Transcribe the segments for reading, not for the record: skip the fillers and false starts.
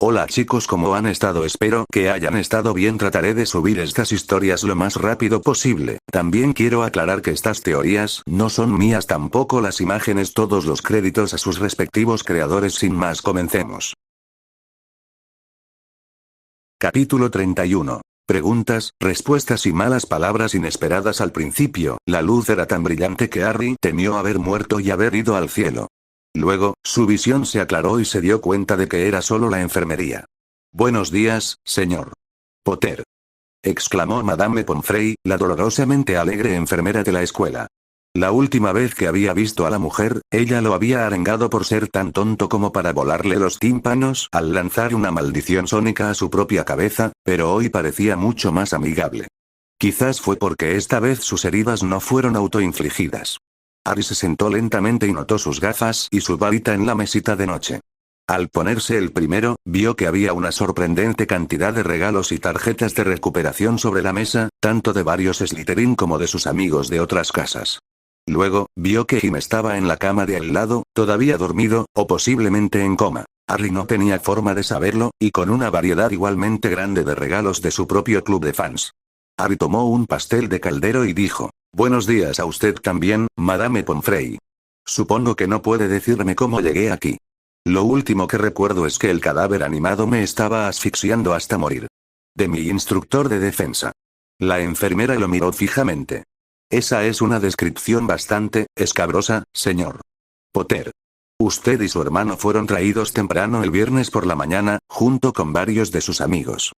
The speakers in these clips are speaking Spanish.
Hola chicos, ¿cómo han estado? Espero que hayan estado bien. Trataré de subir estas historias lo más rápido posible. También quiero aclarar que estas teorías no son mías, tampoco las imágenes. Todos los créditos a sus respectivos creadores. Sin más, comencemos. Capítulo 31. Preguntas, respuestas y malas palabras inesperadas. Al principio, la luz era tan brillante que Harry temió haber muerto y haber ido al cielo. Luego, su visión se aclaró y se dio cuenta de que era solo la enfermería. «Buenos días, señor Potter», exclamó Madame Pomfrey, la dolorosamente alegre enfermera de la escuela. La última vez que había visto a la mujer, ella lo había arengado por ser tan tonto como para volarle los tímpanos al lanzar una maldición sónica a su propia cabeza, pero hoy parecía mucho más amigable. Quizás fue porque esta vez sus heridas no fueron autoinfligidas. Harry se sentó lentamente y notó sus gafas y su varita en la mesita de noche. Al ponerse el primero, vio que había una sorprendente cantidad de regalos y tarjetas de recuperación sobre la mesa, tanto de varios Slytherin como de sus amigos de otras casas. Luego, vio que Jim estaba en la cama de al lado, todavía dormido, o posiblemente en coma. Harry no tenía forma de saberlo, y con una variedad igualmente grande de regalos de su propio club de fans. Harry tomó un pastel de caldero y dijo: «Buenos días a usted también, Madame Pomfrey. Supongo que no puede decirme cómo llegué aquí. Lo último que recuerdo es que el cadáver animado me estaba asfixiando hasta morir. De mi instructor de defensa». La enfermera lo miró fijamente. «Esa es una descripción bastante escabrosa, señor Potter. Usted y su hermano fueron traídos temprano el viernes por la mañana, junto con varios de sus amigos».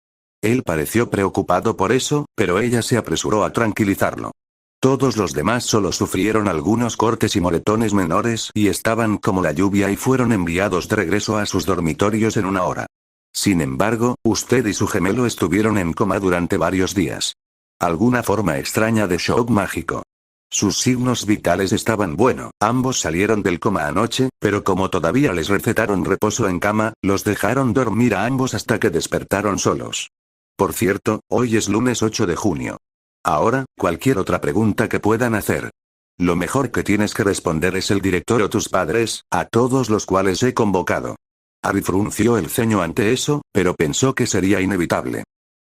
Él pareció preocupado por eso, pero ella se apresuró a tranquilizarlo. Todos los demás solo sufrieron algunos cortes y moretones menores y estaban como la lluvia y fueron enviados de regreso a sus dormitorios en una hora. Sin embargo, usted y su gemelo estuvieron en coma durante varios días. Alguna forma extraña de shock mágico. Sus signos vitales estaban bueno, ambos salieron del coma anoche, pero como todavía les recetaron reposo en cama, los dejaron dormir a ambos hasta que despertaron solos. Por cierto, hoy es lunes 8 de junio. Ahora, cualquier otra pregunta que puedan hacer. Lo mejor que tienes que responder es el director o tus padres, a todos los cuales he convocado. Harry frunció el ceño ante eso, pero pensó que sería inevitable.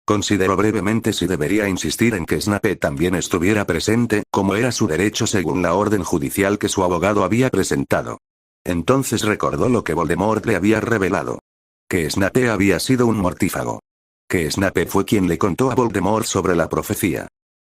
Consideró brevemente si debería insistir en que Snape también estuviera presente, como era su derecho según la orden judicial que su abogado había presentado. Entonces recordó lo que Voldemort le había revelado. Que Snape había sido un mortífago. Que Snape fue quien le contó a Voldemort sobre la profecía.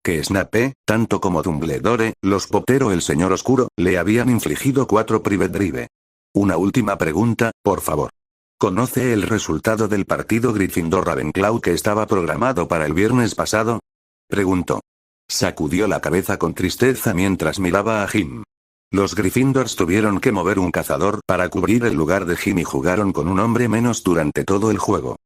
Que Snape, tanto como Dumbledore, los Potter o el Señor Oscuro, le habían infligido 4 Private Drive. Una última pregunta, por favor. ¿Conoce el resultado del partido Gryffindor-Ravenclaw que estaba programado para el viernes pasado?, preguntó. Sacudió la cabeza con tristeza mientras miraba a Jim. Los Gryffindors tuvieron que mover un cazador para cubrir el lugar de Jim y jugaron con un hombre menos durante todo el juego.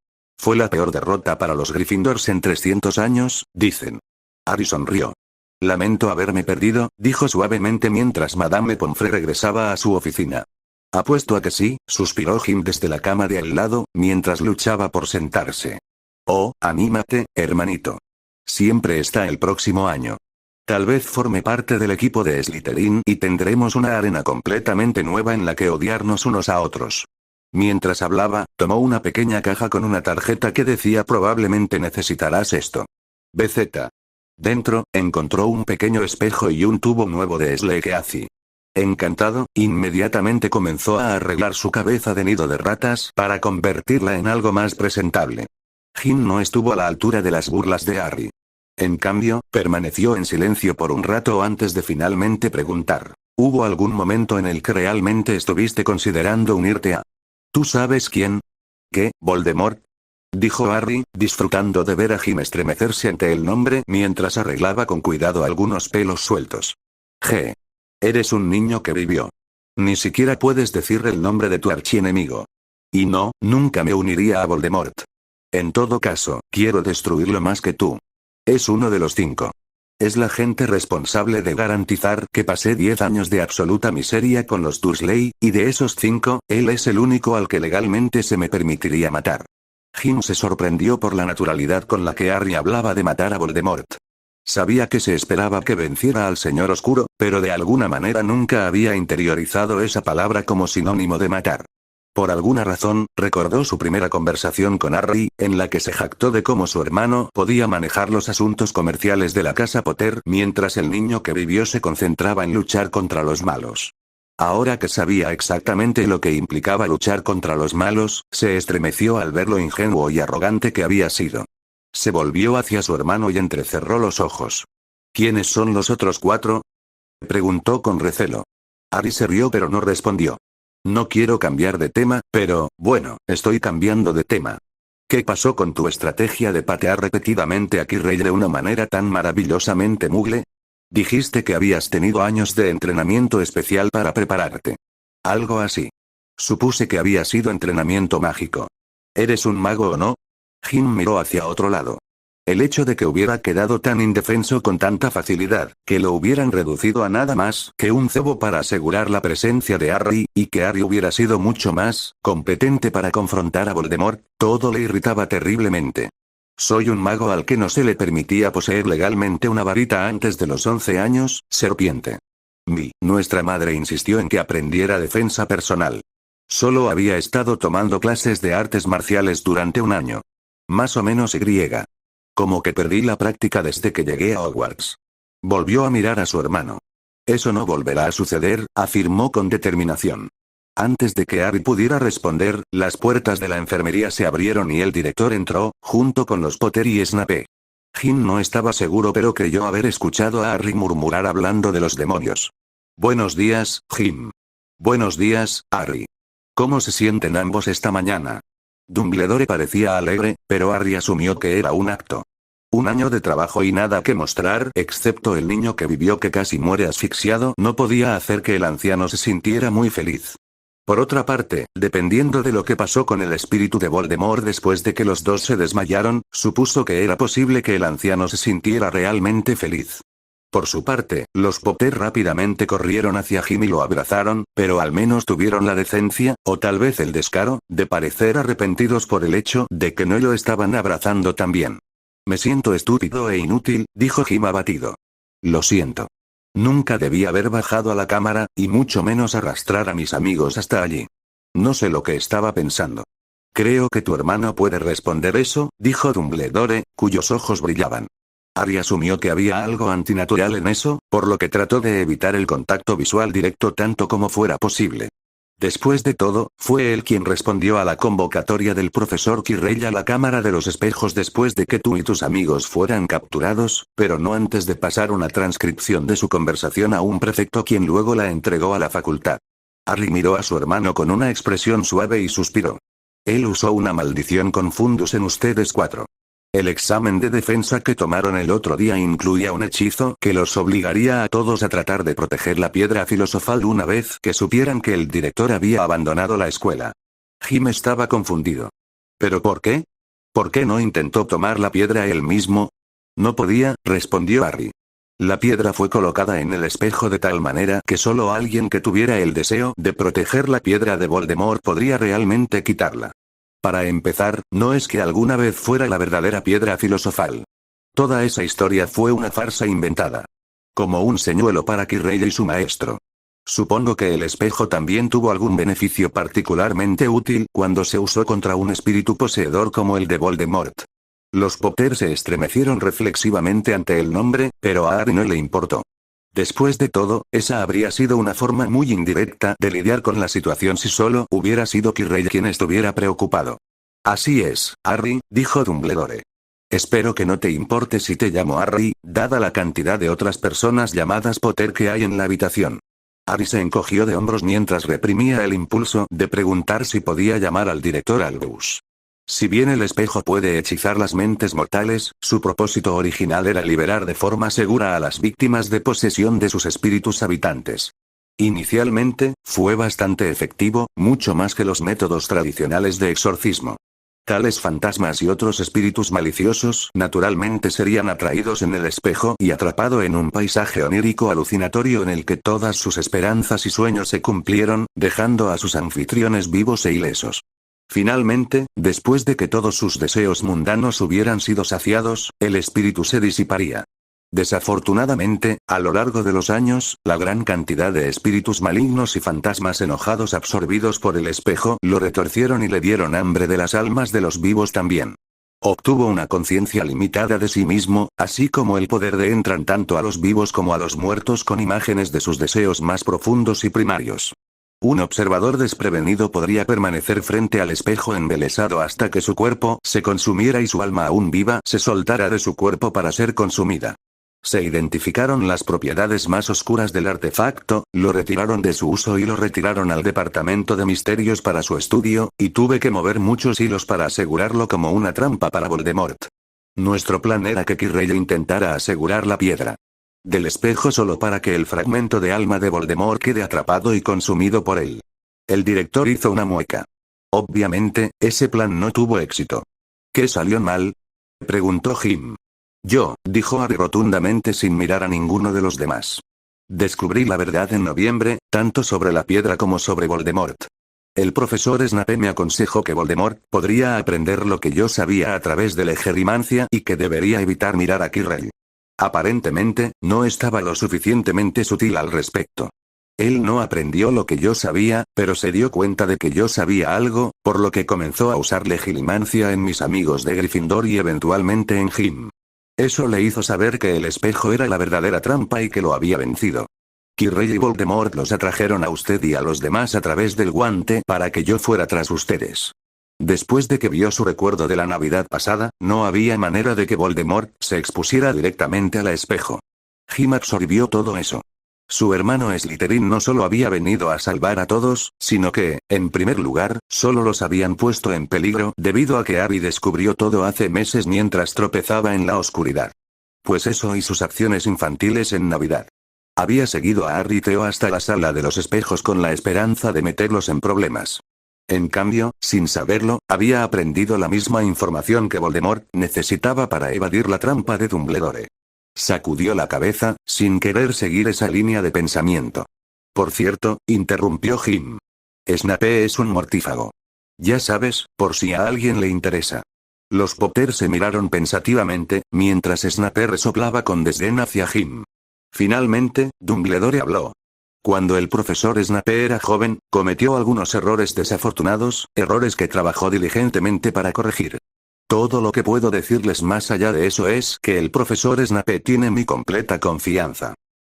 Fue la peor derrota para los Gryffindors en 300 años, dicen. Harry sonrió. «Lamento haberme perdido», dijo suavemente mientras Madame Pomfrey regresaba a su oficina. «Apuesto a que sí», suspiró Jim desde la cama de al lado, mientras luchaba por sentarse. «Oh, anímate, hermanito. Siempre está el próximo año. Tal vez forme parte del equipo de Slytherin y tendremos una arena completamente nueva en la que odiarnos unos a otros». Mientras hablaba, tomó una pequeña caja con una tarjeta que decía: «Probablemente necesitarás esto. BZ». Dentro, encontró un pequeño espejo y un tubo nuevo de Sleekeazy. Encantado, inmediatamente comenzó a arreglar su cabeza de nido de ratas para convertirla en algo más presentable. Jim no estuvo a la altura de las burlas de Harry. En cambio, permaneció en silencio por un rato antes de finalmente preguntar: «¿Hubo algún momento en el que realmente estuviste considerando unirte a...? ¿Tú sabes quién?» «¿Qué, Voldemort?», dijo Harry, disfrutando de ver a Jim estremecerse ante el nombre mientras arreglaba con cuidado algunos pelos sueltos. «G. Eres un niño que vivió. Ni siquiera puedes decir el nombre de tu archienemigo. Y no, nunca me uniría a Voldemort. En todo caso, quiero destruirlo más que tú. Es uno de los 5. Es la gente responsable de garantizar que pasé 10 años de absoluta miseria con los Dursley, y de esos 5, él es el único al que legalmente se me permitiría matar». Jim se sorprendió por la naturalidad con la que Harry hablaba de matar a Voldemort. Sabía que se esperaba que venciera al Señor Oscuro, pero de alguna manera nunca había interiorizado esa palabra como sinónimo de matar. Por alguna razón, recordó su primera conversación con Harry, en la que se jactó de cómo su hermano podía manejar los asuntos comerciales de la casa Potter, mientras el niño que vivió se concentraba en luchar contra los malos. Ahora que sabía exactamente lo que implicaba luchar contra los malos, se estremeció al ver lo ingenuo y arrogante que había sido. Se volvió hacia su hermano y entrecerró los ojos. ¿Quiénes son los otros 4? Preguntó con recelo. Harry se rió pero no respondió. No quiero cambiar de tema, pero, bueno, estoy cambiando de tema. ¿Qué pasó con tu estrategia de patear repetidamente a Quirrell de una manera tan maravillosamente mugle? Dijiste que habías tenido años de entrenamiento especial para prepararte. Algo así. Supuse que había sido entrenamiento mágico. ¿Eres un mago o no? Jim miró hacia otro lado. El hecho de que hubiera quedado tan indefenso con tanta facilidad, que lo hubieran reducido a nada más que un cebo para asegurar la presencia de Harry, y que Harry hubiera sido mucho más competente para confrontar a Voldemort, todo le irritaba terriblemente. Soy un mago al que no se le permitía poseer legalmente una varita antes de los 11 años, serpiente. Nuestra madre insistió en que aprendiera defensa personal. Solo había estado tomando clases de artes marciales durante un año. Más o menos griega. Como que perdí la práctica desde que llegué a Hogwarts. Volvió a mirar a su hermano. Eso no volverá a suceder, afirmó con determinación. Antes de que Harry pudiera responder, las puertas de la enfermería se abrieron y el director entró, junto con los Potter y Snape. Jim no estaba seguro pero creyó haber escuchado a Harry murmurar hablando de los demonios. Buenos días, Jim. Buenos días, Harry. ¿Cómo se sienten ambos esta mañana? Dumbledore parecía alegre, pero Harry asumió que era un acto. Un año de trabajo y nada que mostrar, excepto el niño que vivió que casi muere asfixiado, no podía hacer que el anciano se sintiera muy feliz. Por otra parte, dependiendo de lo que pasó con el espíritu de Voldemort después de que los dos se desmayaron, supuso que era posible que el anciano se sintiera realmente feliz. Por su parte, los Potter rápidamente corrieron hacia Jim y lo abrazaron, pero al menos tuvieron la decencia, o tal vez el descaro, de parecer arrepentidos por el hecho de que no lo estaban abrazando también. Me siento estúpido e inútil, dijo Jim abatido. Lo siento. Nunca debí haber bajado a la cámara, y mucho menos arrastrar a mis amigos hasta allí. No sé lo que estaba pensando. Creo que tu hermano puede responder eso, dijo Dumbledore, cuyos ojos brillaban. Harry asumió que había algo antinatural en eso, por lo que trató de evitar el contacto visual directo tanto como fuera posible. Después de todo, fue él quien respondió a la convocatoria del profesor Quirrell a la Cámara de los Espejos después de que tú y tus amigos fueran capturados, pero no antes de pasar una transcripción de su conversación a un prefecto quien luego la entregó a la facultad. Harry miró a su hermano con una expresión suave y suspiró. Él usó una maldición con fundus en ustedes 4. El examen de defensa que tomaron el otro día incluía un hechizo que los obligaría a todos a tratar de proteger la piedra filosofal una vez que supieran que el director había abandonado la escuela. Jim estaba confundido. ¿Pero por qué? ¿Por qué no intentó tomar la piedra él mismo? No podía, respondió Harry. La piedra fue colocada en el espejo de tal manera que solo alguien que tuviera el deseo de proteger la piedra de Voldemort podría realmente quitarla. Para empezar, no es que alguna vez fuera la verdadera piedra filosofal. Toda esa historia fue una farsa inventada. Como un señuelo para Quirrell y su maestro. Supongo que el espejo también tuvo algún beneficio particularmente útil cuando se usó contra un espíritu poseedor como el de Voldemort. Los Potter se estremecieron reflexivamente ante el nombre, pero a Harry no le importó. Después de todo, esa habría sido una forma muy indirecta de lidiar con la situación si solo hubiera sido Quirrell quien estuviera preocupado. Así es, Harry, dijo Dumbledore. Espero que no te importe si te llamo Harry, dada la cantidad de otras personas llamadas Potter que hay en la habitación. Harry se encogió de hombros mientras reprimía el impulso de preguntar si podía llamar al director Albus. Si bien el espejo puede hechizar las mentes mortales, su propósito original era liberar de forma segura a las víctimas de posesión de sus espíritus habitantes. Inicialmente, fue bastante efectivo, mucho más que los métodos tradicionales de exorcismo. Tales fantasmas y otros espíritus maliciosos naturalmente serían atraídos en el espejo y atrapado en un paisaje onírico alucinatorio en el que todas sus esperanzas y sueños se cumplieron, dejando a sus anfitriones vivos e ilesos. Finalmente, después de que todos sus deseos mundanos hubieran sido saciados, el espíritu se disiparía. Desafortunadamente, a lo largo de los años, la gran cantidad de espíritus malignos y fantasmas enojados absorbidos por el espejo lo retorcieron y le dieron hambre de las almas de los vivos también. Obtuvo una conciencia limitada de sí mismo, así como el poder de entrar tanto a los vivos como a los muertos con imágenes de sus deseos más profundos y primarios. Un observador desprevenido podría permanecer frente al espejo embelesado hasta que su cuerpo se consumiera y su alma aún viva se soltara de su cuerpo para ser consumida. Se identificaron las propiedades más oscuras del artefacto, lo retiraron de su uso y lo retiraron al departamento de misterios para su estudio, y tuve que mover muchos hilos para asegurarlo como una trampa para Voldemort. Nuestro plan era que Quirrell intentara asegurar la piedra del espejo solo para que el fragmento de alma de Voldemort quede atrapado y consumido por él. El director hizo una mueca. Obviamente, ese plan no tuvo éxito. ¿Qué salió mal?, preguntó Jim. Yo, dijo Harry rotundamente sin mirar a ninguno de los demás. Descubrí la verdad en noviembre, tanto sobre la piedra como sobre Voldemort. El profesor Snape me aconsejó que Voldemort podría aprender lo que yo sabía a través de la Legerimancia y que debería evitar mirar a Quirrell. Aparentemente, no estaba lo suficientemente sutil al respecto. Él no aprendió lo que yo sabía, pero se dio cuenta de que yo sabía algo, por lo que comenzó a usar Legilimancia en mis amigos de Gryffindor y eventualmente en Jim. Eso le hizo saber que el espejo era la verdadera trampa y que lo había vencido. Quirrell y Voldemort los atrajeron a usted y a los demás a través del guante para que yo fuera tras ustedes. Después de que vio su recuerdo de la Navidad pasada, no había manera de que Voldemort se expusiera directamente al espejo. Jim absorbió todo eso. Su hermano Slytherin no solo había venido a salvar a todos, sino que, en primer lugar, solo los habían puesto en peligro debido a que Harry descubrió todo hace meses mientras tropezaba en la oscuridad. Pues eso y sus acciones infantiles en Navidad. Había seguido a Harry y Theo hasta la sala de los espejos con la esperanza de meterlos en problemas. En cambio, sin saberlo, había aprendido la misma información que Voldemort necesitaba para evadir la trampa de Dumbledore. Sacudió la cabeza, sin querer seguir esa línea de pensamiento. Por cierto, interrumpió Jim. Snape es un mortífago. Ya sabes, por si a alguien le interesa. Los Potter se miraron pensativamente, mientras Snape resoplaba con desdén hacia Jim. Finalmente, Dumbledore habló. Cuando el profesor Snape era joven, cometió algunos errores desafortunados, errores que trabajó diligentemente para corregir. Todo lo que puedo decirles más allá de eso es que el profesor Snape tiene mi completa confianza.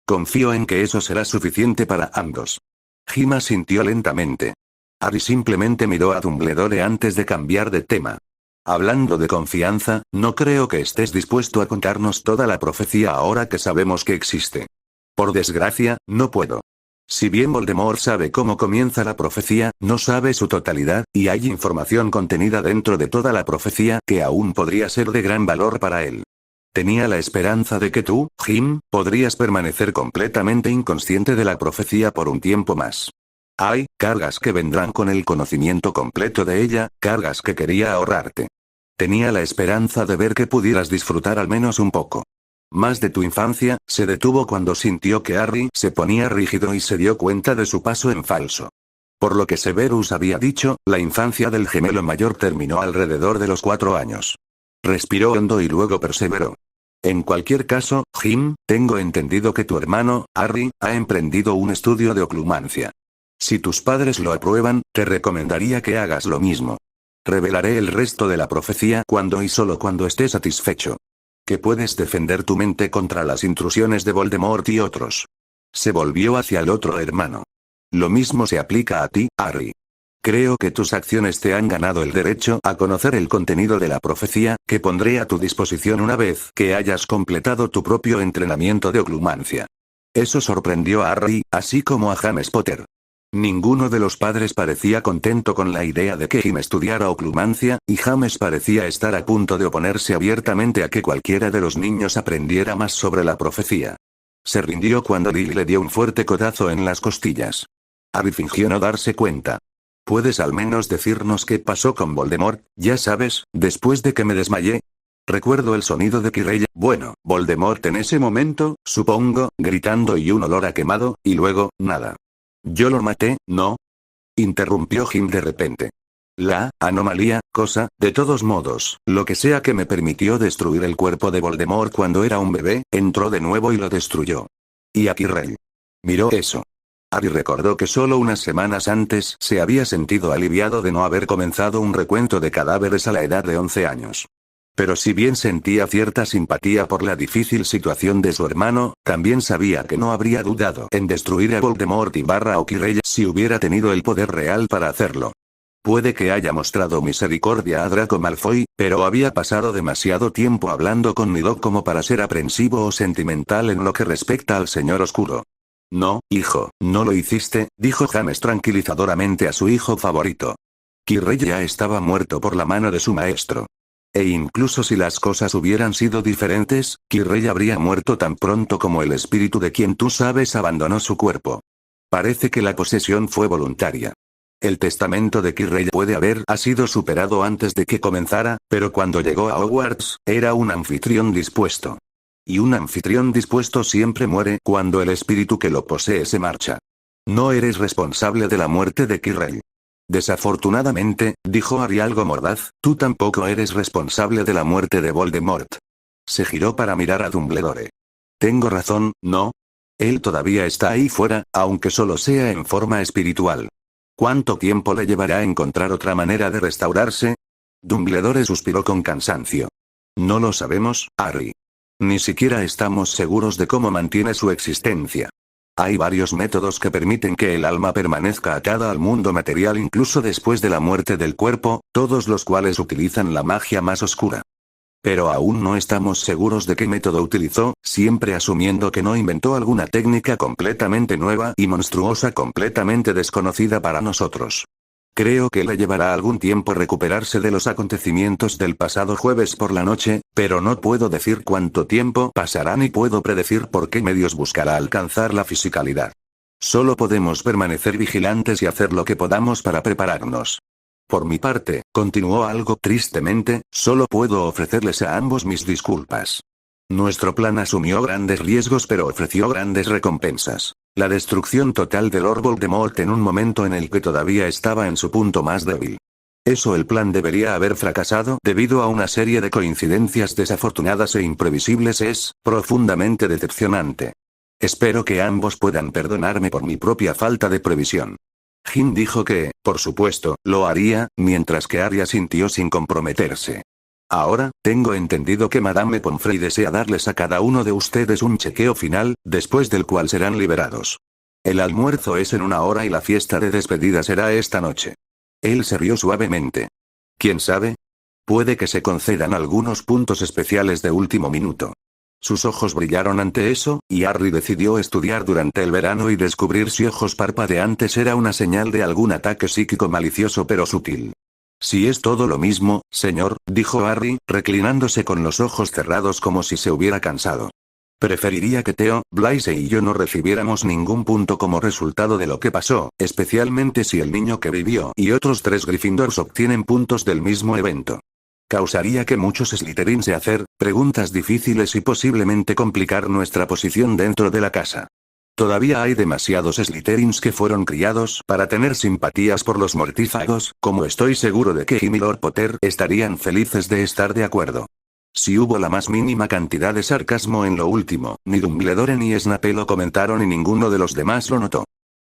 Confío en que eso será suficiente para ambos. Jim asintió lentamente. Harry simplemente miró a Dumbledore antes de cambiar de tema. Hablando de confianza, no creo que estés dispuesto a contarnos toda la profecía ahora que sabemos que existe. Por desgracia, no puedo. Si bien Voldemort sabe cómo comienza la profecía, no sabe su totalidad, y hay información contenida dentro de toda la profecía que aún podría ser de gran valor para él. Tenía la esperanza de que tú, Jim, podrías permanecer completamente inconsciente de la profecía por un tiempo más. Hay cargas que vendrán con el conocimiento completo de ella, cargas que quería ahorrarte. Tenía la esperanza de ver que pudieras disfrutar al menos un poco más de tu infancia. Se detuvo cuando sintió que Harry se ponía rígido y se dio cuenta de su paso en falso. Por lo que Severus había dicho, la infancia del gemelo mayor terminó alrededor de los 4 años. Respiró hondo y luego perseveró. En cualquier caso, Jim, tengo entendido que tu hermano, Harry, ha emprendido un estudio de oclumancia. Si tus padres lo aprueban, te recomendaría que hagas lo mismo. Revelaré el resto de la profecía cuando y solo cuando esté satisfecho. Que puedes defender tu mente contra las intrusiones de Voldemort y otros. Se volvió hacia el otro hermano. Lo mismo se aplica a ti, Harry. Creo que tus acciones te han ganado el derecho a conocer el contenido de la profecía, que pondré a tu disposición una vez que hayas completado tu propio entrenamiento de oclumancia. Eso sorprendió a Harry, así como a James Potter. Ninguno de los padres parecía contento con la idea de que Jim estudiara oclumancia, y James parecía estar a punto de oponerse abiertamente a que cualquiera de los niños aprendiera más sobre la profecía. Se rindió cuando Lily le dio un fuerte codazo en las costillas. Harry fingió no darse cuenta. ¿Puedes al menos decirnos qué pasó con Voldemort, ya sabes, después de que me desmayé? Recuerdo el sonido de Quirrell. Bueno, Voldemort en ese momento, supongo, gritando y un olor a quemado, y luego, nada. ¿Yo lo maté, no? Interrumpió Jim de repente. La anomalía, cosa, de todos modos, lo que sea que me permitió destruir el cuerpo de Voldemort cuando era un bebé, entró de nuevo y lo destruyó. Y aquí Rey miró eso. Harry recordó que solo unas semanas antes se había sentido aliviado de no haber comenzado un recuento de cadáveres a la edad de 11 años. Pero si bien sentía cierta simpatía por la difícil situación de su hermano, también sabía que no habría dudado en destruir a Voldemort y / Quirrell si hubiera tenido el poder real para hacerlo. Puede que haya mostrado misericordia a Draco Malfoy, pero había pasado demasiado tiempo hablando con Nidhogg como para ser aprensivo o sentimental en lo que respecta al Señor Oscuro. No, hijo, no lo hiciste, dijo James tranquilizadoramente a su hijo favorito. Quirrell ya estaba muerto por la mano de su maestro. E incluso si las cosas hubieran sido diferentes, Quirrell habría muerto tan pronto como el espíritu de quien tú sabes abandonó su cuerpo. Parece que la posesión fue voluntaria. El testamento de Quirrell puede haber sido superado antes de que comenzara, pero cuando llegó a Hogwarts, era un anfitrión dispuesto. Y un anfitrión dispuesto siempre muere cuando el espíritu que lo posee se marcha. No eres responsable de la muerte de Quirrell. Desafortunadamente, dijo Harry algo mordaz, tú tampoco eres responsable de la muerte de Voldemort. Se giró para mirar a Dumbledore. Tengo razón, ¿no? Él todavía está ahí fuera, aunque solo sea en forma espiritual. ¿Cuánto tiempo le llevará a encontrar otra manera de restaurarse? Dumbledore suspiró con cansancio. No lo sabemos, Harry. Ni siquiera estamos seguros de cómo mantiene su existencia. Hay varios métodos que permiten que el alma permanezca atada al mundo material incluso después de la muerte del cuerpo, todos los cuales utilizan la magia más oscura. Pero aún no estamos seguros de qué método utilizó, siempre asumiendo que no inventó alguna técnica completamente nueva y monstruosa completamente desconocida para nosotros. Creo que le llevará algún tiempo recuperarse de los acontecimientos del pasado jueves por la noche, pero no puedo decir cuánto tiempo pasará ni puedo predecir por qué medios buscará alcanzar la fisicalidad. Solo podemos permanecer vigilantes y hacer lo que podamos para prepararnos. Por mi parte, continuó algo tristemente, solo puedo ofrecerles a ambos mis disculpas. Nuestro plan asumió grandes riesgos pero ofreció grandes recompensas. La destrucción total de Lord Voldemort en un momento en el que todavía estaba en su punto más débil. Eso el plan debería haber fracasado debido a una serie de coincidencias desafortunadas e imprevisibles es, profundamente decepcionante. Espero que ambos puedan perdonarme por mi propia falta de previsión. Jim dijo que, por supuesto, lo haría, mientras que Harry asintió sin comprometerse. Ahora, tengo entendido que Madame Pomfrey desea darles a cada uno de ustedes un chequeo final, después del cual serán liberados. El almuerzo es en 1 hora y la fiesta de despedida será esta noche. Él se rió suavemente. ¿Quién sabe? Puede que se concedan algunos puntos especiales de último minuto. Sus ojos brillaron ante eso, y Harry decidió estudiar durante el verano y descubrir si ojos parpadeantes era una señal de algún ataque psíquico malicioso pero sutil. Si es todo lo mismo, señor, dijo Harry, reclinándose con los ojos cerrados como si se hubiera cansado. Preferiría que Theo, Blaise y yo no recibiéramos ningún punto como resultado de lo que pasó, especialmente si el niño que vivió y otros 3 Gryffindors obtienen puntos del mismo evento. Causaría que muchos Slytherins se hacer preguntas difíciles y posiblemente complicar nuestra posición dentro de la casa. Todavía hay demasiados Slytherins que fueron criados para tener simpatías por los mortífagos, como estoy seguro de que Jim y Lord Potter estarían felices de estar de acuerdo. Si hubo la más mínima cantidad de sarcasmo en lo último, ni Dumbledore ni Snape lo comentaron y ninguno de los demás lo notó.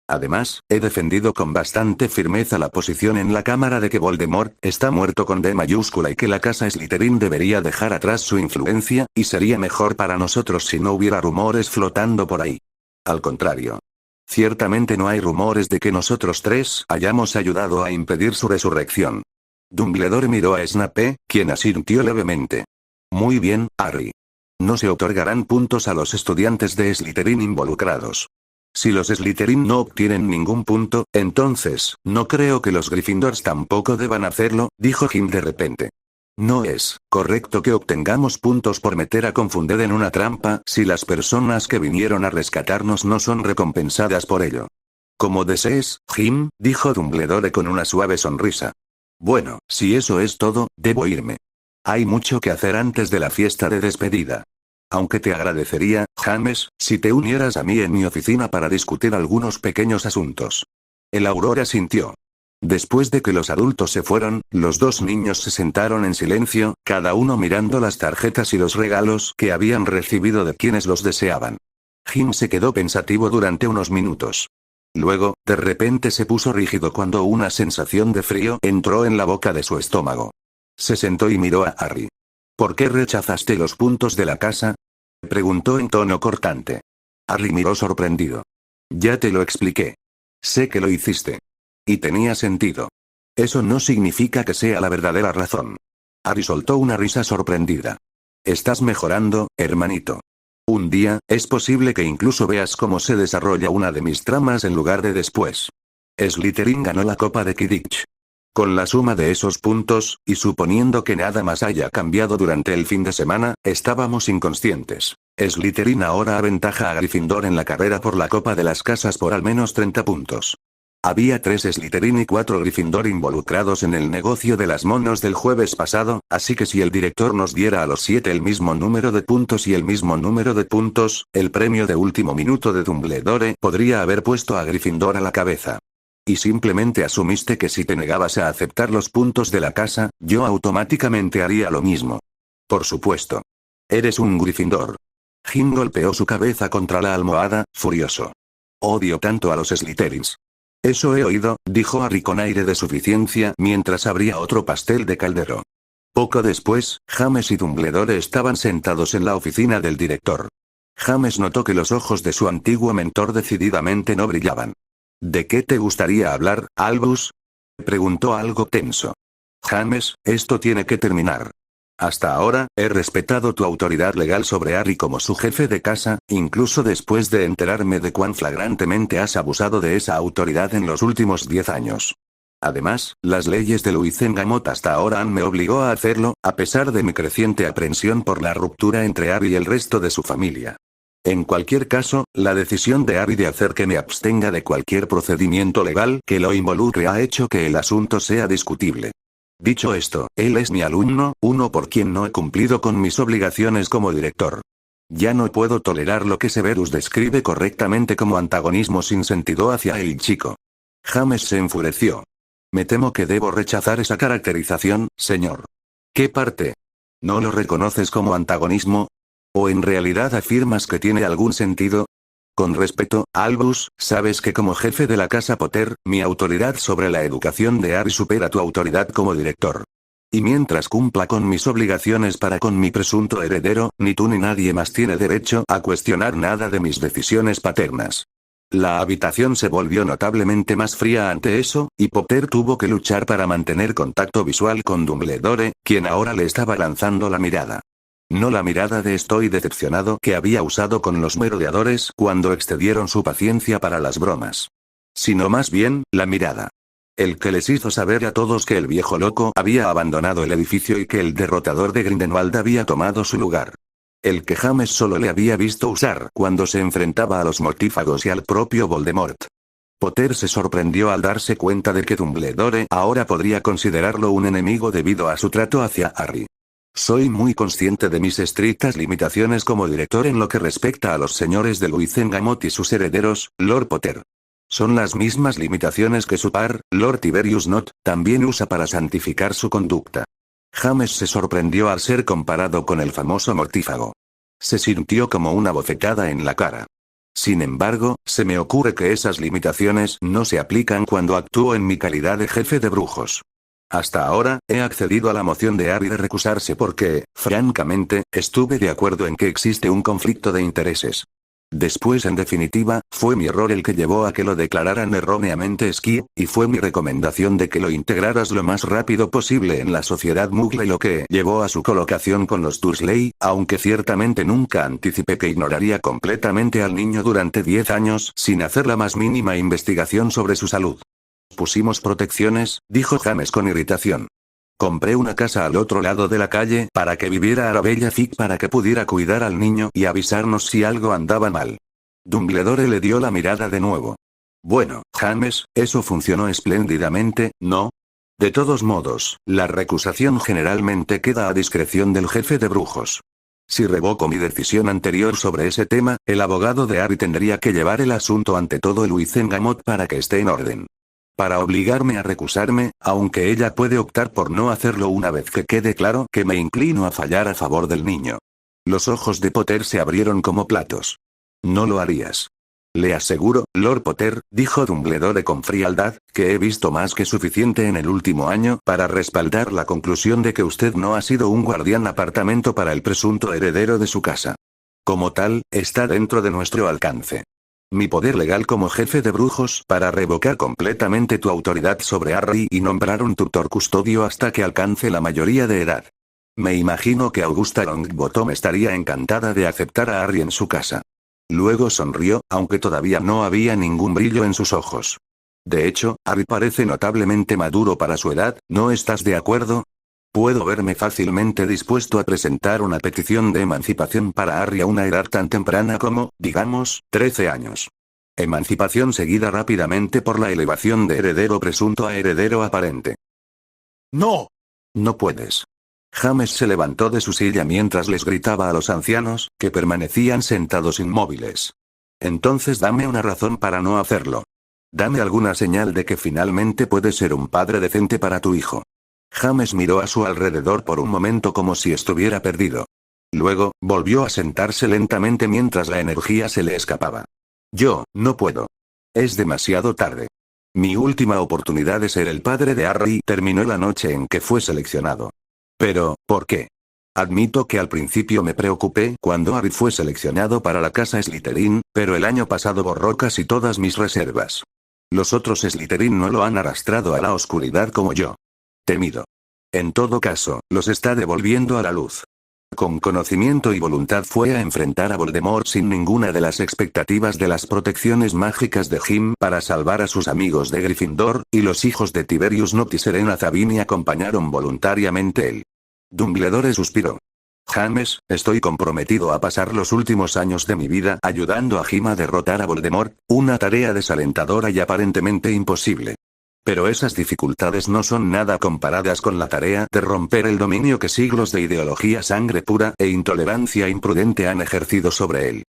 Además, he defendido con bastante firmeza la posición en la cámara de que Voldemort está muerto con D mayúscula y que la casa Slytherin debería dejar atrás su influencia, y sería mejor para nosotros si no hubiera rumores flotando por ahí. Al contrario. Ciertamente no hay rumores de que nosotros 3 hayamos ayudado a impedir su resurrección. Dumbledore miró a Snape, quien asintió levemente. Muy bien, Harry. No se otorgarán puntos a los estudiantes de Slytherin involucrados. Si los Slytherin no obtienen ningún punto, entonces, no creo que los Gryffindors tampoco deban hacerlo, dijo Jim de repente. No es correcto que obtengamos puntos por meter a Confunded en una trampa si las personas que vinieron a rescatarnos no son recompensadas por ello. Como desees, Jim, dijo Dumbledore con una suave sonrisa. Bueno, si eso es todo, debo irme. Hay mucho que hacer antes de la fiesta de despedida. Aunque te agradecería, James, si te unieras a mí en mi oficina para discutir algunos pequeños asuntos. El Auror asintió. Después de que los adultos se fueron, los dos niños se sentaron en silencio, cada uno mirando las tarjetas y los regalos que habían recibido de quienes los deseaban. Jim se quedó pensativo durante unos minutos. Luego, de repente se puso rígido cuando una sensación de frío entró en la boca de su estómago. Se sentó y miró a Harry. ¿Por qué rechazaste los puntos de la casa?, preguntó en tono cortante. Harry miró sorprendido. Ya te lo expliqué. Sé que lo hiciste. Y tenía sentido. Eso no significa que sea la verdadera razón. Harry soltó una risa sorprendida. Estás mejorando, hermanito. Un día, es posible que incluso veas cómo se desarrolla una de mis tramas en lugar de después. Slytherin ganó la Copa de Quidditch. Con la suma de esos puntos, y suponiendo que nada más haya cambiado durante el fin de semana, estábamos inconscientes. Slytherin ahora aventaja a Gryffindor en la carrera por la Copa de las Casas por al menos 30 puntos. Había 3 Slytherin y 4 Gryffindor involucrados en el negocio de las monos del jueves pasado, así que si el director nos diera a los 7 el mismo número de puntos y el mismo número de puntos, el premio de último minuto de Dumbledore podría haber puesto a Gryffindor a la cabeza. Y simplemente asumiste que si te negabas a aceptar los puntos de la casa, yo automáticamente haría lo mismo. Por supuesto. Eres un Gryffindor. Jim golpeó su cabeza contra la almohada, furioso. Odio tanto a los Slytherins. Eso he oído, dijo Harry con aire de suficiencia mientras abría otro pastel de caldero. Poco después, James y Dumbledore estaban sentados en la oficina del director. James notó que los ojos de su antiguo mentor decididamente no brillaban. ¿De qué te gustaría hablar, Albus?, preguntó algo tenso. James, esto tiene que terminar. Hasta ahora, he respetado tu autoridad legal sobre Harry como su jefe de casa, incluso después de enterarme de cuán flagrantemente has abusado de esa autoridad en los últimos 10 años. Además, las leyes de Luizengamot hasta ahora me obligó a hacerlo, a pesar de mi creciente aprensión por la ruptura entre Harry y el resto de su familia. En cualquier caso, la decisión de Harry de hacer que me abstenga de cualquier procedimiento legal que lo involucre ha hecho que el asunto sea discutible. Dicho esto, él es mi alumno, uno por quien no he cumplido con mis obligaciones como director. Ya no puedo tolerar lo que Severus describe correctamente como antagonismo sin sentido hacia el chico. James se enfureció. Me temo que debo rechazar esa caracterización, señor. ¿Qué parte? ¿No lo reconoces como antagonismo? ¿O en realidad afirmas que tiene algún sentido? Con respeto, Albus, sabes que como jefe de la casa Potter, mi autoridad sobre la educación de Harry supera tu autoridad como director. Y mientras cumpla con mis obligaciones para con mi presunto heredero, ni tú ni nadie más tiene derecho a cuestionar nada de mis decisiones paternas. La habitación se volvió notablemente más fría ante eso, y Potter tuvo que luchar para mantener contacto visual con Dumbledore, quien ahora le estaba lanzando la mirada. No la mirada de estoy decepcionado que había usado con los merodeadores cuando excedieron su paciencia para las bromas. Sino más bien, la mirada. El que les hizo saber a todos que el viejo loco había abandonado el edificio y que el derrotador de Grindelwald había tomado su lugar. El que James solo le había visto usar cuando se enfrentaba a los mortífagos y al propio Voldemort. Potter se sorprendió al darse cuenta de que Dumbledore ahora podría considerarlo un enemigo debido a su trato hacia Harry. Soy muy consciente de mis estrictas limitaciones como director en lo que respecta a los señores de Luizengamot y sus herederos, Lord Potter. Son las mismas limitaciones que su par, Lord Tiberius Nott, también usa para santificar su conducta. James se sorprendió al ser comparado con el famoso mortífago. Se sintió como una bofetada en la cara. Sin embargo, se me ocurre que esas limitaciones no se aplican cuando actúo en mi calidad de jefe de brujos. Hasta ahora, he accedido a la moción de Harry de recusarse porque, francamente, estuve de acuerdo en que existe un conflicto de intereses. Después, en definitiva, fue mi error el que llevó a que lo declararan erróneamente Skeet, y fue mi recomendación de que lo integraras lo más rápido posible en la sociedad Muggle lo que llevó a su colocación con los Dursley, aunque ciertamente nunca anticipé que ignoraría completamente al niño durante 10 años sin hacer la más mínima investigación sobre su salud. Pusimos protecciones, dijo James con irritación. Compré una casa al otro lado de la calle para que viviera Arabella Fig para que pudiera cuidar al niño y avisarnos si algo andaba mal. Dumbledore le dio la mirada de nuevo. Bueno, James, eso funcionó espléndidamente, ¿no? De todos modos, la recusación generalmente queda a discreción del jefe de brujos. Si revoco mi decisión anterior sobre ese tema, el abogado de Harry tendría que llevar el asunto ante todo el Luizengamot para que esté en orden. Para obligarme a recusarme, aunque ella puede optar por no hacerlo una vez que quede claro que me inclino a fallar a favor del niño. Los ojos de Potter se abrieron como platos. No lo harías. Le aseguro, Lord Potter, dijo Dumbledore con frialdad, que he visto más que suficiente en el último año para respaldar la conclusión de que usted no ha sido un guardián apartamento para el presunto heredero de su casa. Como tal, está dentro de nuestro alcance. Mi poder legal como jefe de brujos para revocar completamente tu autoridad sobre Harry y nombrar un tutor custodio hasta que alcance la mayoría de edad. Me imagino que Augusta Longbottom estaría encantada de aceptar a Harry en su casa. Luego sonrió, aunque todavía no había ningún brillo en sus ojos. De hecho, Harry parece notablemente maduro para su edad, ¿no estás de acuerdo? Puedo verme fácilmente dispuesto a presentar una petición de emancipación para Harry a una edad tan temprana como, digamos, 13 años. Emancipación seguida rápidamente por la elevación de heredero presunto a heredero aparente. ¡No! No puedes. James se levantó de su silla mientras les gritaba a los ancianos, que permanecían sentados inmóviles. Entonces dame una razón para no hacerlo. Dame alguna señal de que finalmente puedes ser un padre decente para tu hijo. James miró a su alrededor por un momento como si estuviera perdido. Luego, volvió a sentarse lentamente mientras la energía se le escapaba. Yo, no puedo. Es demasiado tarde. Mi última oportunidad de ser el padre de Harry terminó la noche en que fue seleccionado. Pero, ¿por qué? Admito que al principio me preocupé cuando Harry fue seleccionado para la casa Slytherin, pero el año pasado borró casi todas mis reservas. Los otros Slytherin no lo han arrastrado a la oscuridad como yo. Temido. En todo caso, los está devolviendo a la luz. Con conocimiento y voluntad fue a enfrentar a Voldemort sin ninguna de las expectativas de las protecciones mágicas de Jim para salvar a sus amigos de Gryffindor, y los hijos de Tiberius Nott y Serena Zabini acompañaron voluntariamente él. Dumbledore suspiró. James, estoy comprometido a pasar los últimos años de mi vida ayudando a Jim a derrotar a Voldemort, una tarea desalentadora y aparentemente imposible. Pero esas dificultades no son nada comparadas con la tarea de romper el dominio que siglos de ideología sangre pura e intolerancia imprudente han ejercido sobre él.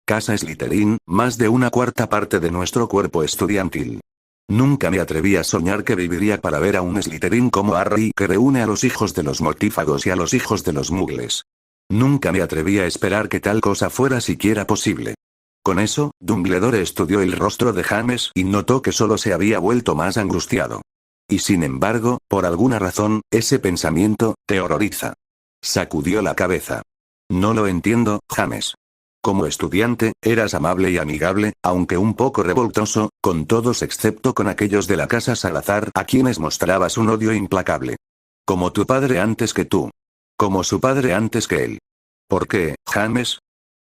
Casa Slytherin, más de una cuarta parte de nuestro cuerpo estudiantil. Nunca me atreví a soñar que viviría para ver a un Slytherin como Harry que reúne a los hijos de los mortífagos y a los hijos de los muggles. Nunca me atreví a esperar que tal cosa fuera siquiera posible. Con eso, Dumbledore estudió el rostro de James y notó que solo se había vuelto más angustiado. Y sin embargo, por alguna razón, ese pensamiento te horroriza. Sacudió la cabeza. No lo entiendo, James. Como estudiante, eras amable y amigable, aunque un poco revoltoso, con todos excepto con aquellos de la casa Salazar a quienes mostrabas un odio implacable. Como tu padre antes que tú. Como su padre antes que él. ¿Por qué, James?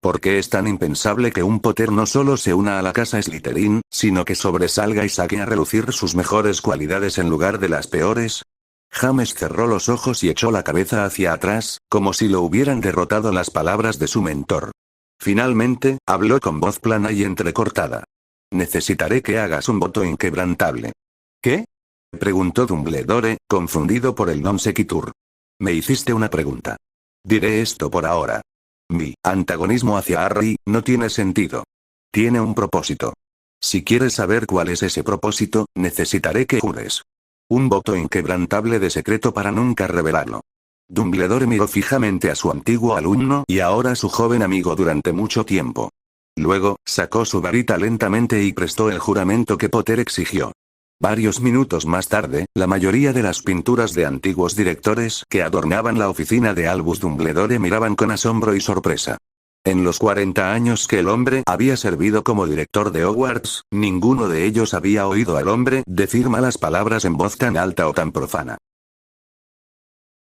¿Por qué es tan impensable que un Potter no solo se una a la casa Slytherin, sino que sobresalga y saque a relucir sus mejores cualidades en lugar de las peores? James cerró los ojos y echó la cabeza hacia atrás, como si lo hubieran derrotado las palabras de su mentor. Finalmente, habló con voz plana y entrecortada. Necesitaré que hagas un voto inquebrantable. ¿Qué? Preguntó Dumbledore, confundido por el non sequitur. Me hiciste una pregunta. Diré esto por ahora. Mi antagonismo hacia Harry no tiene sentido. Tiene un propósito. Si quieres saber cuál es ese propósito, necesitaré que jures. Un voto inquebrantable de secreto para nunca revelarlo. Dumbledore miró fijamente a su antiguo alumno y ahora su joven amigo durante mucho tiempo. Luego, sacó su varita lentamente y prestó el juramento que Potter exigió. Varios minutos más tarde, la mayoría de las pinturas de antiguos directores que adornaban la oficina de Albus Dumbledore miraban con asombro y sorpresa. En los 40 años que el hombre había servido como director de Hogwarts, ninguno de ellos había oído al hombre decir malas palabras en voz tan alta o tan profana.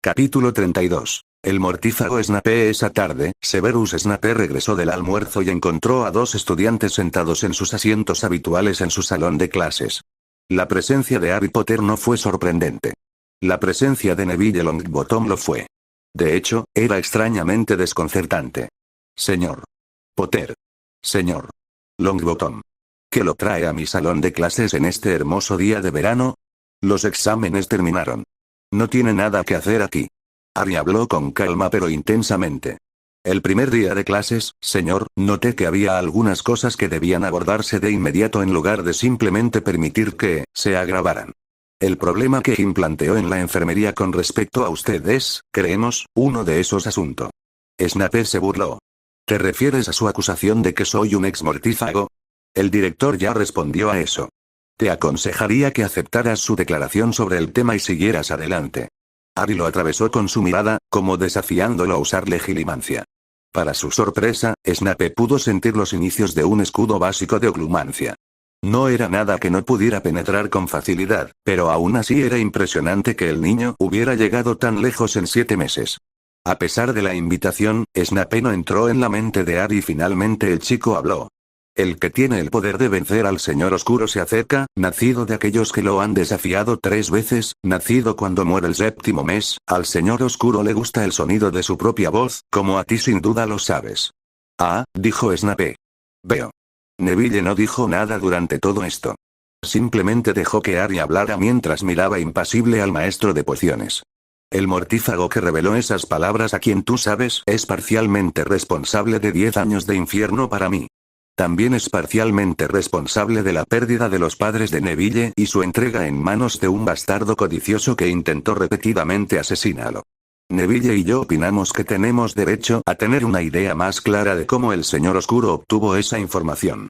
Capítulo 32. El mortífago Snape. Esa tarde, Severus Snape regresó del almuerzo y encontró a dos estudiantes sentados en sus asientos habituales en su salón de clases. La presencia de Harry Potter no fue sorprendente. La presencia de Neville Longbottom lo fue. De hecho, era extrañamente desconcertante. Señor Potter. Señor Longbottom. ¿Qué lo trae a mi salón de clases en este hermoso día de verano? Los exámenes terminaron. No tiene nada que hacer aquí. Harry habló con calma pero intensamente. El primer día de clases, señor, noté que había algunas cosas que debían abordarse de inmediato en lugar de simplemente permitir que se agravaran. El problema que Jim planteó en la enfermería con respecto a usted es, creemos, uno de esos asuntos. Snape se burló. ¿Te refieres a su acusación de que soy un ex mortífago? El director ya respondió a eso. Te aconsejaría que aceptaras su declaración sobre el tema y siguieras adelante. Harry lo atravesó con su mirada, como desafiándolo a usar legilimancia. Para su sorpresa, Snape pudo sentir los inicios de un escudo básico de oglumancia. No era nada que no pudiera penetrar con facilidad, pero aún así era impresionante que el niño hubiera llegado tan lejos en 7 meses. A pesar de la invitación, Snape no entró en la mente de Harry y finalmente el chico habló. El que tiene el poder de vencer al Señor Oscuro se acerca, nacido de aquellos que lo han desafiado 3 veces, nacido cuando muere el 7º mes, al Señor Oscuro le gusta el sonido de su propia voz, como a ti sin duda lo sabes. Ah, dijo Snape. Veo. Neville no dijo nada durante todo esto. Simplemente dejó que Harry hablara mientras miraba impasible al maestro de pociones. El mortífago que reveló esas palabras a quien tú sabes es parcialmente responsable de 10 años de infierno para mí. También es parcialmente responsable de la pérdida de los padres de Neville y su entrega en manos de un bastardo codicioso que intentó repetidamente asesinarlo. Neville y yo opinamos que tenemos derecho a tener una idea más clara de cómo el Señor Oscuro obtuvo esa información.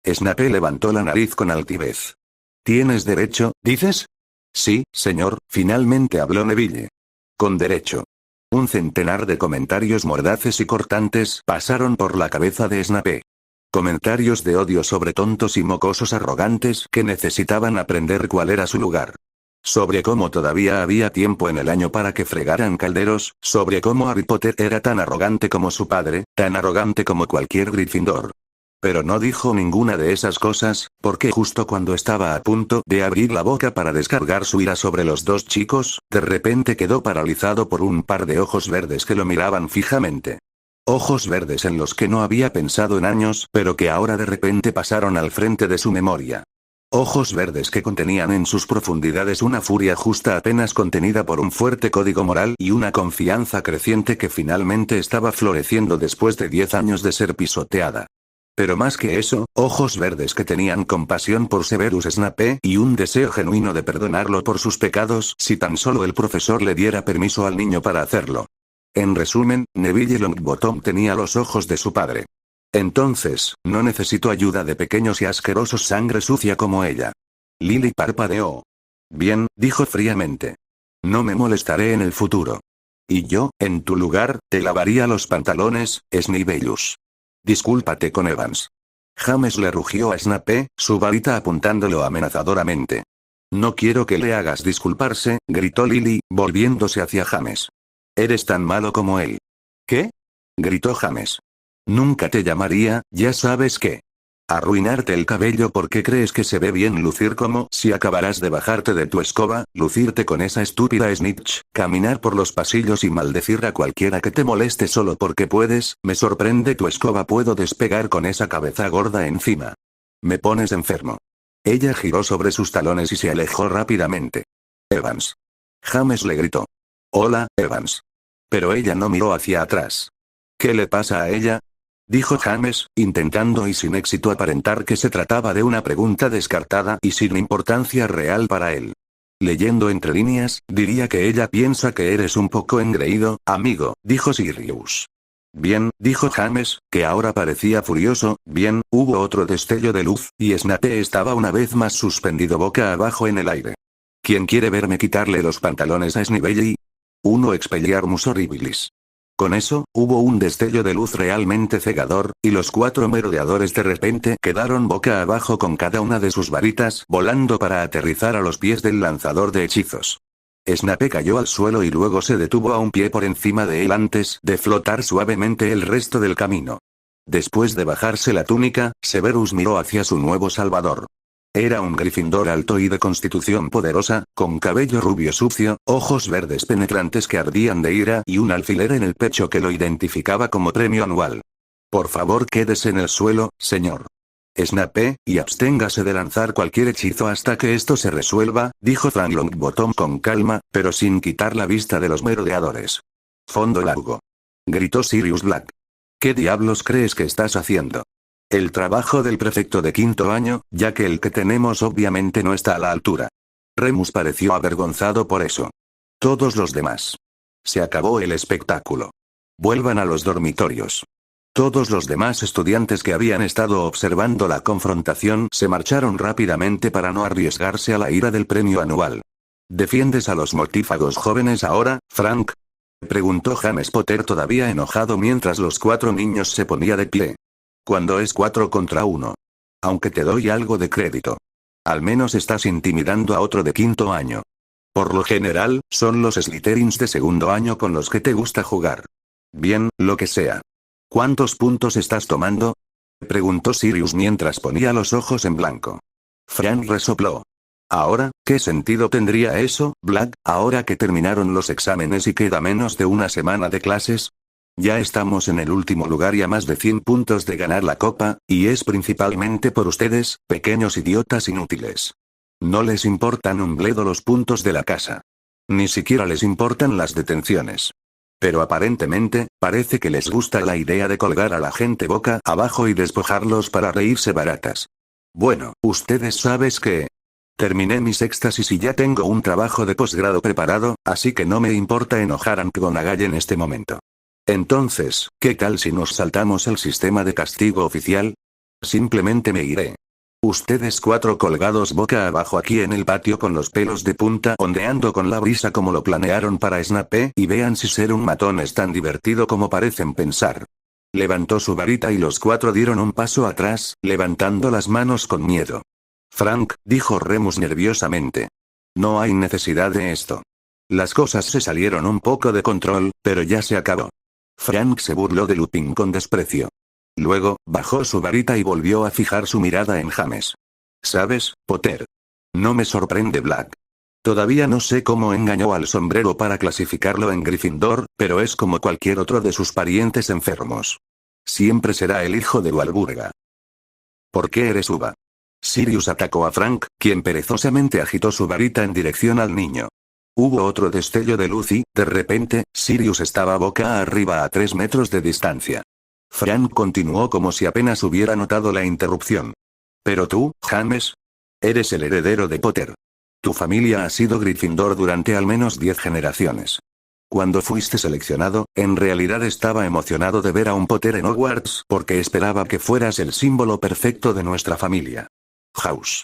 Snape levantó la nariz con altivez. ¿Tienes derecho, dices? Sí, señor, finalmente habló Neville. Con derecho. Un centenar de comentarios mordaces y cortantes pasaron por la cabeza de Snape. Comentarios de odio sobre tontos y mocosos arrogantes que necesitaban aprender cuál era su lugar. Sobre cómo todavía había tiempo en el año para que fregaran calderos, sobre cómo Harry Potter era tan arrogante como su padre, tan arrogante como cualquier Gryffindor. Pero no dijo ninguna de esas cosas, porque justo cuando estaba a punto de abrir la boca para descargar su ira sobre los 2 chicos, de repente quedó paralizado por un par de ojos verdes que lo miraban fijamente. Ojos verdes en los que no había pensado en años, pero que ahora de repente pasaron al frente de su memoria. Ojos verdes que contenían en sus profundidades una furia justa apenas contenida por un fuerte código moral y una confianza creciente que finalmente estaba floreciendo después de 10 años de ser pisoteada. Pero más que eso, ojos verdes que tenían compasión por Severus Snape y un deseo genuino de perdonarlo por sus pecados si tan solo el profesor le diera permiso al niño para hacerlo. En resumen, Neville Longbottom tenía los ojos de su padre. Entonces, no necesito ayuda de pequeños y asquerosos sangre sucia como ella. Lily parpadeó. Bien, dijo fríamente. No me molestaré en el futuro. Y yo, en tu lugar, te lavaría los pantalones, Snivellus. Discúlpate con Evans. James le rugió a Snape, su varita apuntándolo amenazadoramente. No quiero que le hagas disculparse, gritó Lily, volviéndose hacia James. Eres tan malo como él. ¿Qué? Gritó James. Nunca te llamaría, ya sabes qué. Arruinarte el cabello porque crees que se ve bien lucir como si acabarás de bajarte de tu escoba, lucirte con esa estúpida snitch, caminar por los pasillos y maldecir a cualquiera que te moleste solo porque puedes, me sorprende tu escoba puedo despegar con esa cabeza gorda encima. Me pones enfermo. Ella giró sobre sus talones y se alejó rápidamente. Evans. James le gritó. Hola, Evans. Pero ella no miró hacia atrás. ¿Qué le pasa a ella? Dijo James, intentando y sin éxito aparentar que se trataba de una pregunta descartada y sin importancia real para él. Leyendo entre líneas, diría que ella piensa que eres un poco engreído, amigo, dijo Sirius. Bien, dijo James, que ahora parecía furioso, bien, hubo otro destello de luz, y Snape estaba una vez más suspendido boca abajo en el aire. ¿Quién quiere verme quitarle los pantalones a Snively? Uno Expelliarmus horribilis. Con eso, hubo un destello de luz realmente cegador, y los 4 merodeadores de repente quedaron boca abajo con cada una de sus varitas volando para aterrizar a los pies del lanzador de hechizos. Snape cayó al suelo y luego se detuvo a un pie por encima de él antes de flotar suavemente el resto del camino. Después de bajarse la túnica, Severus miró hacia su nuevo salvador. Era un Gryffindor alto y de constitución poderosa, con cabello rubio sucio, ojos verdes penetrantes que ardían de ira y un alfiler en el pecho que lo identificaba como premio anual. Por favor quédese en el suelo, señor Snape, y absténgase de lanzar cualquier hechizo hasta que esto se resuelva, dijo Fang Longbottom con calma, pero sin quitar la vista de los merodeadores. Fondo largo. Gritó Sirius Black. ¿Qué diablos crees que estás haciendo? El trabajo del prefecto de quinto año, ya que el que tenemos obviamente no está a la altura. Remus pareció avergonzado por eso. Todos los demás. Se acabó el espectáculo. Vuelvan a los dormitorios. Todos los demás estudiantes que habían estado observando la confrontación se marcharon rápidamente para no arriesgarse a la ira del premio anual. ¿Defiendes a los mortífagos jóvenes ahora, Frank? Preguntó James Potter todavía enojado mientras los 4 niños se ponía de pie. Cuando es 4 contra 1. Aunque te doy algo de crédito. Al menos estás intimidando a otro de quinto año. Por lo general, son los Slytherins de segundo año con los que te gusta jugar. Bien, lo que sea. ¿Cuántos puntos estás tomando? Preguntó Sirius mientras ponía los ojos en blanco. Frank resopló. Ahora, ¿qué sentido tendría eso, Black, ahora que terminaron los exámenes y queda menos de una semana de clases? Ya estamos en el último lugar y a más de 100 puntos de ganar la copa, y es principalmente por ustedes, pequeños idiotas inútiles. No les importan un bledo los puntos de la casa. Ni siquiera les importan las detenciones. Pero aparentemente, parece que les gusta la idea de colgar a la gente boca abajo y despojarlos para reírse baratas. Bueno, ustedes sabes que... Terminé mis éxtasis y ya tengo un trabajo de posgrado preparado, así que no me importa enojar a McGonagall en este momento. Entonces, ¿qué tal si nos saltamos el sistema de castigo oficial? Simplemente me iré. Ustedes 4 colgados boca abajo aquí en el patio con los pelos de punta ondeando con la brisa como lo planearon para Snape y vean si ser un matón es tan divertido como parecen pensar. Levantó su varita y los 4 dieron un paso atrás, levantando las manos con miedo. Frank, dijo Remus nerviosamente. No hay necesidad de esto. Las cosas se salieron un poco de control, pero ya se acabó. Frank se burló de Lupin con desprecio. Luego, bajó su varita y volvió a fijar su mirada en James. ¿Sabes, Potter? No me sorprende Black. Todavía no sé cómo engañó al sombrero para clasificarlo en Gryffindor, pero es como cualquier otro de sus parientes enfermos. Siempre será el hijo de Walburga. ¿Por qué eres uva? Sirius atacó a Frank, quien perezosamente agitó su varita en dirección al niño. Hubo otro destello de luz y, de repente, Sirius estaba boca arriba a 3 metros de distancia. Frank continuó como si apenas hubiera notado la interrupción. Pero tú, James, eres el heredero de Potter. Tu familia ha sido Gryffindor durante al menos 10 generaciones. Cuando fuiste seleccionado, en realidad estaba emocionado de ver a un Potter en Hogwarts porque esperaba que fueras el símbolo perfecto de nuestra familia. House.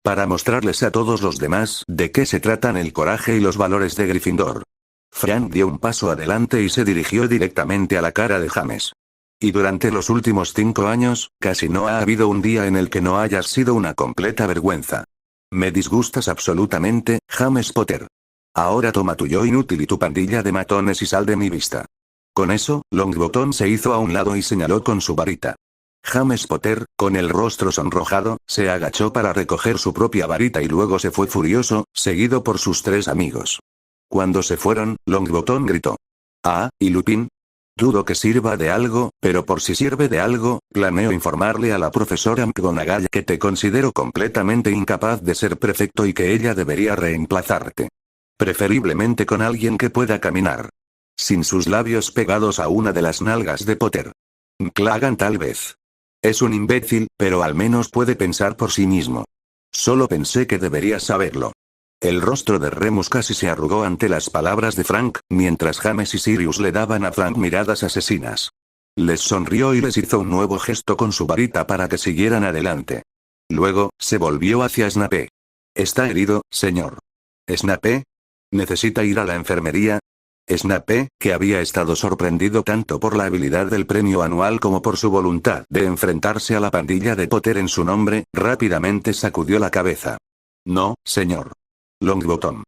Para mostrarles a todos los demás de qué se tratan el coraje y los valores de Gryffindor. Frank dio un paso adelante y se dirigió directamente a la cara de James. Y durante los últimos 5 años, casi no ha habido un día en el que no hayas sido una completa vergüenza. Me disgustas absolutamente, James Potter. Ahora toma tu yo inútil y tu pandilla de matones y sal de mi vista. Con eso, Longbottom se hizo a un lado y señaló con su varita. James Potter, con el rostro sonrojado, se agachó para recoger su propia varita y luego se fue furioso, seguido por sus 3 amigos. Cuando se fueron, Longbottom gritó. Ah, ¿y Lupin? Dudo que sirva de algo, pero por si sirve de algo, planeo informarle a la profesora McGonagall que te considero completamente incapaz de ser prefecto y que ella debería reemplazarte. Preferiblemente con alguien que pueda caminar. Sin sus labios pegados a una de las nalgas de Potter. McLaggen tal vez. Es un imbécil, pero al menos puede pensar por sí mismo. Solo pensé que deberías saberlo. El rostro de Remus casi se arrugó ante las palabras de Frank, mientras James y Sirius le daban a Frank miradas asesinas. Les sonrió y les hizo un nuevo gesto con su varita para que siguieran adelante. Luego, se volvió hacia Snape. ¿Está herido, señor? ¿Snape? ¿Necesita ir a la enfermería? Snape, que había estado sorprendido tanto por la habilidad del premio anual como por su voluntad de enfrentarse a la pandilla de Potter en su nombre, rápidamente sacudió la cabeza. No, señor. Longbottom.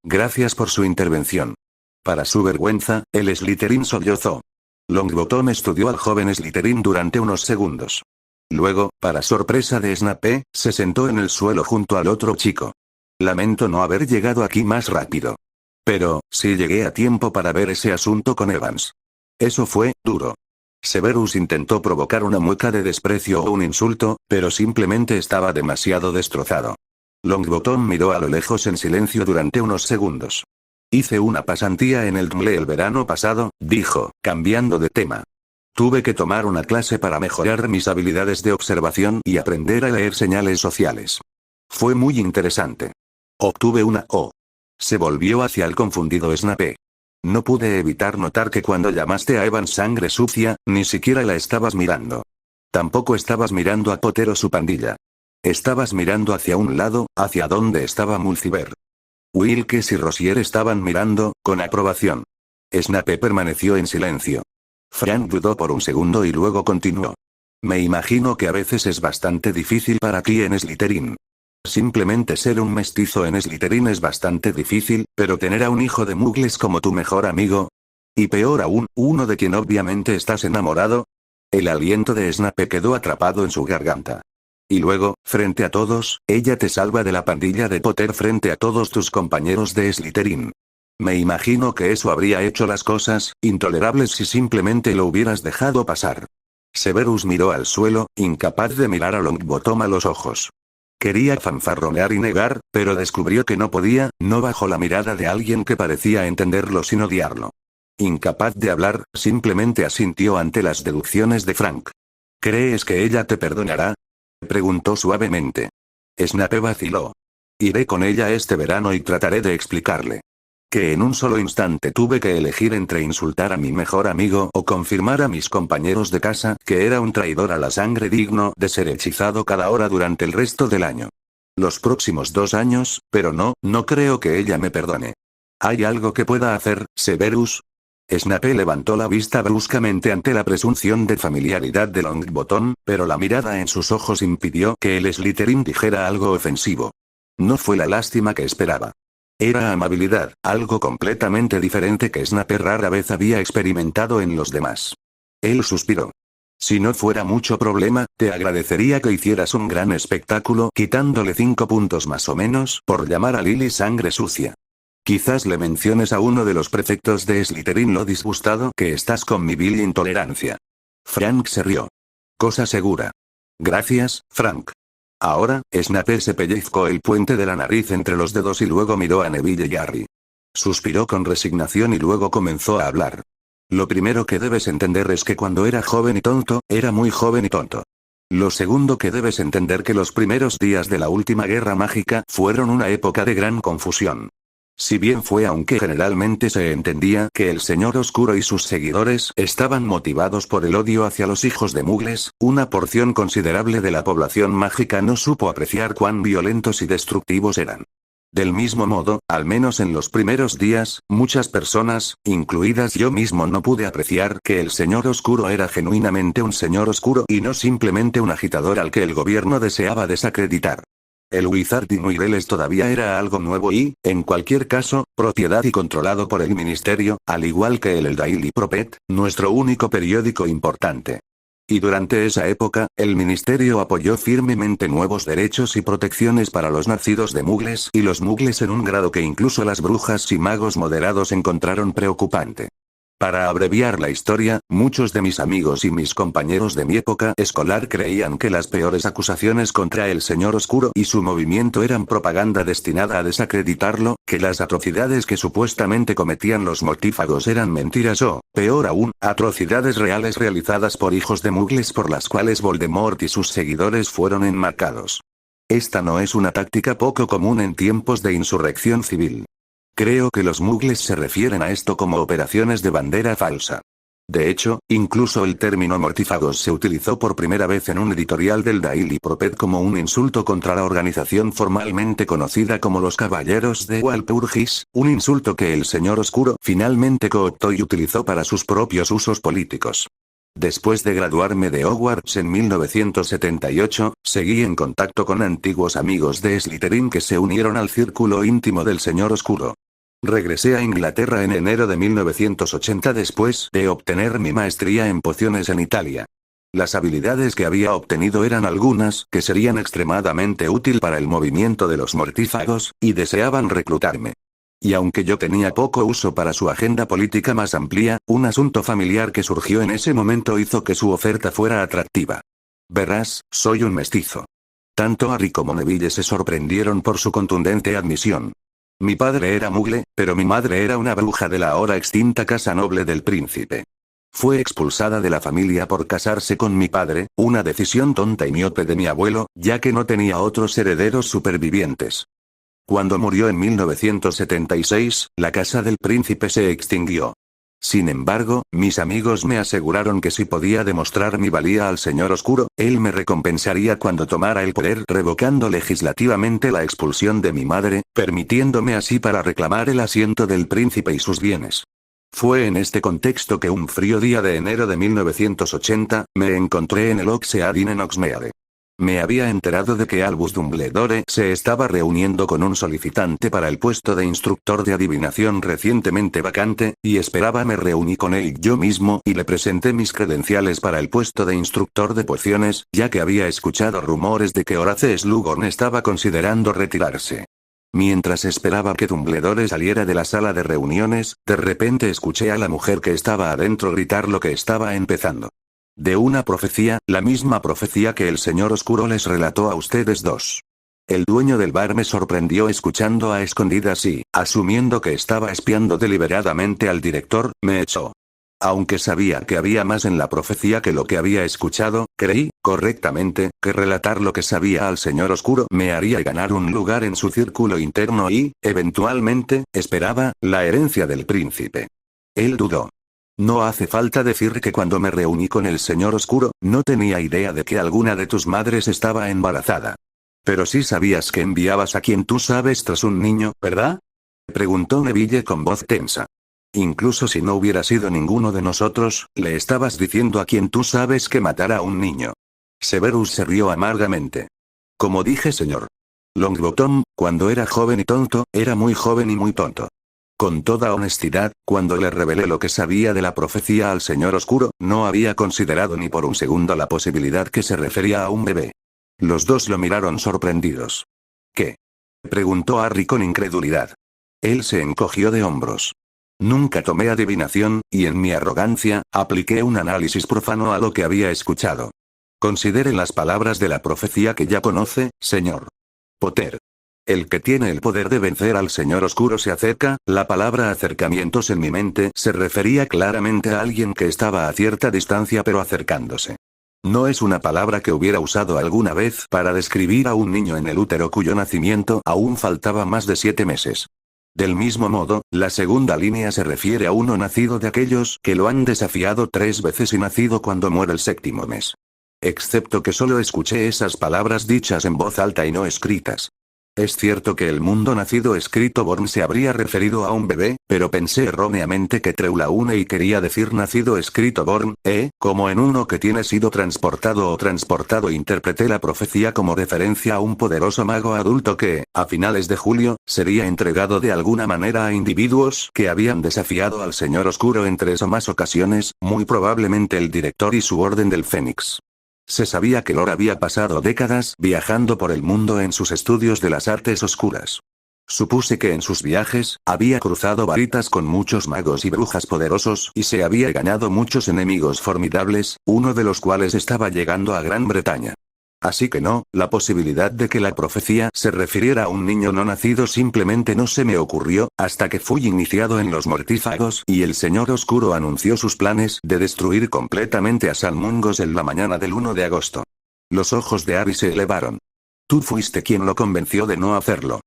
Gracias por su intervención. Para su vergüenza, el Slytherin sollozó. Longbottom estudió al joven Slytherin durante unos segundos. Luego, para sorpresa de Snape, se sentó en el suelo junto al otro chico. Lamento no haber llegado aquí más rápido. Pero, sí llegué a tiempo para ver ese asunto con Evans. Eso fue duro. Severus intentó provocar una mueca de desprecio o un insulto, pero simplemente estaba demasiado destrozado. Longbottom miró a lo lejos en silencio durante unos segundos. Hice una pasantía en el DMLE el verano pasado, dijo, cambiando de tema. Tuve que tomar una clase para mejorar mis habilidades de observación y aprender a leer señales sociales. Fue muy interesante. Obtuve una O. Se volvió hacia el confundido Snape. No pude evitar notar que cuando llamaste a Evan sangre sucia, ni siquiera la estabas mirando. Tampoco estabas mirando a Potter o su pandilla. Estabas mirando hacia un lado, hacia donde estaba Mulciber. Wilkes y Rosier estaban mirando, con aprobación. Snape permaneció en silencio. Frank dudó por un segundo y luego continuó. Me imagino que a veces es bastante difícil para ti en Slytherin. Simplemente ser un mestizo en Slytherin es bastante difícil, pero tener a un hijo de muggles como tu mejor amigo. Y peor aún, uno de quien obviamente estás enamorado. El aliento de Snape quedó atrapado en su garganta. Y luego, frente a todos, ella te salva de la pandilla de Potter frente a todos tus compañeros de Slytherin. Me imagino que eso habría hecho las cosas intolerables si simplemente lo hubieras dejado pasar. Severus miró al suelo, incapaz de mirar a Longbottom a los ojos. Quería fanfarronear y negar, pero descubrió que no podía, no bajo la mirada de alguien que parecía entenderlo sin odiarlo. Incapaz de hablar, simplemente asintió ante las deducciones de Frank. ¿Crees que ella te perdonará?, preguntó suavemente. Snape vaciló. Iré con ella este verano y trataré de explicarle que en un solo instante tuve que elegir entre insultar a mi mejor amigo o confirmar a mis compañeros de casa que era un traidor a la sangre digno de ser hechizado cada hora durante el resto del año. Los próximos 2 años, pero no creo que ella me perdone. ¿Hay algo que pueda hacer, Severus? Snape levantó la vista bruscamente ante la presunción de familiaridad de Longbottom, pero la mirada en sus ojos impidió que el Slytherin dijera algo ofensivo. No fue la lástima que esperaba. Era amabilidad, algo completamente diferente que Snape rara vez había experimentado en los demás. Él suspiró. Si no fuera mucho problema, te agradecería que hicieras un gran espectáculo quitándole 5 puntos más o menos por llamar a Lily sangre sucia. Quizás le menciones a uno de los prefectos de Slytherin lo disgustado que estás con mi vil intolerancia. Frank se rió. Cosa segura. Gracias, Frank. Ahora, Snape se pellizcó el puente de la nariz entre los dedos y luego miró a Neville y Harry. Suspiró con resignación y luego comenzó a hablar. Lo primero que debes entender es que cuando era joven y tonto, era muy joven y tonto. Lo segundo que debes entender que los primeros días de la última guerra mágica fueron una época de gran confusión. Si bien fue aunque generalmente se entendía que el Señor Oscuro y sus seguidores estaban motivados por el odio hacia los hijos de Muggles, una porción considerable de la población mágica no supo apreciar cuán violentos y destructivos eran. Del mismo modo, al menos en los primeros días, muchas personas, incluidas yo mismo, no pude apreciar que el Señor Oscuro era genuinamente un Señor Oscuro y no simplemente un agitador al que el gobierno deseaba desacreditar. El Wizarding Wireless todavía era algo nuevo y, en cualquier caso, propiedad y controlado por el ministerio, al igual que el Daily Prophet, nuestro único periódico importante. Y durante esa época, el ministerio apoyó firmemente nuevos derechos y protecciones para los nacidos de Muggles y los Muggles en un grado que incluso las brujas y magos moderados encontraron preocupante. Para abreviar la historia, muchos de mis amigos y mis compañeros de mi época escolar creían que las peores acusaciones contra el Señor Oscuro y su movimiento eran propaganda destinada a desacreditarlo, que las atrocidades que supuestamente cometían los mortífagos eran mentiras o, peor aún, atrocidades reales realizadas por hijos de Muggles por las cuales Voldemort y sus seguidores fueron enmarcados. Esta no es una táctica poco común en tiempos de insurrección civil. Creo que los Muggles se refieren a esto como operaciones de bandera falsa. De hecho, incluso el término mortífagos se utilizó por primera vez en un editorial del Daily Prophet como un insulto contra la organización formalmente conocida como los Caballeros de Walpurgis, un insulto que el Señor Oscuro finalmente cooptó y utilizó para sus propios usos políticos. Después de graduarme de Hogwarts en 1978, seguí en contacto con antiguos amigos de Slytherin que se unieron al círculo íntimo del Señor Oscuro. Regresé a Inglaterra en enero de 1980 después de obtener mi maestría en pociones en Italia. Las habilidades que había obtenido eran algunas que serían extremadamente útil para el movimiento de los mortífagos, y deseaban reclutarme. Y aunque yo tenía poco uso para su agenda política más amplia, un asunto familiar que surgió en ese momento hizo que su oferta fuera atractiva. Verás, soy un mestizo. Tanto Harry como Neville se sorprendieron por su contundente admisión. Mi padre era Muggle, pero mi madre era una bruja de la ahora extinta casa noble del príncipe. Fue expulsada de la familia por casarse con mi padre, una decisión tonta y miope de mi abuelo, ya que no tenía otros herederos supervivientes. Cuando murió en 1976, la casa del príncipe se extinguió. Sin embargo, mis amigos me aseguraron que si podía demostrar mi valía al Señor Oscuro, él me recompensaría cuando tomara el poder, revocando legislativamente la expulsión de mi madre, permitiéndome así para reclamar el asiento del príncipe y sus bienes. Fue en este contexto que un frío día de enero de 1980, me encontré en el Oxead Inn en Oxmeade. Me había enterado de que Albus Dumbledore se estaba reuniendo con un solicitante para el puesto de instructor de adivinación recientemente vacante, y esperaba me reuní con él yo mismo y le presenté mis credenciales para el puesto de instructor de pociones, ya que había escuchado rumores de que Horace Slughorn estaba considerando retirarse. Mientras esperaba que Dumbledore saliera de la sala de reuniones, de repente escuché a la mujer que estaba adentro gritar lo que estaba empezando. De una profecía, la misma profecía que el Señor Oscuro les relató a ustedes dos. El dueño del bar me sorprendió escuchando a escondidas y, asumiendo que estaba espiando deliberadamente al director, me echó. Aunque sabía que había más en la profecía que lo que había escuchado, creí, correctamente, que relatar lo que sabía al Señor Oscuro me haría ganar un lugar en su círculo interno y, eventualmente, esperaba, la herencia del príncipe. Él dudó. No hace falta decir que cuando me reuní con el Señor Oscuro, no tenía idea de que alguna de tus madres estaba embarazada. Pero sí sabías que enviabas a quien tú sabes tras un niño, ¿verdad? Preguntó Neville con voz tensa. Incluso si no hubiera sido ninguno de nosotros, le estabas diciendo a quien tú sabes que matara a un niño. Severus se rió amargamente. Como dije, señor Longbottom, cuando era joven y tonto, era muy joven y muy tonto. Con toda honestidad, cuando le revelé lo que sabía de la profecía al Señor Oscuro, no había considerado ni por un segundo la posibilidad que se refería a un bebé. Los dos lo miraron sorprendidos. ¿Qué? Preguntó Harry con incredulidad. Él se encogió de hombros. Nunca tomé adivinación, y en mi arrogancia, apliqué un análisis profano a lo que había escuchado. Considere las palabras de la profecía que ya conoce, señor Potter. El que tiene el poder de vencer al Señor Oscuro se acerca. La palabra acercamientos en mi mente se refería claramente a alguien que estaba a cierta distancia pero acercándose. No es una palabra que hubiera usado alguna vez para describir a un niño en el útero cuyo nacimiento aún faltaba más de 7 meses. Del mismo modo, la segunda línea se refiere a uno nacido de aquellos que lo han desafiado 3 veces y nacido cuando muere el 7º mes. Excepto que solo escuché esas palabras dichas en voz alta y no escritas. Es cierto que el mundo nacido escrito Born se habría referido a un bebé, pero pensé erróneamente que Trelawney quería decir nacido escrito Born, como en uno que tiene sido transportado o transportado. Interpreté la profecía como referencia a un poderoso mago adulto que, a finales de julio, sería entregado de alguna manera a individuos que habían desafiado al Señor Oscuro en 3 o más ocasiones, muy probablemente el director y su Orden del Fénix. Se sabía que Lord había pasado décadas viajando por el mundo en sus estudios de las artes oscuras. Supuse que en sus viajes, había cruzado varitas con muchos magos y brujas poderosos y se había ganado muchos enemigos formidables, uno de los cuales estaba llegando a Gran Bretaña. Así que no, la posibilidad de que la profecía se refiriera a un niño no nacido simplemente no se me ocurrió, hasta que fui iniciado en los mortífagos y el Señor Oscuro anunció sus planes de destruir completamente a San Mungos en la mañana del 1 de agosto. Los ojos de Harry se elevaron. Tú fuiste quien lo convenció de no hacerlo.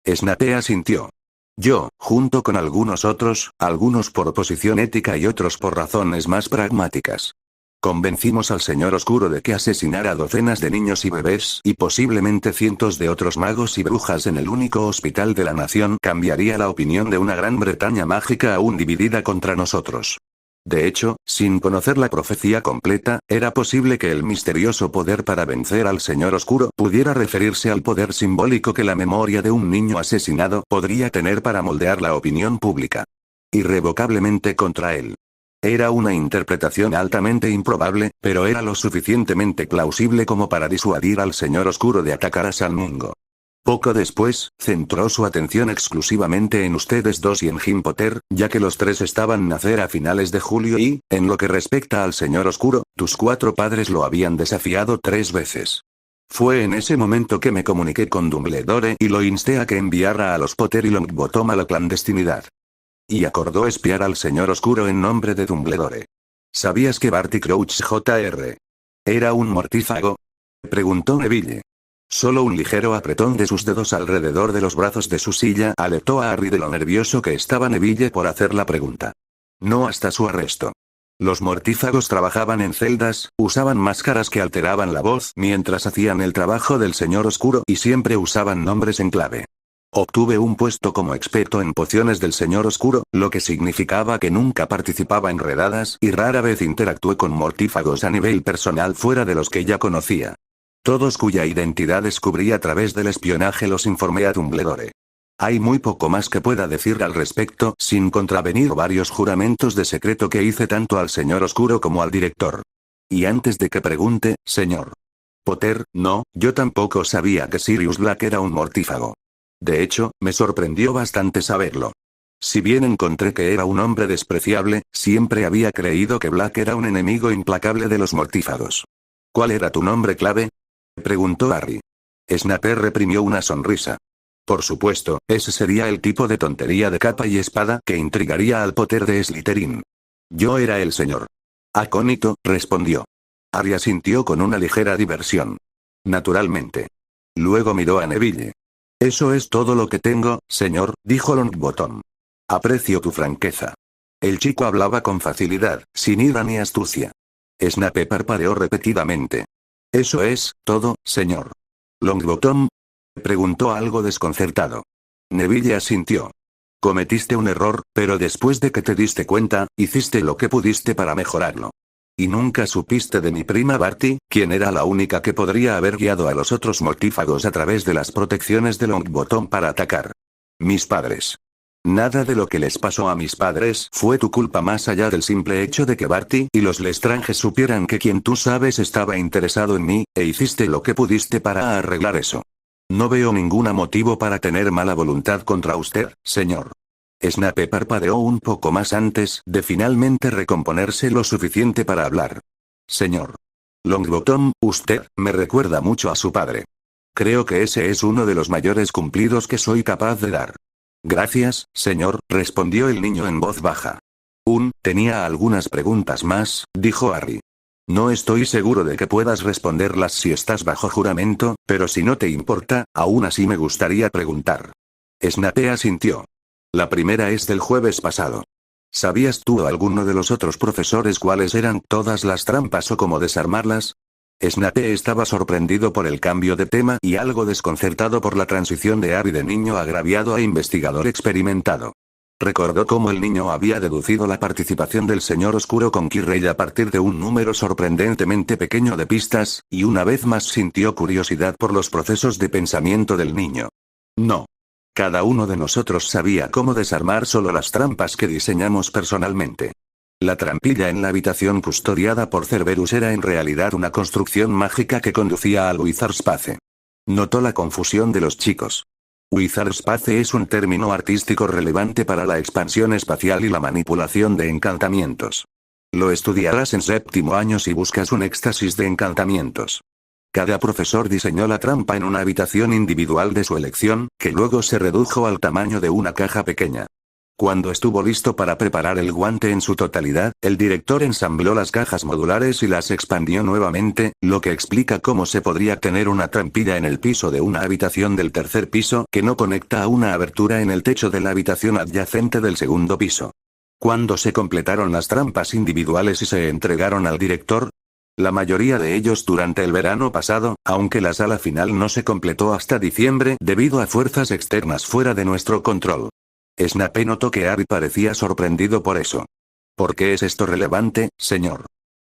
Snape asintió. Yo, junto con algunos otros, algunos por posición ética y otros por razones más pragmáticas. Convencimos al Señor Oscuro de que asesinara a docenas de niños y bebés y posiblemente cientos de otros magos y brujas en el único hospital de la nación cambiaría la opinión de una Gran Bretaña mágica aún dividida contra nosotros. De hecho, sin conocer la profecía completa, era posible que el misterioso poder para vencer al Señor Oscuro pudiera referirse al poder simbólico que la memoria de un niño asesinado podría tener para moldear la opinión pública. Irrevocablemente contra él. Era una interpretación altamente improbable, pero era lo suficientemente plausible como para disuadir al Señor Oscuro de atacar a San Mungo. Poco después, centró su atención exclusivamente en ustedes dos y en Jim Potter, ya que los 3 estaban nacer a finales de julio y, en lo que respecta al Señor Oscuro, tus 4 padres lo habían desafiado 3 veces. Fue en ese momento que me comuniqué con Dumbledore y lo insté a que enviara a los Potter y Longbottom a la clandestinidad. Y acordó espiar al Señor Oscuro en nombre de Dumbledore. ¿Sabías que Barty Crouch Jr. era un mortífago? Preguntó Neville. Solo un ligero apretón de sus dedos alrededor de los brazos de su silla alertó a Harry de lo nervioso que estaba Neville por hacer la pregunta. No hasta su arresto. Los mortífagos trabajaban en celdas, usaban máscaras que alteraban la voz mientras hacían el trabajo del Señor Oscuro y siempre usaban nombres en clave. Obtuve un puesto como experto en pociones del Señor Oscuro, lo que significaba que nunca participaba en redadas y rara vez interactué con mortífagos a nivel personal fuera de los que ya conocía. Todos cuya identidad descubrí a través del espionaje los informé a Dumbledore. Hay muy poco más que pueda decir al respecto sin contravenir varios juramentos de secreto que hice tanto al Señor Oscuro como al director. Y antes de que pregunte, señor Potter, no, yo tampoco sabía que Sirius Black era un mortífago. De hecho, me sorprendió bastante saberlo. Si bien encontré que era un hombre despreciable, siempre había creído que Black era un enemigo implacable de los mortífagos. ¿Cuál era tu nombre clave?, preguntó Harry. Snape reprimió una sonrisa. Por supuesto, ese sería el tipo de tontería de capa y espada que intrigaría al Potter de Slytherin. Yo era el señor Acónito, respondió. Harry asintió con una ligera diversión. Naturalmente. Luego miró a Neville. Eso es todo lo que tengo, señor, dijo Longbottom. Aprecio tu franqueza. El chico hablaba con facilidad, sin ira ni astucia. Snape parpadeó repetidamente. ¿Eso es todo, señor Longbottom?, preguntó algo desconcertado. Neville asintió. Cometiste un error, pero después de que te diste cuenta, hiciste lo que pudiste para mejorarlo. Y nunca supiste de mi prima Barty, quien era la única que podría haber guiado a los otros mortífagos a través de las protecciones de Longbottom para atacar. Mis padres. Nada de lo que les pasó a mis padres fue tu culpa más allá del simple hecho de que Barty y los Lestrange supieran que quien tú sabes estaba interesado en mí, e hiciste lo que pudiste para arreglar eso. No veo ningún motivo para tener mala voluntad contra usted, señor. Snape parpadeó un poco más antes de finalmente recomponerse lo suficiente para hablar. Señor Longbottom, usted me recuerda mucho a su padre. Creo que ese es uno de los mayores cumplidos que soy capaz de dar. Gracias, señor, respondió el niño en voz baja. Tenía algunas preguntas más, dijo Harry. No estoy seguro de que puedas responderlas si estás bajo juramento, pero si no te importa, aún así me gustaría preguntar. Snape asintió. La primera es del jueves pasado. ¿Sabías tú o alguno de los otros profesores cuáles eran todas las trampas o cómo desarmarlas? Snape estaba sorprendido por el cambio de tema y algo desconcertado por la transición de Harry de niño agraviado a investigador experimentado. Recordó cómo el niño había deducido la participación del Señor Oscuro con Quirrell a partir de un número sorprendentemente pequeño de pistas, y una vez más sintió curiosidad por los procesos de pensamiento del niño. No. Cada uno de nosotros sabía cómo desarmar solo las trampas que diseñamos personalmente. La trampilla en la habitación custodiada por Cerberus era en realidad una construcción mágica que conducía al Wizard's Path. Notó la confusión de los chicos. Wizard's Path es un término artístico relevante para la expansión espacial y la manipulación de encantamientos. Lo estudiarás en séptimo año si buscas un éxtasis de encantamientos. Cada profesor diseñó la trampa en una habitación individual de su elección, que luego se redujo al tamaño de una caja pequeña. Cuando estuvo listo para preparar el guante en su totalidad, el director ensambló las cajas modulares y las expandió nuevamente, lo que explica cómo se podría tener una trampilla en el piso de una habitación del tercer piso que no conecta a una abertura en el techo de la habitación adyacente del segundo piso. Cuando se completaron las trampas individuales y se entregaron al director, la mayoría de ellos durante el verano pasado, aunque la sala final no se completó hasta diciembre debido a fuerzas externas fuera de nuestro control. Snape notó que Harry parecía sorprendido por eso. ¿Por qué es esto relevante, señor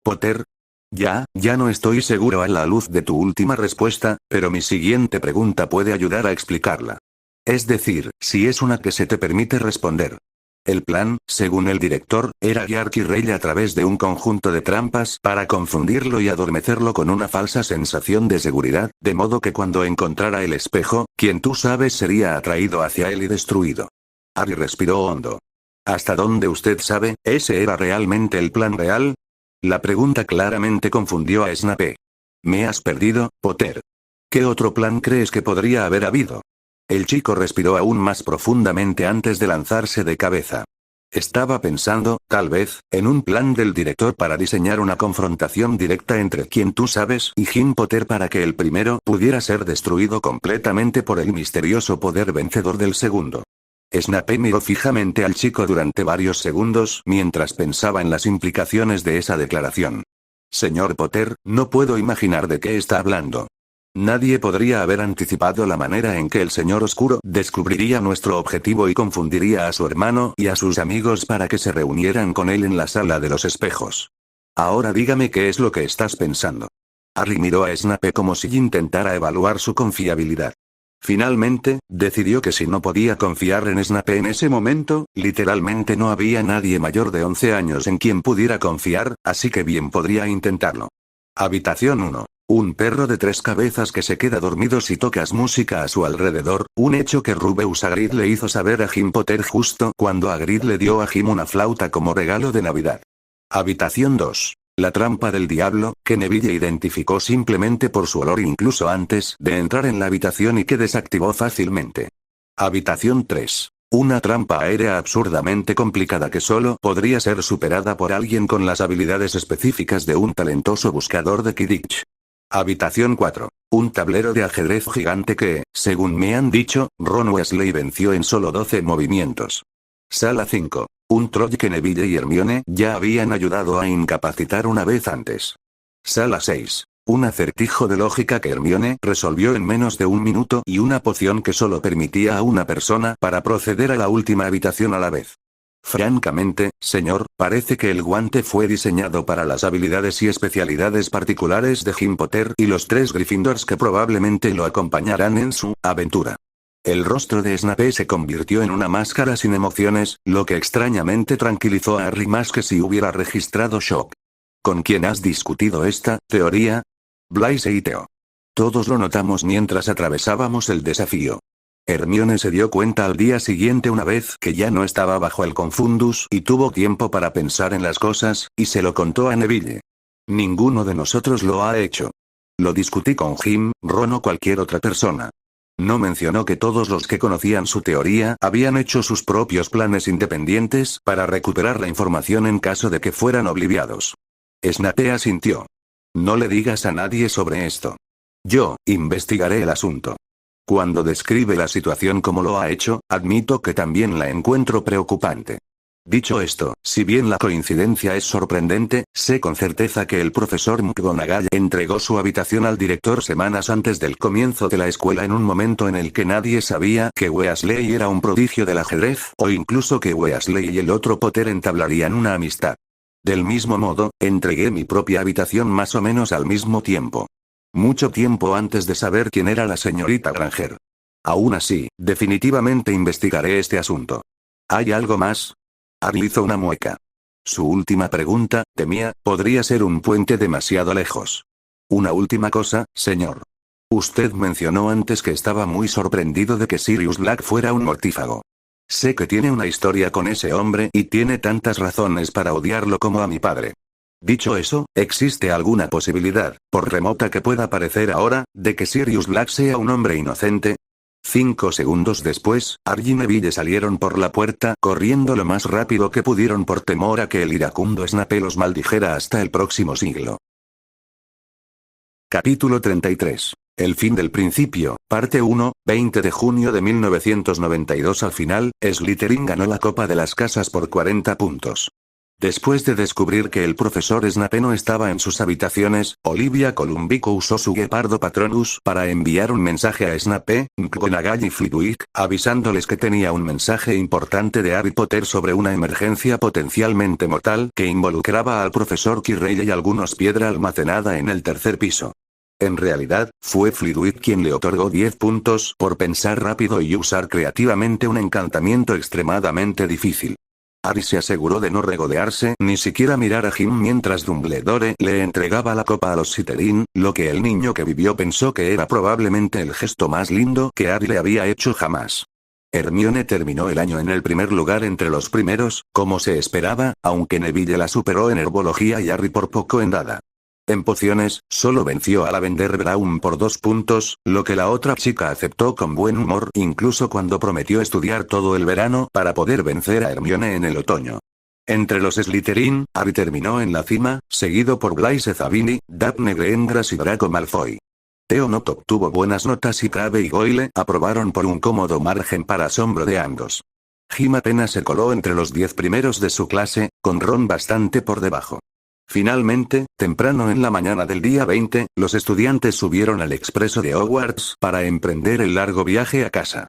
Potter? Ya no estoy seguro a la luz de tu última respuesta, pero mi siguiente pregunta puede ayudar a explicarla. Es decir, si es una que se te permite responder. El plan, según el director, era guiar Quirrell a través de un conjunto de trampas para confundirlo y adormecerlo con una falsa sensación de seguridad, de modo que cuando encontrara el espejo, quien tú sabes sería atraído hacia él y destruido. Harry respiró hondo. ¿Hasta dónde usted sabe, ese era realmente el plan real? La pregunta claramente confundió a Snape. Me has perdido, Potter. ¿Qué otro plan crees que podría haber habido? El chico respiró aún más profundamente antes de lanzarse de cabeza. Estaba pensando, tal vez, en un plan del director para diseñar una confrontación directa entre quien tú sabes y Jim Potter para que el primero pudiera ser destruido completamente por el misterioso poder vencedor del segundo. Snape miró fijamente al chico durante varios segundos mientras pensaba en las implicaciones de esa declaración. Señor Potter, no puedo imaginar de qué está hablando. Nadie podría haber anticipado la manera en que el Señor Oscuro descubriría nuestro objetivo y confundiría a su hermano y a sus amigos para que se reunieran con él en la sala de los espejos. Ahora dígame qué es lo que estás pensando. Harry miró a Snape como si intentara evaluar su confiabilidad. Finalmente, decidió que si no podía confiar en Snape en ese momento, literalmente no había nadie mayor de 11 años en quien pudiera confiar, así que bien podría intentarlo. Habitación 1. Un perro de 3 cabezas que se queda dormido si tocas música a su alrededor, un hecho que Rubeus Hagrid le hizo saber a Jim Potter justo cuando Hagrid le dio a Jim una flauta como regalo de Navidad. Habitación 2. La trampa del diablo, que Neville identificó simplemente por su olor incluso antes de entrar en la habitación y que desactivó fácilmente. Habitación 3. Una trampa aérea absurdamente complicada que solo podría ser superada por alguien con las habilidades específicas de un talentoso buscador de Quidditch. Habitación 4. Un tablero de ajedrez gigante que, según me han dicho, Ron Weasley venció en solo 12 movimientos. Sala 5. Un troll que Neville y Hermione ya habían ayudado a incapacitar una vez antes. Sala 6. Un acertijo de lógica que Hermione resolvió en menos de un minuto y una poción que solo permitía a una persona para proceder a la última habitación a la vez. Francamente, señor, parece que el guante fue diseñado para las habilidades y especialidades particulares de Jim Potter y los 3 Gryffindors que probablemente lo acompañarán en su aventura. El rostro de Snape se convirtió en una máscara sin emociones, lo que extrañamente tranquilizó a Harry más que si hubiera registrado shock. ¿Con quién has discutido esta teoría? Blaise y Theo. Todos lo notamos mientras atravesábamos el desafío. Hermione se dio cuenta al día siguiente una vez que ya no estaba bajo el Confundus y tuvo tiempo para pensar en las cosas, y se lo contó a Neville. Ninguno de nosotros lo ha hecho. Lo discutí con Jim, Ron o cualquier otra persona. No mencionó que todos los que conocían su teoría habían hecho sus propios planes independientes para recuperar la información en caso de que fueran obliviados. Snape asintió. No le digas a nadie sobre esto. Yo investigaré el asunto. Cuando describe la situación como lo ha hecho, admito que también la encuentro preocupante. Dicho esto, si bien la coincidencia es sorprendente, sé con certeza que el profesor McGonagall entregó su habitación al director semanas antes del comienzo de la escuela en un momento en el que nadie sabía que Weasley era un prodigio del ajedrez o incluso que Weasley y el otro Potter entablarían una amistad. Del mismo modo, entregué mi propia habitación más o menos al mismo tiempo. Mucho tiempo antes de saber quién era la señorita Granger. Aún así, definitivamente investigaré este asunto. ¿Hay algo más? Harry hizo una mueca. Su última pregunta, temía, podría ser un puente demasiado lejos. Una última cosa, señor. Usted mencionó antes que estaba muy sorprendido de que Sirius Black fuera un mortífago. Sé que tiene una historia con ese hombre y tiene tantas razones para odiarlo como a mi padre. Dicho eso, ¿existe alguna posibilidad, por remota que pueda parecer ahora, de que Sirius Black sea un hombre inocente? 5 segundos después, Harry y Neville salieron por la puerta corriendo lo más rápido que pudieron por temor a que el iracundo Snape los maldijera hasta el próximo siglo. Capítulo 33. El fin del principio, parte 1, 20 de junio de 1992. Al final, Slytherin ganó la Copa de las Casas por 40 puntos. Después de descubrir que el profesor Snape no estaba en sus habitaciones, Olivia Columbico usó su Guepardo Patronus para enviar un mensaje a Snape, McGonagall y Flitwick, avisándoles que tenía un mensaje importante de Harry Potter sobre una emergencia potencialmente mortal que involucraba al profesor Quirrell y algunos piedra almacenada en el 3er piso. En realidad, fue Flitwick quien le otorgó 10 puntos por pensar rápido y usar creativamente un encantamiento extremadamente difícil. Harry se aseguró de no regodearse ni siquiera mirar a Jim mientras Dumbledore le entregaba la copa a los Slytherin, lo que el niño que vivió pensó que era probablemente el gesto más lindo que Harry le había hecho jamás. Hermione terminó el año en el primer lugar entre los primeros, como se esperaba, aunque Neville la superó en herbología y Harry por poco en nada. En pociones, solo venció a Lavender Brown por 2 puntos, lo que la otra chica aceptó con buen humor incluso cuando prometió estudiar todo el verano para poder vencer a Hermione en el otoño. Entre los Slytherin, Harry terminó en la cima, seguido por Blaise Zabini, Daphne Greengrass y Draco Malfoy. Theo Not obtuvo buenas notas y Crabbe y Goyle aprobaron por un cómodo margen para asombro de ambos. Jim apenas se coló entre los 10 primeros de su clase, con Ron bastante por debajo. Finalmente, temprano en la mañana del día 20, los estudiantes subieron al expreso de Hogwarts para emprender el largo viaje a casa.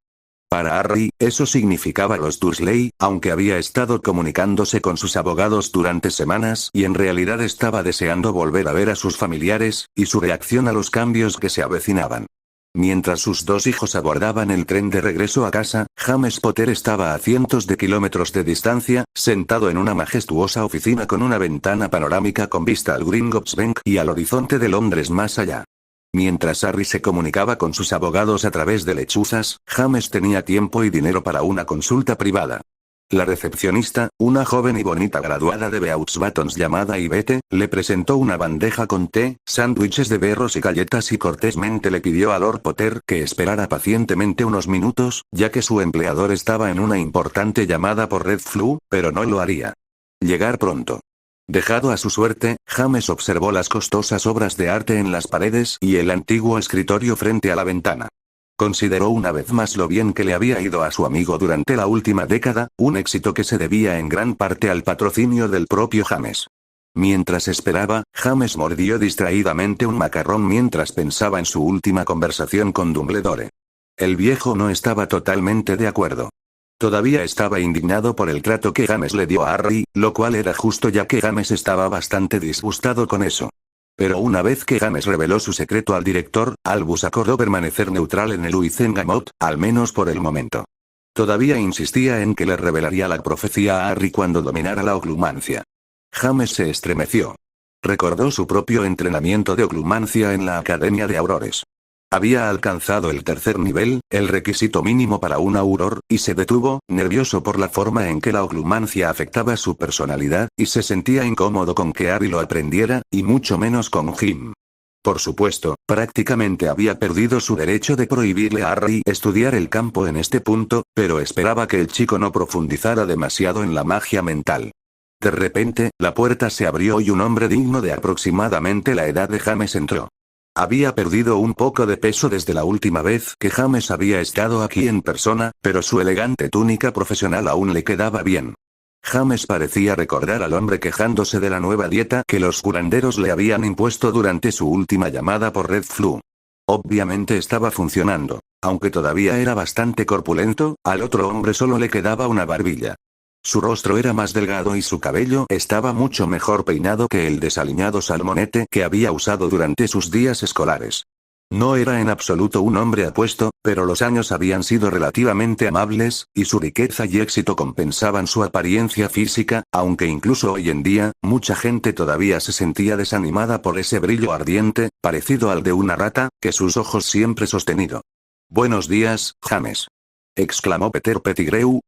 Para Harry, eso significaba los Dursley, aunque había estado comunicándose con sus abogados durante semanas y en realidad estaba deseando volver a ver a sus familiares, y su reacción a los cambios que se avecinaban. Mientras sus 2 hijos abordaban el tren de regreso a casa, James Potter estaba a cientos de kilómetros de distancia, sentado en una majestuosa oficina con una ventana panorámica con vista al Gringotts Bank y al horizonte de Londres más allá. Mientras Harry se comunicaba con sus abogados a través de lechuzas, James tenía tiempo y dinero para una consulta privada. La recepcionista, una joven y bonita graduada de Beauxbatons llamada Yvette, le presentó una bandeja con té, sándwiches de berros y galletas y cortésmente le pidió a Lord Potter que esperara pacientemente unos minutos, ya que su empleador estaba en una importante llamada por Red Flu, pero no lo haría. Llegar pronto. Dejado a su suerte, James observó las costosas obras de arte en las paredes y el antiguo escritorio frente a la ventana. Consideró una vez más lo bien que le había ido a su amigo durante la última década, un éxito que se debía en gran parte al patrocinio del propio James. Mientras esperaba, James mordió distraídamente un macarrón mientras pensaba en su última conversación con Dumbledore. El viejo no estaba totalmente de acuerdo. Todavía estaba indignado por el trato que James le dio a Harry, lo cual era justo ya que James estaba bastante disgustado con eso. Pero una vez que James reveló su secreto al director, Albus acordó permanecer neutral en el Wizengamot, al menos por el momento. Todavía insistía en que le revelaría la profecía a Harry cuando dominara la oclumancia. James se estremeció. Recordó su propio entrenamiento de oclumancia en la Academia de Aurores. Había alcanzado el 3er nivel, el requisito mínimo para un auror, y se detuvo, nervioso por la forma en que la oclumancia afectaba su personalidad, y se sentía incómodo con que Harry lo aprendiera, y mucho menos con Jim. Por supuesto, prácticamente había perdido su derecho de prohibirle a Harry estudiar el campo en este punto, pero esperaba que el chico no profundizara demasiado en la magia mental. De repente, la puerta se abrió y un hombre digno de aproximadamente la edad de James entró. Había perdido un poco de peso desde la última vez que James había estado aquí en persona, pero su elegante túnica profesional aún le quedaba bien. James parecía recordar al hombre quejándose de la nueva dieta que los curanderos le habían impuesto durante su última llamada por Red Flu. Obviamente estaba funcionando. Aunque todavía era bastante corpulento, al otro hombre solo le quedaba una barbilla. Su rostro era más delgado y su cabello estaba mucho mejor peinado que el desaliñado salmonete que había usado durante sus días escolares. No era en absoluto un hombre apuesto, pero los años habían sido relativamente amables, y su riqueza y éxito compensaban su apariencia física, aunque incluso hoy en día, mucha gente todavía se sentía desanimada por ese brillo ardiente, parecido al de una rata, que sus ojos siempre sostenido. «Buenos días, James», exclamó Peter Pettigrew,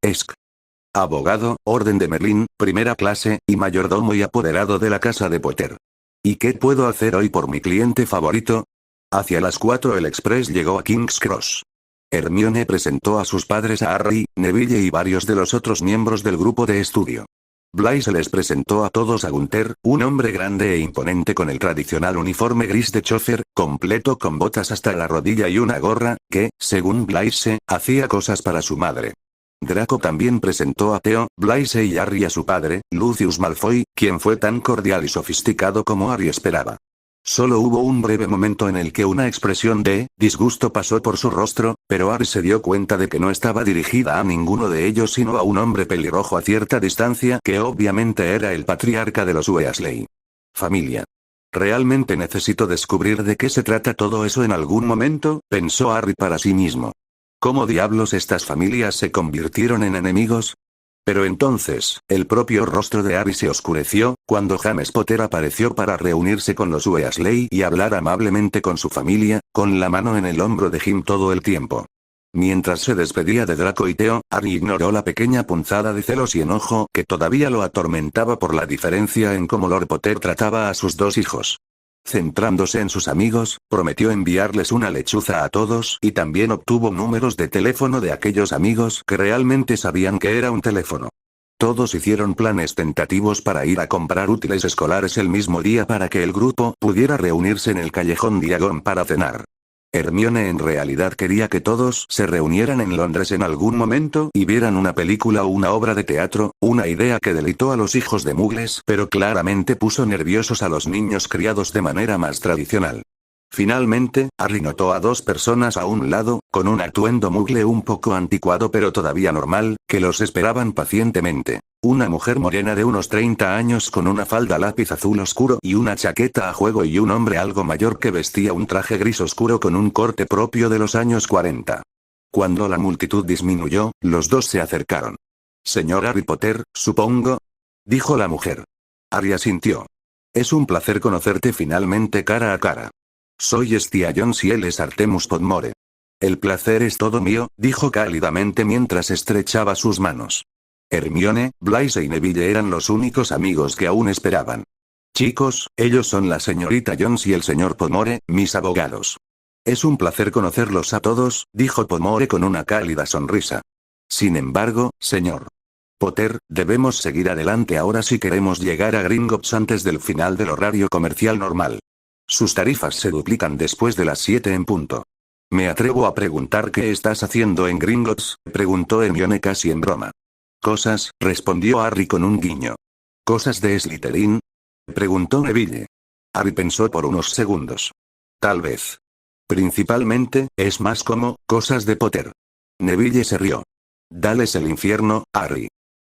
abogado, Orden de Merlín, primera clase, y mayordomo y apoderado de la casa de Potter. ¿Y qué puedo hacer hoy por mi cliente favorito? Hacia las 4 el express llegó a King's Cross. Hermione presentó a sus padres a Harry, Neville y varios de los otros miembros del grupo de estudio. Blaise les presentó a todos a Gunther, un hombre grande e imponente con el tradicional uniforme gris de chofer, completo con botas hasta la rodilla y una gorra, que, según Blaise, hacía cosas para su madre. Draco también presentó a Theo, Blaise y Harry a su padre, Lucius Malfoy, quien fue tan cordial y sofisticado como Harry esperaba. Solo hubo un breve momento en el que una expresión de disgusto pasó por su rostro, pero Harry se dio cuenta de que no estaba dirigida a ninguno de ellos sino a un hombre pelirrojo a cierta distancia que obviamente era el patriarca de los Weasley. Familia. ¿Realmente necesito descubrir de qué se trata todo eso en algún momento?, pensó Harry para sí mismo. ¿Cómo diablos estas familias se convirtieron en enemigos? Pero entonces, el propio rostro de Harry se oscureció, cuando James Potter apareció para reunirse con los Weasley y hablar amablemente con su familia, con la mano en el hombro de Jim todo el tiempo. Mientras se despedía de Draco y Theo, Harry ignoró la pequeña punzada de celos y enojo que todavía lo atormentaba por la diferencia en cómo Lord Potter trataba a sus 2 hijos. Centrándose en sus amigos, prometió enviarles una lechuza a todos y también obtuvo números de teléfono de aquellos amigos que realmente sabían que era un teléfono. Todos hicieron planes tentativos para ir a comprar útiles escolares el mismo día para que el grupo pudiera reunirse en el callejón Diagon para cenar. Hermione en realidad quería que todos se reunieran en Londres en algún momento y vieran una película o una obra de teatro, una idea que deleitó a los hijos de Muggles, pero claramente puso nerviosos a los niños criados de manera más tradicional. Finalmente, Harry notó a dos personas a un lado, con un atuendo Muggle un poco anticuado pero todavía normal, que los esperaban pacientemente. Una mujer morena de unos 30 años con una falda lápiz azul oscuro y una chaqueta a juego y un hombre algo mayor que vestía un traje gris oscuro con un corte propio de los años 40. Cuando la multitud disminuyó, los dos se acercaron. «Señor Harry Potter, supongo», dijo la mujer. Harry asintió. «Es un placer conocerte finalmente cara a cara. Soy Stia Jones y él es Artemus Podmore». «El placer es todo mío», dijo cálidamente mientras estrechaba sus manos. Hermione, Blaise y Neville eran los únicos amigos que aún esperaban. «Chicos, ellos son la señorita Jones y el señor Podmore, mis abogados». «Es un placer conocerlos a todos», dijo Podmore con una cálida sonrisa. «Sin embargo, señor Potter, debemos seguir adelante ahora si queremos llegar a Gringotts antes del final del horario comercial normal. Sus tarifas se duplican después de las 7 en punto». «Me atrevo a preguntar qué estás haciendo en Gringotts», preguntó Hermione casi en broma. «Cosas», respondió Harry con un guiño. «¿Cosas de Slytherin?», preguntó Neville. Harry pensó por unos segundos. «Tal vez. Principalmente, es más como, cosas de Potter». Neville se rió. «Dales el infierno, Harry».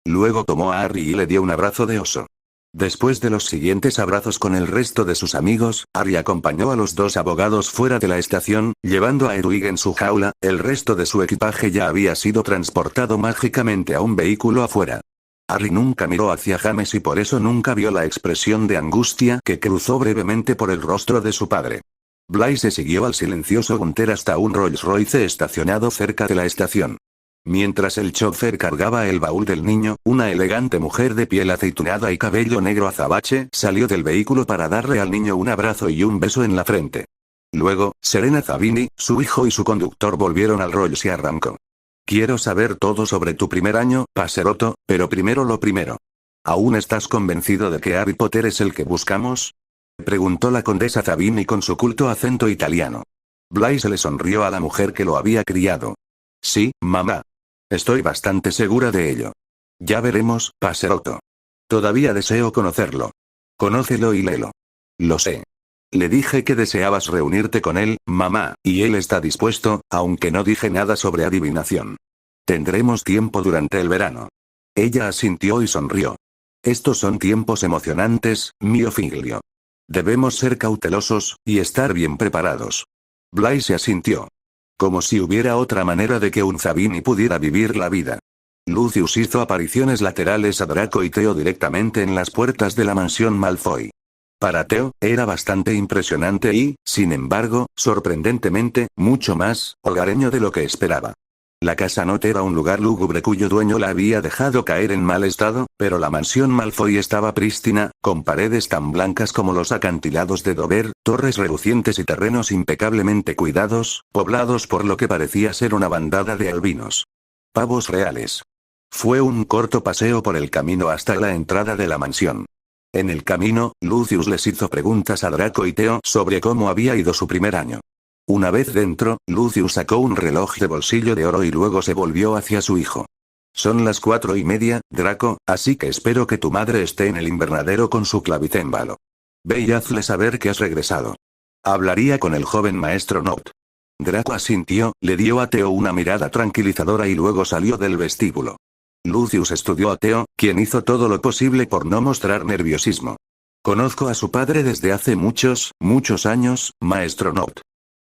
Luego tomó a Harry y le dio un abrazo de oso. Después de los siguientes abrazos con el resto de sus amigos, Harry acompañó a los dos abogados fuera de la estación, llevando a Hedwig en su jaula. El resto de su equipaje ya había sido transportado mágicamente a un vehículo afuera. Harry nunca miró hacia James y por eso nunca vio la expresión de angustia que cruzó brevemente por el rostro de su padre. Blaise siguió al silencioso Gunther hasta un Rolls Royce estacionado cerca de la estación. Mientras el chofer cargaba el baúl del niño, una elegante mujer de piel aceitunada y cabello negro azabache salió del vehículo para darle al niño un abrazo y un beso en la frente. Luego, Serena Zabini, su hijo y su conductor volvieron al Rolls y arrancó. «Quiero saber todo sobre tu primer año, Passerotto, pero primero lo primero. ¿Aún estás convencido de que Harry Potter es el que buscamos?», preguntó la condesa Zabini con su culto acento italiano. Blaise le sonrió a la mujer que lo había criado. «Sí, mamá. Estoy bastante segura de ello. Ya veremos, Passerotto. Todavía deseo conocerlo. Conócelo y léelo». «Lo sé. Le dije que deseabas reunirte con él, mamá, y él está dispuesto, aunque no dije nada sobre adivinación. Tendremos tiempo durante el verano». Ella asintió y sonrió. «Estos son tiempos emocionantes, mio figlio. Debemos ser cautelosos, y estar bien preparados». Blaise asintió. Como si hubiera otra manera de que un Zabini pudiera vivir la vida. Lucius hizo apariciones laterales a Draco y Theo directamente en las puertas de la mansión Malfoy. Para Theo, era bastante impresionante y, sin embargo, sorprendentemente, mucho más hogareño de lo que esperaba. La casa Not era un lugar lúgubre cuyo dueño la había dejado caer en mal estado, pero la mansión Malfoy estaba prístina, con paredes tan blancas como los acantilados de Dover, torres relucientes y terrenos impecablemente cuidados, poblados por lo que parecía ser una bandada de albinos. Pavos reales. Fue un corto paseo por el camino hasta la entrada de la mansión. En el camino, Lucius les hizo preguntas a Draco y Theo sobre cómo había ido su primer año. Una vez dentro, Lucius sacó un reloj de bolsillo de oro y luego se volvió hacia su hijo. «Son las 4:30, Draco, así que espero que tu madre esté en el invernadero con su clavicémbalo. Ve y hazle saber que has regresado. Hablaría con el joven maestro Not». Draco asintió, le dio a Theo una mirada tranquilizadora y luego salió del vestíbulo. Lucius estudió a Theo, quien hizo todo lo posible por no mostrar nerviosismo. «Conozco a su padre desde hace muchos años, maestro Not».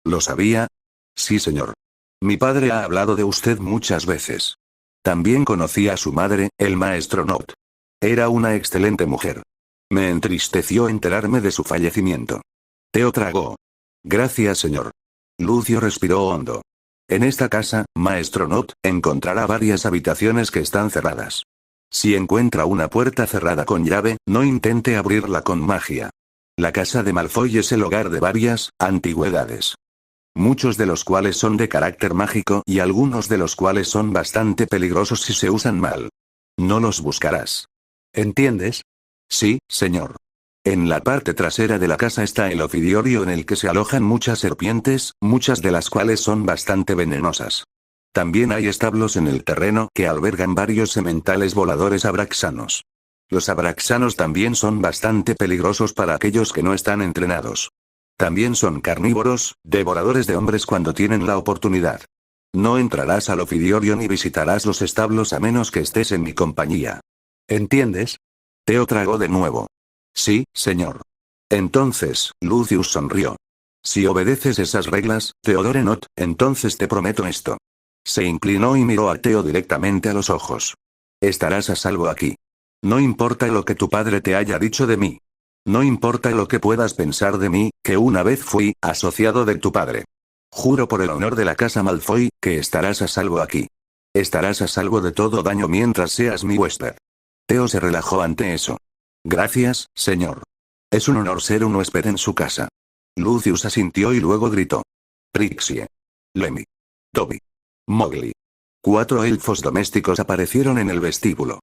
«¿Lo sabía?». «Sí, señor. Mi padre ha hablado de usted muchas veces. También conocí a su madre, el maestro Not. Era una excelente mujer. Me entristeció enterarme de su fallecimiento». Theo tragó. «Gracias, señor». Lucio respiró hondo. «En esta casa, maestro Not, encontrará varias habitaciones que están cerradas. Si encuentra una puerta cerrada con llave, no intente abrirla con magia. La casa de Malfoy es el hogar de varias antigüedades. Muchos de los cuales son de carácter mágico y algunos de los cuales son bastante peligrosos si se usan mal. No los buscarás. ¿Entiendes? Sí, señor. En la parte trasera de la casa está el ofidio en el que se alojan muchas serpientes, muchas de las cuales son bastante venenosas. También hay establos en el terreno que albergan varios sementales voladores abraxanos. Los abraxanos también son bastante peligrosos para aquellos que no están entrenados. También son carnívoros, devoradores de hombres cuando tienen la oportunidad. No entrarás al ofidio ni visitarás los establos a menos que estés en mi compañía. ¿Entiendes? Theo tragó de nuevo. Sí, señor. Entonces, Lucius sonrió. Si obedeces esas reglas, Theodore Nott, entonces te prometo esto. Se inclinó y miró a Theo directamente a los ojos. Estarás a salvo aquí. No importa lo que tu padre te haya dicho de mí. No importa lo que puedas pensar de mí, que una vez fui asociado de tu padre. Juro por el honor de la casa Malfoy, que estarás a salvo aquí. Estarás a salvo de todo daño mientras seas mi huésped. Theo se relajó ante eso. Gracias, señor. Es un honor ser un huésped en su casa. Lucius asintió y luego gritó. Prixie. Lemmy. Dobby. Mowgli. 4 elfos domésticos aparecieron en el vestíbulo.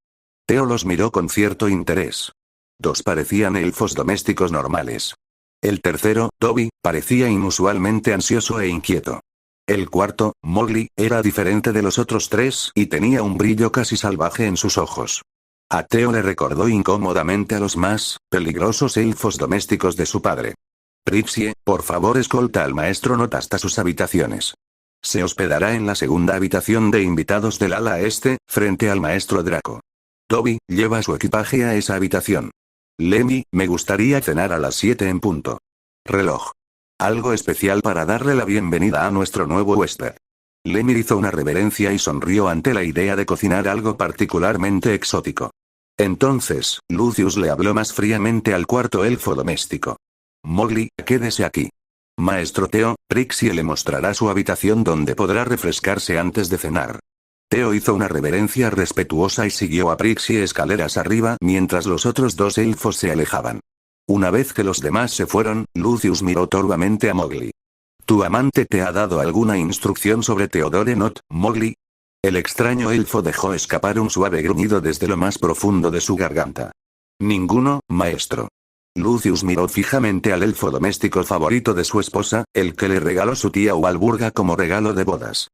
Theo los miró con cierto interés. 2 parecían elfos domésticos normales. El tercero, Dobby, parecía inusualmente ansioso e inquieto. El cuarto, Mowgli, era diferente de los otros 3 y tenía un brillo casi salvaje en sus ojos. A Theo le recordó incómodamente a los más peligrosos elfos domésticos de su padre. Prixie, por favor escolta al maestro Nott hasta sus habitaciones. Se hospedará en la segunda habitación de invitados del ala este, frente al maestro Draco. Dobby, lleva su equipaje a esa habitación. Lemmy, me gustaría cenar a las 7 en punto. Reloj. Algo especial para darle la bienvenida a nuestro nuevo huésped. Lemmy hizo una reverencia y sonrió ante la idea de cocinar algo particularmente exótico. Entonces, Lucius le habló más fríamente al cuarto elfo doméstico. Mowgli, quédese aquí. Maestro Theo, Prixie le mostrará su habitación donde podrá refrescarse antes de cenar. Theo hizo una reverencia respetuosa y siguió a Prixie escaleras arriba mientras los otros 2 elfos se alejaban. Una vez que los demás se fueron, Lucius miró torvamente a Mowgli. ¿Tu amante te ha dado alguna instrucción sobre Theodore Nott, Mowgli? El extraño elfo dejó escapar un suave gruñido desde lo más profundo de su garganta. Ninguno, maestro. Lucius miró fijamente al elfo doméstico favorito de su esposa, el que le regaló su tía Walburga como regalo de bodas.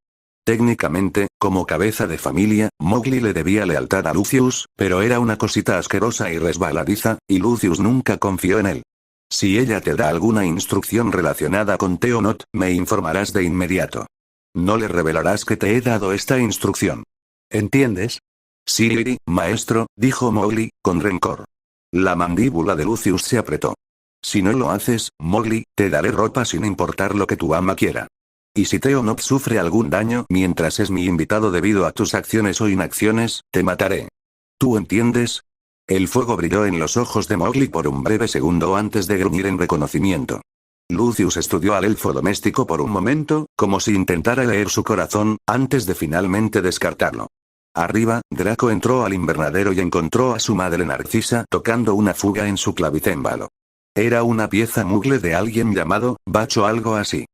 Técnicamente, como cabeza de familia, Mowgli le debía lealtad a Lucius, pero era una cosita asquerosa y resbaladiza, y Lucius nunca confió en él. Si ella te da alguna instrucción relacionada con Theo Nott, me informarás de inmediato. No le revelarás que te he dado esta instrucción. ¿Entiendes? Sí, maestro, dijo Mowgli, con rencor. La mandíbula de Lucius se apretó. Si no lo haces, Mowgli, te daré ropa sin importar lo que tu ama quiera. Y si Theo Nott sufre algún daño mientras es mi invitado debido a tus acciones o inacciones, te mataré. ¿Tú entiendes? El fuego brilló en los ojos de Mowgli por un breve segundo antes de gruñir en reconocimiento. Lucius estudió al elfo doméstico por un momento, como si intentara leer su corazón, antes de finalmente descartarlo. Arriba, Draco entró al invernadero y encontró a su madre Narcisa tocando una fuga en su clavicémbalo. Era una pieza mugle de alguien llamado Bach o algo así.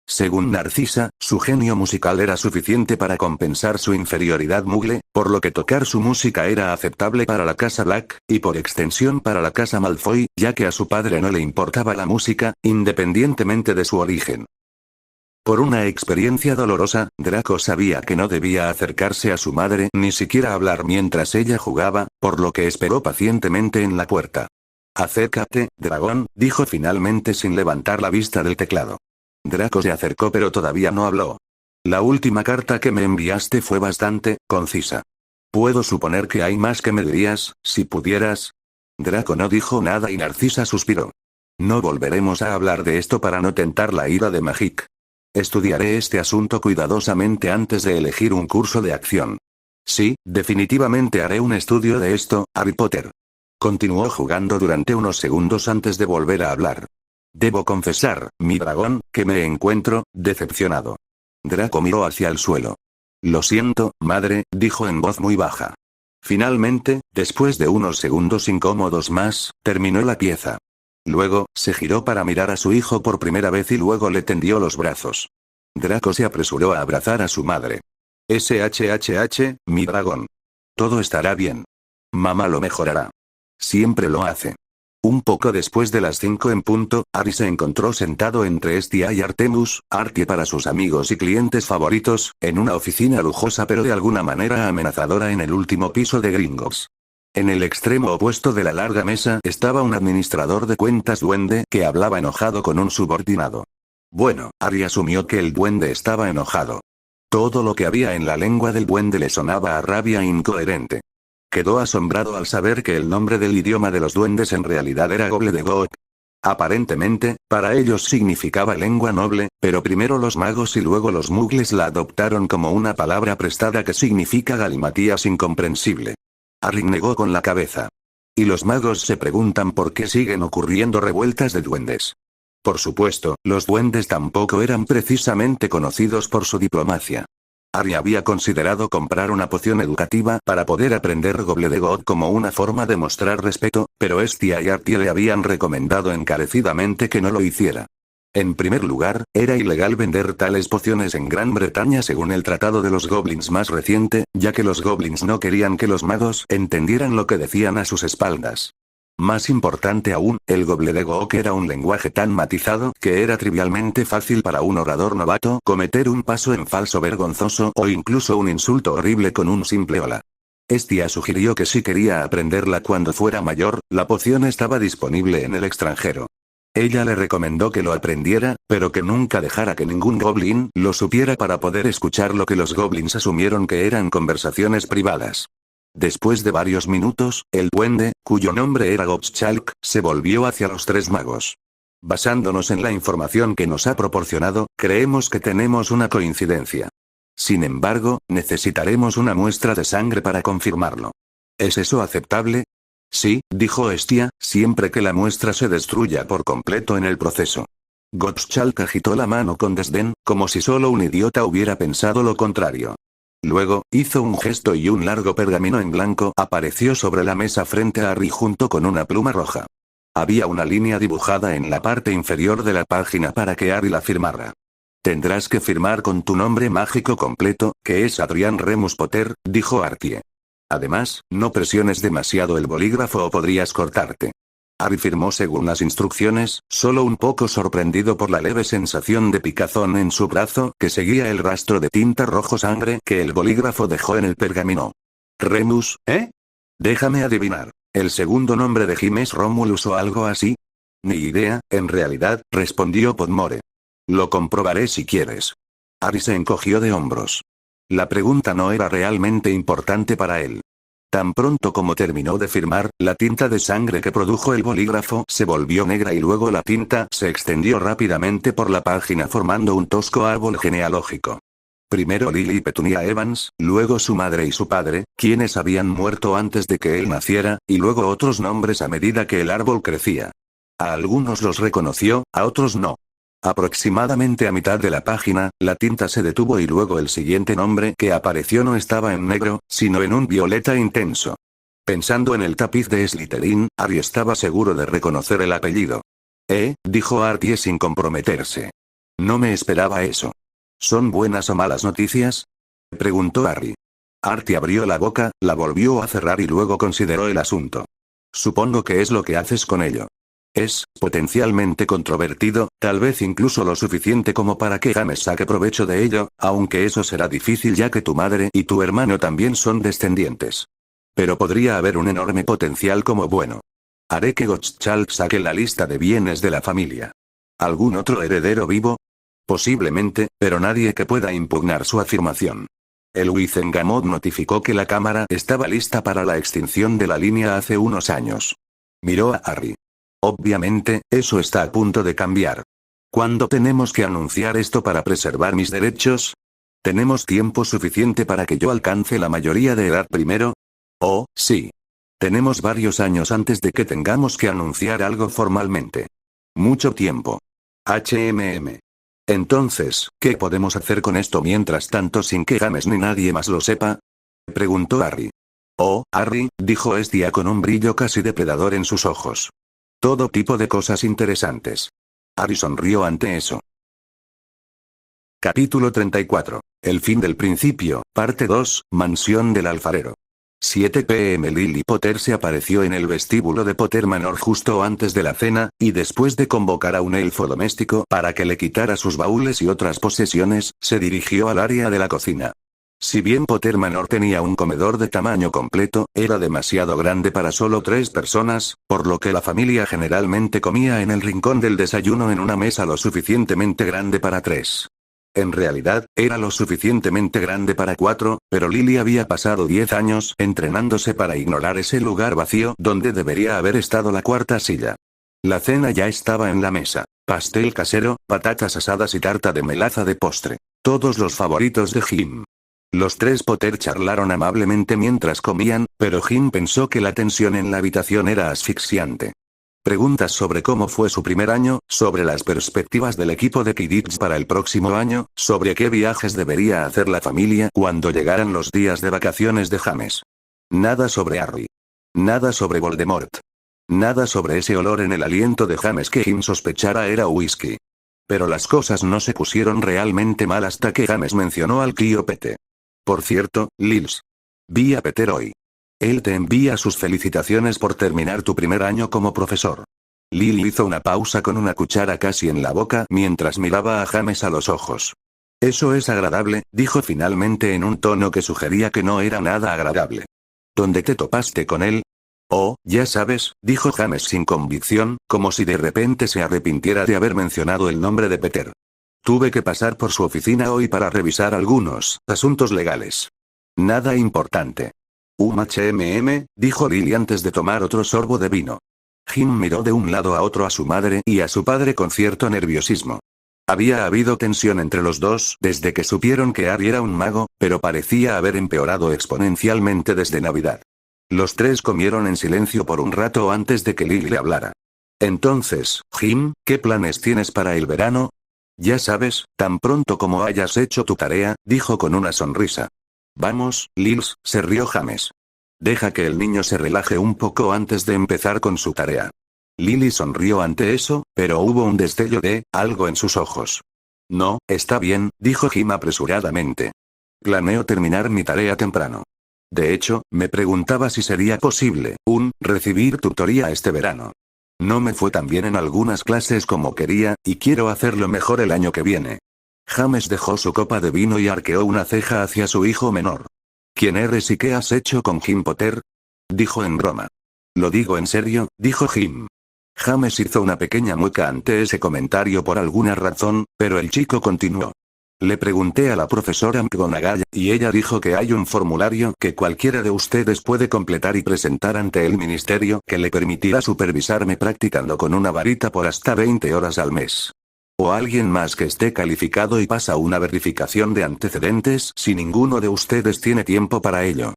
Según Narcisa, su genio musical era suficiente para compensar su inferioridad mugle, por lo que tocar su música era aceptable para la casa Black, y por extensión para la casa Malfoy, ya que a su padre no le importaba la música, independientemente de su origen. Por una experiencia dolorosa, Draco sabía que no debía acercarse a su madre ni siquiera hablar mientras ella jugaba, por lo que esperó pacientemente en la puerta. Acércate, dragón, dijo finalmente sin levantar la vista del teclado. Draco se acercó pero todavía no habló. La última carta que me enviaste fue bastante concisa. ¿Puedo suponer que hay más que me dirías, si pudieras? Draco no dijo nada y Narcisa suspiró. No volveremos a hablar de esto para no tentar la ira de Magic. Estudiaré este asunto cuidadosamente antes de elegir un curso de acción. Sí, definitivamente haré un estudio de esto, Harry Potter. Continuó jugando durante unos segundos antes de volver a hablar. Debo confesar, mi dragón, que me encuentro decepcionado. Draco miró hacia el suelo. Lo siento, madre, dijo en voz muy baja. Finalmente, después de unos segundos incómodos más, terminó la pieza. Luego, se giró para mirar a su hijo por primera vez y luego le tendió los brazos. Draco se apresuró a abrazar a su madre. SHHH, mi dragón. Todo estará bien. Mamá lo mejorará. Siempre lo hace. Un poco después de las 5 en punto, Harry se encontró sentado entre Estia y Artemus, Artie para sus amigos y clientes favoritos, en una oficina lujosa pero de alguna manera amenazadora en el último piso de Gringotts. En el extremo opuesto de la larga mesa estaba un administrador de cuentas duende que hablaba enojado con un subordinado. Bueno, Harry asumió que el duende estaba enojado. Todo lo que había en la lengua del duende le sonaba a rabia incoherente. Quedó asombrado al saber que el nombre del idioma de los duendes en realidad era Gobbledegook. Aparentemente, para ellos significaba lengua noble, pero primero los magos y luego los muggles la adoptaron como una palabra prestada que significa galimatías incomprensible. Harry negó con la cabeza. Y los magos se preguntan por qué siguen ocurriendo revueltas de duendes. Por supuesto, los duendes tampoco eran precisamente conocidos por su diplomacia. Harry había considerado comprar una poción educativa para poder aprender Gobbledegook como una forma de mostrar respeto, pero Estia y Artie le habían recomendado encarecidamente que no lo hiciera. En primer lugar, era ilegal vender tales pociones en Gran Bretaña según el Tratado de los Goblins más reciente, ya que los goblins no querían que los magos entendieran lo que decían a sus espaldas. Más importante aún, el Gobbledegook era un lenguaje tan matizado que era trivialmente fácil para un orador novato cometer un paso en falso vergonzoso o incluso un insulto horrible con un simple hola. Estia sugirió que si quería aprenderla cuando fuera mayor, la poción estaba disponible en el extranjero. Ella le recomendó que lo aprendiera, pero que nunca dejara que ningún goblin lo supiera para poder escuchar lo que los goblins asumieron que eran conversaciones privadas. Después de varios minutos, el duende, cuyo nombre era Gobschalk, se volvió hacia los 3 magos. Basándonos en la información que nos ha proporcionado, creemos que tenemos una coincidencia. Sin embargo, necesitaremos una muestra de sangre para confirmarlo. ¿Es eso aceptable? Sí, dijo Estia, siempre que la muestra se destruya por completo en el proceso. Gobschalk agitó la mano con desdén, como si solo un idiota hubiera pensado lo contrario. Luego, hizo un gesto y un largo pergamino en blanco apareció sobre la mesa frente a Harry junto con una pluma roja. Había una línea dibujada en la parte inferior de la página para que Harry la firmara. Tendrás que firmar con tu nombre mágico completo, que es Adrian Remus Potter, dijo Artie. Además, no presiones demasiado el bolígrafo o podrías cortarte. Harry firmó según las instrucciones, solo un poco sorprendido por la leve sensación de picazón en su brazo que seguía el rastro de tinta rojo sangre que el bolígrafo dejó en el pergamino. Remus, ¿eh? Déjame adivinar. ¿El segundo nombre de Jim es Romulus o algo así? Ni idea, en realidad, respondió Podmore. Lo comprobaré si quieres. Harry se encogió de hombros. La pregunta no era realmente importante para él. Tan pronto como terminó de firmar, la tinta de sangre que produjo el bolígrafo se volvió negra y luego la tinta se extendió rápidamente por la página formando un tosco árbol genealógico. Primero Lily Petunia Evans, luego su madre y su padre, quienes habían muerto antes de que él naciera, y luego otros nombres a medida que el árbol crecía. A algunos los reconoció, a otros no. Aproximadamente a mitad de la página, la tinta se detuvo y luego el siguiente nombre que apareció no estaba en negro, sino en un violeta intenso. Pensando en el tapiz de Slytherin, Harry estaba seguro de reconocer el apellido. Dijo Artie sin comprometerse. No me esperaba eso. ¿Son buenas o malas noticias? Preguntó Harry. Artie abrió la boca, la volvió a cerrar y luego consideró el asunto. Supongo que es lo que haces con ello. Es, potencialmente controvertido, tal vez incluso lo suficiente como para que James saque provecho de ello, aunque eso será difícil ya que tu madre y tu hermano también son descendientes. Pero podría haber un enorme potencial como bueno. Haré que Gobschalk saque la lista de bienes de la familia. ¿Algún otro heredero vivo? Posiblemente, pero nadie que pueda impugnar su afirmación. El Wizengamot notificó que la cámara estaba lista para la extinción de la línea hace unos años. Miró a Harry. Obviamente, eso está a punto de cambiar. ¿Cuándo tenemos que anunciar esto para preservar mis derechos? ¿Tenemos tiempo suficiente para que yo alcance la mayoría de edad primero? Oh, sí. Tenemos varios años antes de que tengamos que anunciar algo formalmente. Mucho tiempo. Entonces, ¿qué podemos hacer con esto mientras tanto sin que James ni nadie más lo sepa? Preguntó Harry. Oh, Harry, dijo Estia con un brillo casi depredador en sus ojos. Todo tipo de cosas interesantes. Harry sonrió ante eso. Capítulo 34. El fin del principio, parte 2, Mansión del alfarero. 7 p.m. Lily Potter se apareció en el vestíbulo de Potter Manor justo antes de la cena, y después de convocar a un elfo doméstico para que le quitara sus baúles y otras posesiones, se dirigió al área de la cocina. Si bien Potter Manor tenía un comedor de tamaño completo, era demasiado grande para solo 3 personas, por lo que la familia generalmente comía en el rincón del desayuno en una mesa lo suficientemente grande para 3. En realidad, era lo suficientemente grande para 4, pero Lily había pasado 10 años entrenándose para ignorar ese lugar vacío donde debería haber estado la cuarta silla. La cena ya estaba en la mesa. Pastel casero, patatas asadas y tarta de melaza de postre. Todos los favoritos de Jim. Los 3 Potter charlaron amablemente mientras comían, pero Jim pensó que la tensión en la habitación era asfixiante. Preguntas sobre cómo fue su primer año, sobre las perspectivas del equipo de Quidditch para el próximo año, sobre qué viajes debería hacer la familia cuando llegaran los días de vacaciones de James. Nada sobre Harry. Nada sobre Voldemort. Nada sobre ese olor en el aliento de James que Jim sospechara era whisky. Pero las cosas no se pusieron realmente mal hasta que James mencionó al tío Pete. Por cierto, Lils. Vi a Peter hoy. Él te envía sus felicitaciones por terminar tu primer año como profesor. Lily hizo una pausa con una cuchara casi en la boca mientras miraba a James a los ojos. Eso es agradable, dijo finalmente en un tono que sugería que no era nada agradable. ¿Dónde te topaste con él? Oh, ya sabes, dijo James sin convicción, como si de repente se arrepintiera de haber mencionado el nombre de Peter. Tuve que pasar por su oficina hoy para revisar algunos asuntos legales. Nada importante. Dijo Lily antes de tomar otro sorbo de vino. Jim miró de un lado a otro a su madre y a su padre con cierto nerviosismo. Había habido tensión entre los dos desde que supieron que Harry era un mago, pero parecía haber empeorado exponencialmente desde Navidad. Los 3 comieron en silencio por un rato antes de que Lily le hablara. Entonces, Jim, ¿qué planes tienes para el verano? Ya sabes, tan pronto como hayas hecho tu tarea, dijo con una sonrisa. Vamos, Lils, se rió James. Deja que el niño se relaje un poco antes de empezar con su tarea. Lily sonrió ante eso, pero hubo un destello de algo en sus ojos. No, está bien, dijo Jim apresuradamente. Planeo terminar mi tarea temprano. De hecho, me preguntaba si sería posible, recibir tutoría este verano. No me fue tan bien en algunas clases como quería, y quiero hacerlo mejor el año que viene. James dejó su copa de vino y arqueó una ceja hacia su hijo menor. ¿Quién eres y qué has hecho con Jim Potter? Dijo en broma. Lo digo en serio, dijo Jim. James hizo una pequeña mueca ante ese comentario por alguna razón, pero el chico continuó. Le pregunté a la profesora McGonagall, y ella dijo que hay un formulario que cualquiera de ustedes puede completar y presentar ante el ministerio que le permitirá supervisarme practicando con una varita por hasta 20 horas al mes. O alguien más que esté calificado y pasa una verificación de antecedentes si ninguno de ustedes tiene tiempo para ello.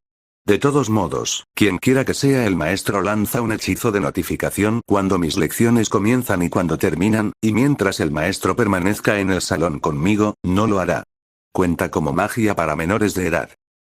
De todos modos, quien quiera que sea el maestro lanza un hechizo de notificación cuando mis lecciones comienzan y cuando terminan, y mientras el maestro permanezca en el salón conmigo, no lo hará. Cuenta como magia para menores de edad.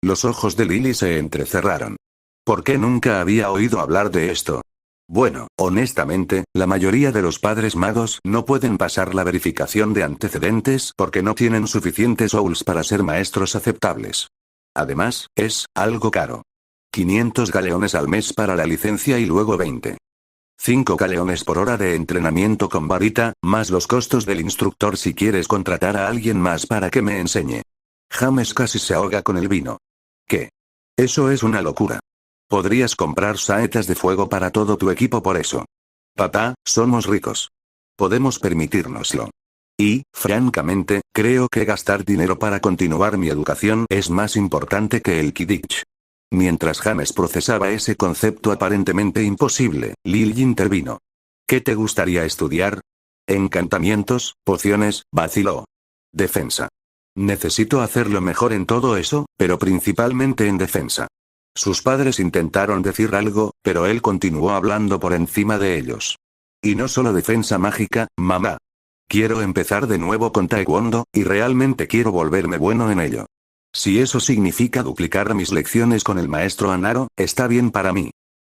Los ojos de Lily se entrecerraron. ¿Por qué nunca había oído hablar de esto? Bueno, honestamente, la mayoría de los padres magos no pueden pasar la verificación de antecedentes porque no tienen suficientes souls para ser maestros aceptables. Además, es algo caro. 500 galeones al mes para la licencia y luego 20. 5 galeones por hora de entrenamiento con varita, más los costos del instructor si quieres contratar a alguien más para que me enseñe. James casi se ahoga con el vino. ¿Qué? Eso es una locura. Podrías comprar saetas de fuego para todo tu equipo por eso. Papá, somos ricos. Podemos permitírnoslo. Y, francamente, creo que gastar dinero para continuar mi educación es más importante que el Quidditch. Mientras James procesaba ese concepto aparentemente imposible, Lily intervino. ¿Qué te gustaría estudiar? Encantamientos, pociones, vaciló. Defensa. Necesito hacerlo mejor en todo eso, pero principalmente en defensa. Sus padres intentaron decir algo, pero él continuó hablando por encima de ellos. Y no solo defensa mágica, mamá. Quiero empezar de nuevo con taekwondo, y realmente quiero volverme bueno en ello. Si eso significa duplicar mis lecciones con el maestro Anaro, está bien para mí.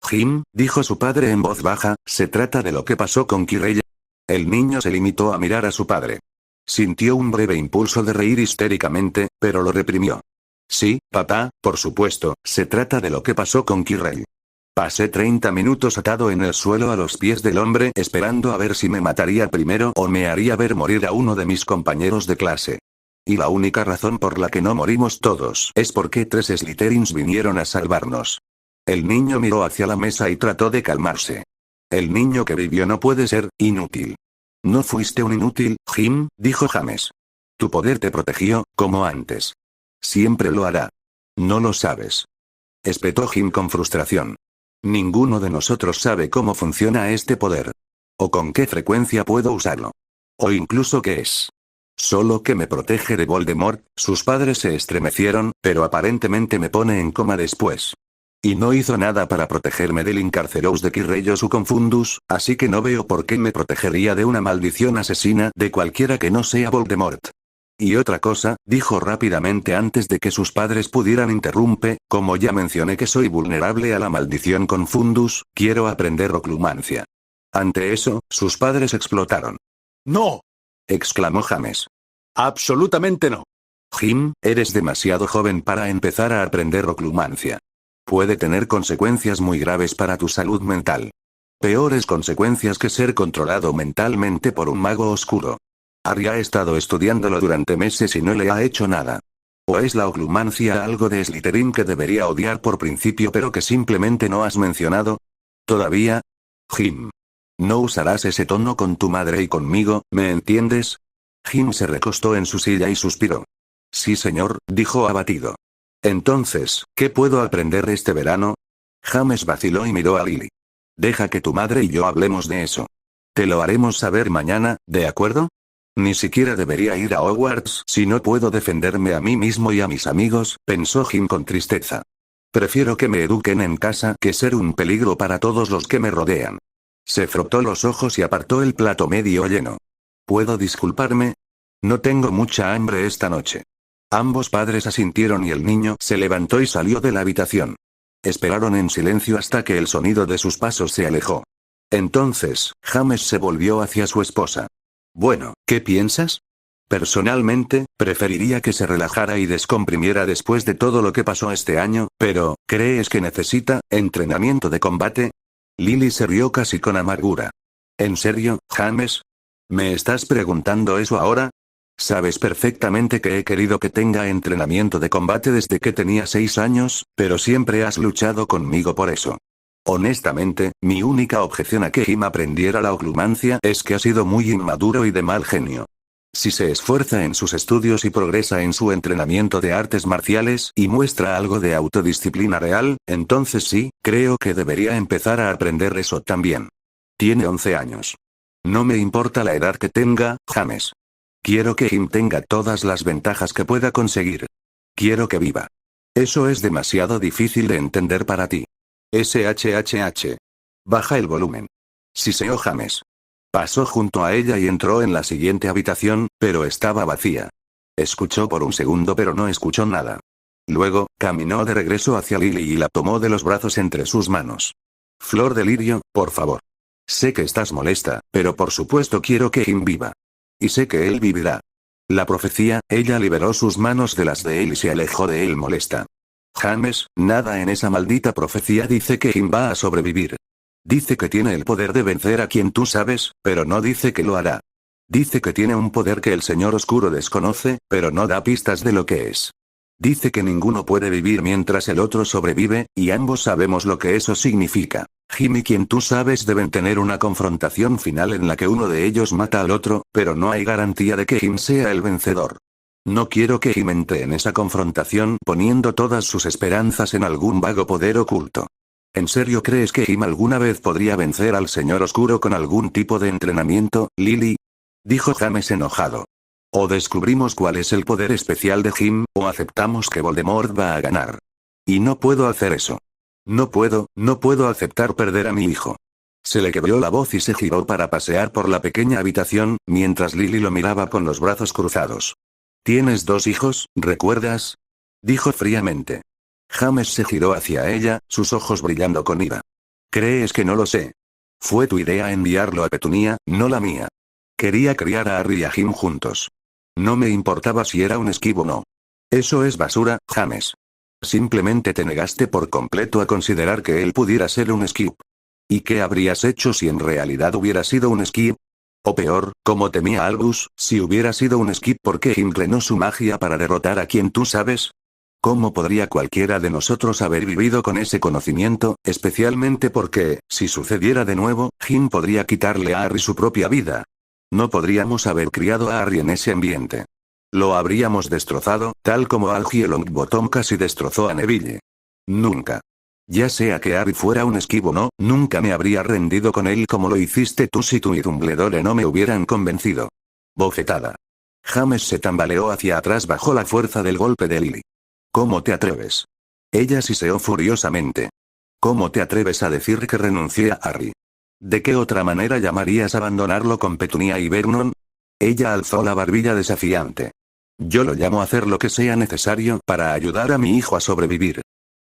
Jim, dijo su padre en voz baja, ¿se trata de lo que pasó con Kirella? El niño se limitó a mirar a su padre. Sintió un breve impulso de reír histéricamente, pero lo reprimió. Sí, papá, por supuesto, se trata de lo que pasó con Kirell. Pasé 30 minutos atado en el suelo a los pies del hombre esperando a ver si me mataría primero o me haría ver morir a uno de mis compañeros de clase. Y la única razón por la que no morimos todos es porque 3 Slytherins vinieron a salvarnos. El niño miró hacia la mesa y trató de calmarse. El niño que vivió no puede ser inútil. No fuiste un inútil, Jim, dijo James. Tu poder te protegió, como antes. Siempre lo hará. No lo sabes. Espetó Jim con frustración. Ninguno de nosotros sabe cómo funciona este poder. O con qué frecuencia puedo usarlo. O incluso qué es. Solo que me protege de Voldemort. Sus padres se estremecieron, pero aparentemente me pone en coma después. Y no hizo nada para protegerme del Incarcerous de Quirrellos u Confundus, así que no veo por qué me protegería de una maldición asesina de cualquiera que no sea Voldemort. Y otra cosa, dijo rápidamente antes de que sus padres pudieran interrumpir, como ya mencioné que soy vulnerable a la maldición Confundus, quiero aprender oclumancia. Ante eso, sus padres explotaron. ¡No! Exclamó James. Absolutamente no. Jim, eres demasiado joven para empezar a aprender oclumancia. Puede tener consecuencias muy graves para tu salud mental. Peores consecuencias que ser controlado mentalmente por un mago oscuro. Harry ha estado estudiándolo durante meses y no le ha hecho nada. ¿O es la oclumancia algo de Slytherin que debería odiar por principio pero que simplemente no has mencionado? ¿Todavía? Jim. No usarás ese tono con tu madre y conmigo, ¿me entiendes? Jim se recostó en su silla y suspiró. Sí señor, dijo abatido. Entonces, ¿qué puedo aprender este verano? James vaciló y miró a Lily. Deja que tu madre y yo hablemos de eso. Te lo haremos saber mañana, ¿de acuerdo? Ni siquiera debería ir a Hogwarts si no puedo defenderme a mí mismo y a mis amigos, pensó Jim con tristeza. Prefiero que me eduquen en casa que ser un peligro para todos los que me rodean. Se frotó los ojos y apartó el plato medio lleno. ¿Puedo disculparme? No tengo mucha hambre esta noche. Ambos padres asintieron y el niño se levantó y salió de la habitación. Esperaron en silencio hasta que el sonido de sus pasos se alejó. Entonces, James se volvió hacia su esposa. Bueno, ¿qué piensas? Personalmente, preferiría que se relajara y descomprimiera después de todo lo que pasó este año, pero, ¿crees que necesita entrenamiento de combate? Lily se rió casi con amargura. ¿En serio, James? ¿Me estás preguntando eso ahora? Sabes perfectamente que he querido que tenga entrenamiento de combate desde que tenía 6 años, pero siempre has luchado conmigo por eso. Honestamente, mi única objeción a que Jim aprendiera la oclumancia es que ha sido muy inmaduro y de mal genio. Si se esfuerza en sus estudios y progresa en su entrenamiento de artes marciales y muestra algo de autodisciplina real, entonces sí, creo que debería empezar a aprender eso también. Tiene 11 años. No me importa la edad que tenga, James. Quiero que Jim tenga todas las ventajas que pueda conseguir. Quiero que viva. Eso es demasiado difícil de entender para ti. SHHH. Baja el volumen. Siseó James. Pasó junto a ella y entró en la siguiente habitación, pero estaba vacía. Escuchó por un segundo pero no escuchó nada. Luego, caminó de regreso hacia Lily y la tomó de los brazos entre sus manos. Flor de lirio, por favor. Sé que estás molesta, pero por supuesto quiero que Jim viva. Y sé que él vivirá. La profecía, ella liberó sus manos de las de él y se alejó de él molesta. James, nada en esa maldita profecía dice que Jim va a sobrevivir. Dice que tiene el poder de vencer a quien tú sabes, pero no dice que lo hará. Dice que tiene un poder que el Señor Oscuro desconoce, pero no da pistas de lo que es. Dice que ninguno puede vivir mientras el otro sobrevive, y ambos sabemos lo que eso significa. Jim y quien tú sabes deben tener una confrontación final en la que uno de ellos mata al otro, pero no hay garantía de que Jim sea el vencedor. No quiero que Jim entre en esa confrontación poniendo todas sus esperanzas en algún vago poder oculto. ¿En serio crees que Jim alguna vez podría vencer al Señor Oscuro con algún tipo de entrenamiento, Lily? Dijo James enojado. O descubrimos cuál es el poder especial de Jim, o aceptamos que Voldemort va a ganar. Y no puedo hacer eso. No puedo aceptar perder a mi hijo. Se le quebró la voz y se giró para pasear por la pequeña habitación, mientras Lily lo miraba con los brazos cruzados. ¿Tienes 2 hijos, recuerdas? Dijo fríamente. James se giró hacia ella, sus ojos brillando con ira. ¿Crees que no lo sé? Fue tu idea enviarlo a Petunia, no la mía. Quería criar a Harry y a Jim juntos. No me importaba si era un esquivo o no. Eso es basura, James. Simplemente te negaste por completo a considerar que él pudiera ser un skip. ¿Y qué habrías hecho si en realidad hubiera sido un skip? O peor, como temía Albus, si hubiera sido un skip, ¿por qué empleó su magia para derrotar a quien tú sabes? ¿Cómo podría cualquiera de nosotros haber vivido con ese conocimiento, especialmente porque, si sucediera de nuevo, Jim podría quitarle a Harry su propia vida? No podríamos haber criado a Harry en ese ambiente. Lo habríamos destrozado, tal como Algie Longbottom casi destrozó a Neville. Nunca. Ya sea que Harry fuera un esquivo o no, nunca me habría rendido con él como lo hiciste tú si tú y Dumbledore no me hubieran convencido. Bofetada. James se tambaleó hacia atrás bajo la fuerza del golpe de Lily. ¿Cómo te atreves? Ella siseó furiosamente. ¿Cómo te atreves a decir que renuncié a Harry? ¿De qué otra manera llamarías abandonarlo con Petunia y Vernon? Ella alzó la barbilla desafiante. Yo lo llamo hacer lo que sea necesario para ayudar a mi hijo a sobrevivir.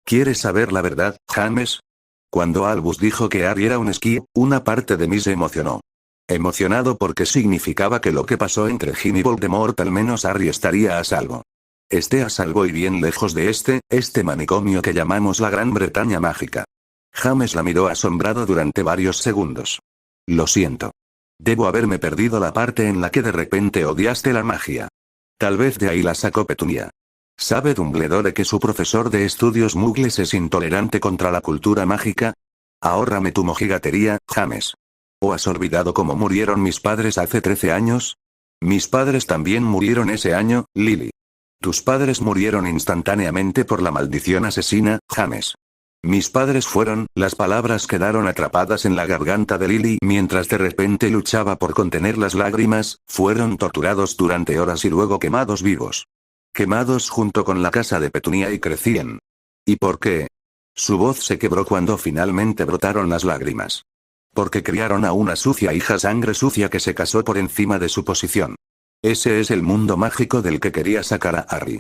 ¿Quieres saber la verdad, James? Cuando Albus dijo que Harry era un esquí, una parte de mí se emocionó. Emocionado porque significaba que lo que pasó entre Jim y Voldemort, al menos Harry estaría a salvo. Esté a salvo y bien lejos de este manicomio que llamamos la Gran Bretaña mágica. James la miró asombrado durante varios segundos. Lo siento. Debo haberme perdido la parte en la que de repente odiaste la magia. Tal vez de ahí la sacó Petunia. ¿Sabe Dumbledore que su profesor de estudios mugles es intolerante contra la cultura mágica? Ahórrame tu mojigatería, James. ¿O has olvidado cómo murieron mis padres hace 13 años? Mis padres también murieron ese año, Lily. Tus padres murieron instantáneamente por la maldición asesina, James. Mis padres fueron, las palabras quedaron atrapadas en la garganta de Lily mientras de repente luchaba por contener las lágrimas, fueron torturados durante horas y luego quemados vivos. Quemados junto con la casa de Petunia y crecían. ¿Y por qué? Su voz se quebró cuando finalmente brotaron las lágrimas. Porque criaron a una sucia hija sangre sucia que se casó por encima de su posición. Ese es el mundo mágico del que quería sacar a Harry.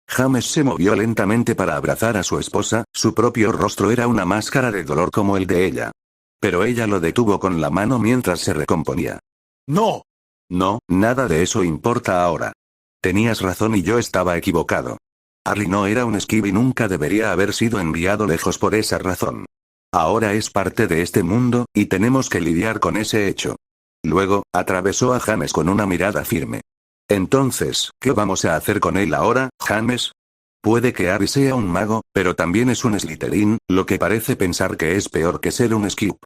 James se movió lentamente para abrazar a su esposa, su propio rostro era una máscara de dolor como el de ella. Pero ella lo detuvo con la mano mientras se recomponía. ¡No! No, nada de eso importa ahora. Tenías razón y yo estaba equivocado. Harry no era un esquiv y nunca debería haber sido enviado lejos por esa razón. Ahora es parte de este mundo, y tenemos que lidiar con ese hecho. Luego, atravesó a James con una mirada firme. Entonces, ¿qué vamos a hacer con él ahora, James? Puede que Harry sea un mago, pero también es un Slytherin, lo que parece pensar que es peor que ser un Skip.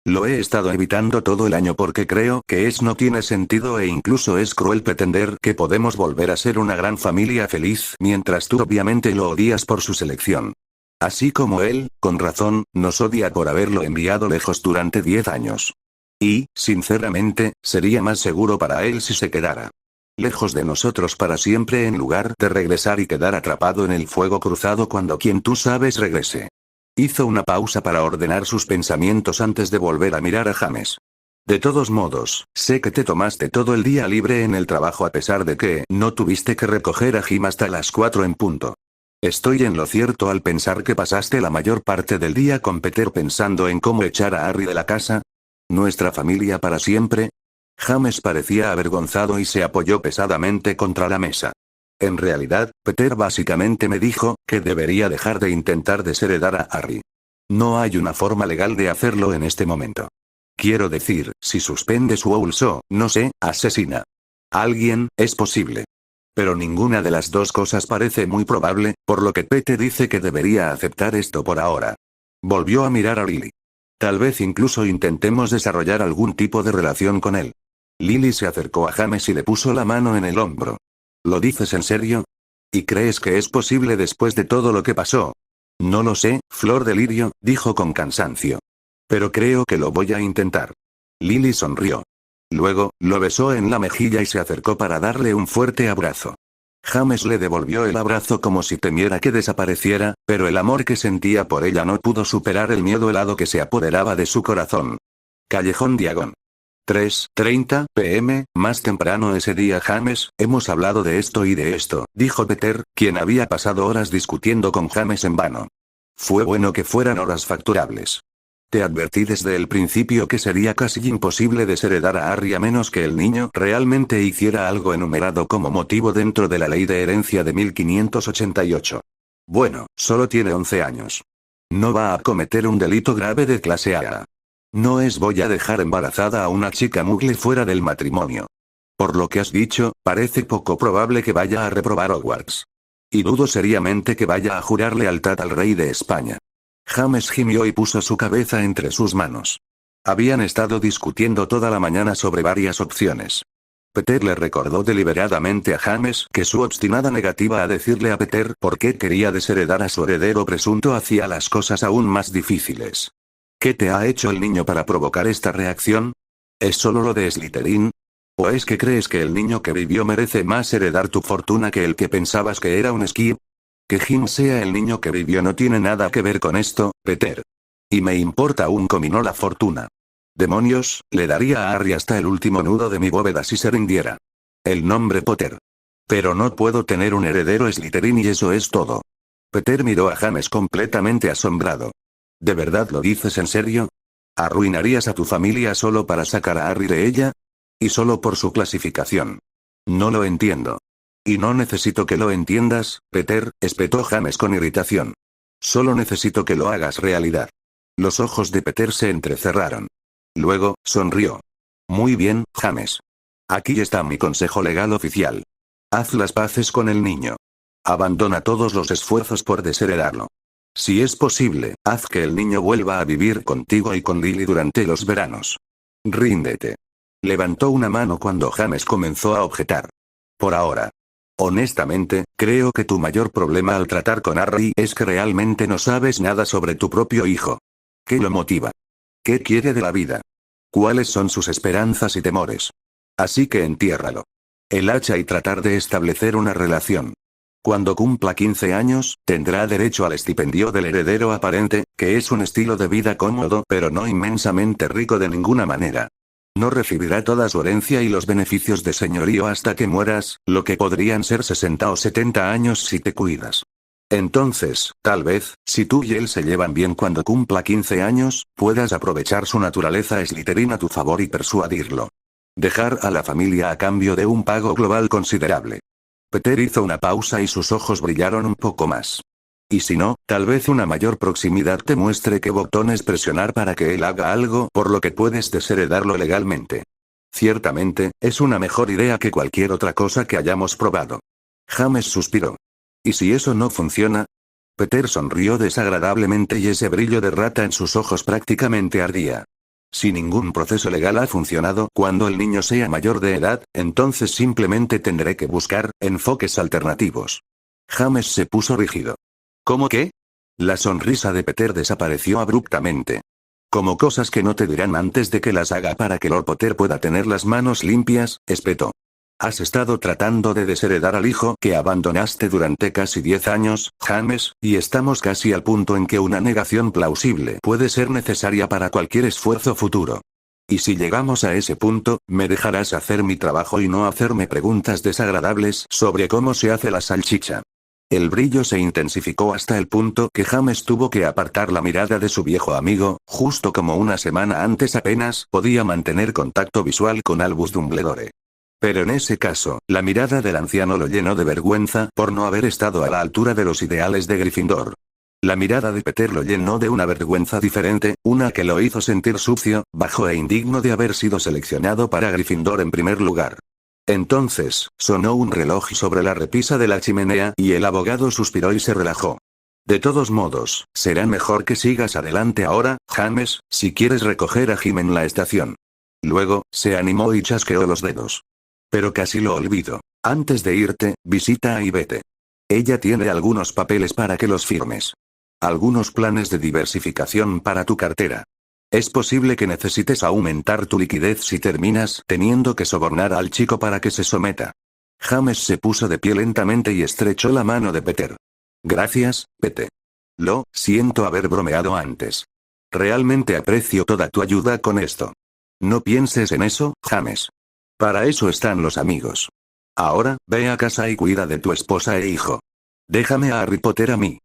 Lo he estado evitando todo el año porque creo que no tiene sentido e incluso es cruel pretender que podemos volver a ser una gran familia feliz mientras tú obviamente lo odias por su selección. Así como él, con razón, nos odia por haberlo enviado lejos durante 10 años. Y, sinceramente, sería más seguro para él si se quedara lejos de nosotros para siempre en lugar de regresar y quedar atrapado en el fuego cruzado cuando quien tú sabes regrese. Hizo una pausa para ordenar sus pensamientos antes de volver a mirar a James. De todos modos, sé que te tomaste todo el día libre en el trabajo a pesar de que no tuviste que recoger a Jim hasta las 4 en punto. Estoy en lo cierto al pensar que pasaste la mayor parte del día con Peter pensando en cómo echar a Harry de la casa. ¿Nuestra familia para siempre? James parecía avergonzado y se apoyó pesadamente contra la mesa. En realidad, Peter básicamente me dijo que debería dejar de intentar desheredar a Harry. No hay una forma legal de hacerlo en este momento. Quiero decir, si suspende su uso, no sé, asesina a alguien, es posible. Pero ninguna de las dos cosas parece muy probable, por lo que Pete dice que debería aceptar esto por ahora. Volvió a mirar a Lily. Tal vez incluso intentemos desarrollar algún tipo de relación con él. Lily se acercó a James y le puso la mano en el hombro. ¿Lo dices en serio? ¿Y crees que es posible después de todo lo que pasó? No lo sé, Flor de Lirio, dijo con cansancio. Pero creo que lo voy a intentar. Lily sonrió. Luego, lo besó en la mejilla y se acercó para darle un fuerte abrazo. James le devolvió el abrazo como si temiera que desapareciera, pero el amor que sentía por ella no pudo superar el miedo helado que se apoderaba de su corazón. Callejón Diagon. 3:30 p.m., más temprano ese día James, hemos hablado de esto y de esto, dijo Peter, quien había pasado horas discutiendo con James en vano. Fue bueno que fueran horas facturables. Te advertí desde el principio que sería casi imposible desheredar a Harry a menos que el niño realmente hiciera algo enumerado como motivo dentro de la ley de herencia de 1588. Bueno, solo tiene 11 años. No va a cometer un delito grave de clase A. No voy a dejar embarazada a una chica muggle fuera del matrimonio. Por lo que has dicho, parece poco probable que vaya a reprobar Hogwarts. Y dudo seriamente que vaya a jurar lealtad al rey de España. James gimió y puso su cabeza entre sus manos. Habían estado discutiendo toda la mañana sobre varias opciones. Peter le recordó deliberadamente a James que su obstinada negativa a decirle a Peter por qué quería desheredar a su heredero presunto hacía las cosas aún más difíciles. ¿Qué te ha hecho el niño para provocar esta reacción? ¿Es solo lo de Slytherin? ¿O es que crees que el niño que vivió merece más heredar tu fortuna que el que pensabas que era un Skip? Que Jim sea el niño que vivió no tiene nada que ver con esto, Peter. Y me importa un comino la fortuna. Demonios, le daría a Harry hasta el último nudo de mi bóveda si se rindiera. El nombre Potter. Pero no puedo tener un heredero Slytherin y eso es todo. Peter miró a James completamente asombrado. ¿De verdad lo dices en serio? ¿Arruinarías a tu familia solo para sacar a Harry de ella? Y solo por su clasificación. No lo entiendo. Y no necesito que lo entiendas, Peter, espetó James con irritación. Solo necesito que lo hagas realidad. Los ojos de Peter se entrecerraron. Luego, sonrió. Muy bien, James. Aquí está mi consejo legal oficial. Haz las paces con el niño. Abandona todos los esfuerzos por desheredarlo. Si es posible, haz que el niño vuelva a vivir contigo y con Lily durante los veranos. Ríndete. Levantó una mano cuando James comenzó a objetar. Por ahora. Honestamente, creo que tu mayor problema al tratar con Harry es que realmente no sabes nada sobre tu propio hijo. ¿Qué lo motiva? ¿Qué quiere de la vida? ¿Cuáles son sus esperanzas y temores? Así que entiérralo. El hacha y tratar de establecer una relación. Cuando cumpla 15 años, tendrá derecho al estipendio del heredero aparente, que es un estilo de vida cómodo pero no inmensamente rico de ninguna manera. No recibirá toda su herencia y los beneficios de señorío hasta que mueras, lo que podrían ser 60 o 70 años si te cuidas. Entonces, tal vez, si tú y él se llevan bien cuando cumpla 15 años, puedas aprovechar su naturaleza Slytherin a tu favor y persuadirlo. Dejar a la familia a cambio de un pago global considerable. Peter hizo una pausa y sus ojos brillaron un poco más. Y si no, tal vez una mayor proximidad te muestre qué botones presionar para que él haga algo por lo que puedes desheredarlo legalmente. Ciertamente, es una mejor idea que cualquier otra cosa que hayamos probado. James suspiró. ¿Y si eso no funciona? Peter sonrió desagradablemente y ese brillo de rata en sus ojos prácticamente ardía. Si ningún proceso legal ha funcionado cuando el niño sea mayor de edad, entonces simplemente tendré que buscar enfoques alternativos. James se puso rígido. ¿Cómo qué? La sonrisa de Peter desapareció abruptamente. Como cosas que no te dirán antes de que las haga para que Lord Potter pueda tener las manos limpias, espetó. Has estado tratando de desheredar al hijo que abandonaste durante casi 10 años, James, y estamos casi al punto en que una negación plausible puede ser necesaria para cualquier esfuerzo futuro. Y si llegamos a ese punto, me dejarás hacer mi trabajo y no hacerme preguntas desagradables sobre cómo se hace la salchicha. El brillo se intensificó hasta el punto que James tuvo que apartar la mirada de su viejo amigo, justo como una semana antes apenas podía mantener contacto visual con Albus Dumbledore. Pero en ese caso, la mirada del anciano lo llenó de vergüenza por no haber estado a la altura de los ideales de Gryffindor. La mirada de Peter lo llenó de una vergüenza diferente, una que lo hizo sentir sucio, bajo e indigno de haber sido seleccionado para Gryffindor en primer lugar. Entonces, sonó un reloj sobre la repisa de la chimenea y el abogado suspiró y se relajó. De todos modos, será mejor que sigas adelante ahora, James, si quieres recoger a Jim en la estación. Luego, se animó y chasqueó los dedos. Pero casi lo olvido. Antes de irte, visita a Ivete. Ella tiene algunos papeles para que los firmes. Algunos planes de diversificación para tu cartera. Es posible que necesites aumentar tu liquidez si terminas teniendo que sobornar al chico para que se someta. James se puso de pie lentamente y estrechó la mano de Peter. Gracias, Pete. Lo siento haber bromeado antes. Realmente aprecio toda tu ayuda con esto. No pienses en eso, James. Para eso están los amigos. Ahora, ve a casa y cuida de tu esposa e hijo. Déjame a Harry Potter a mí.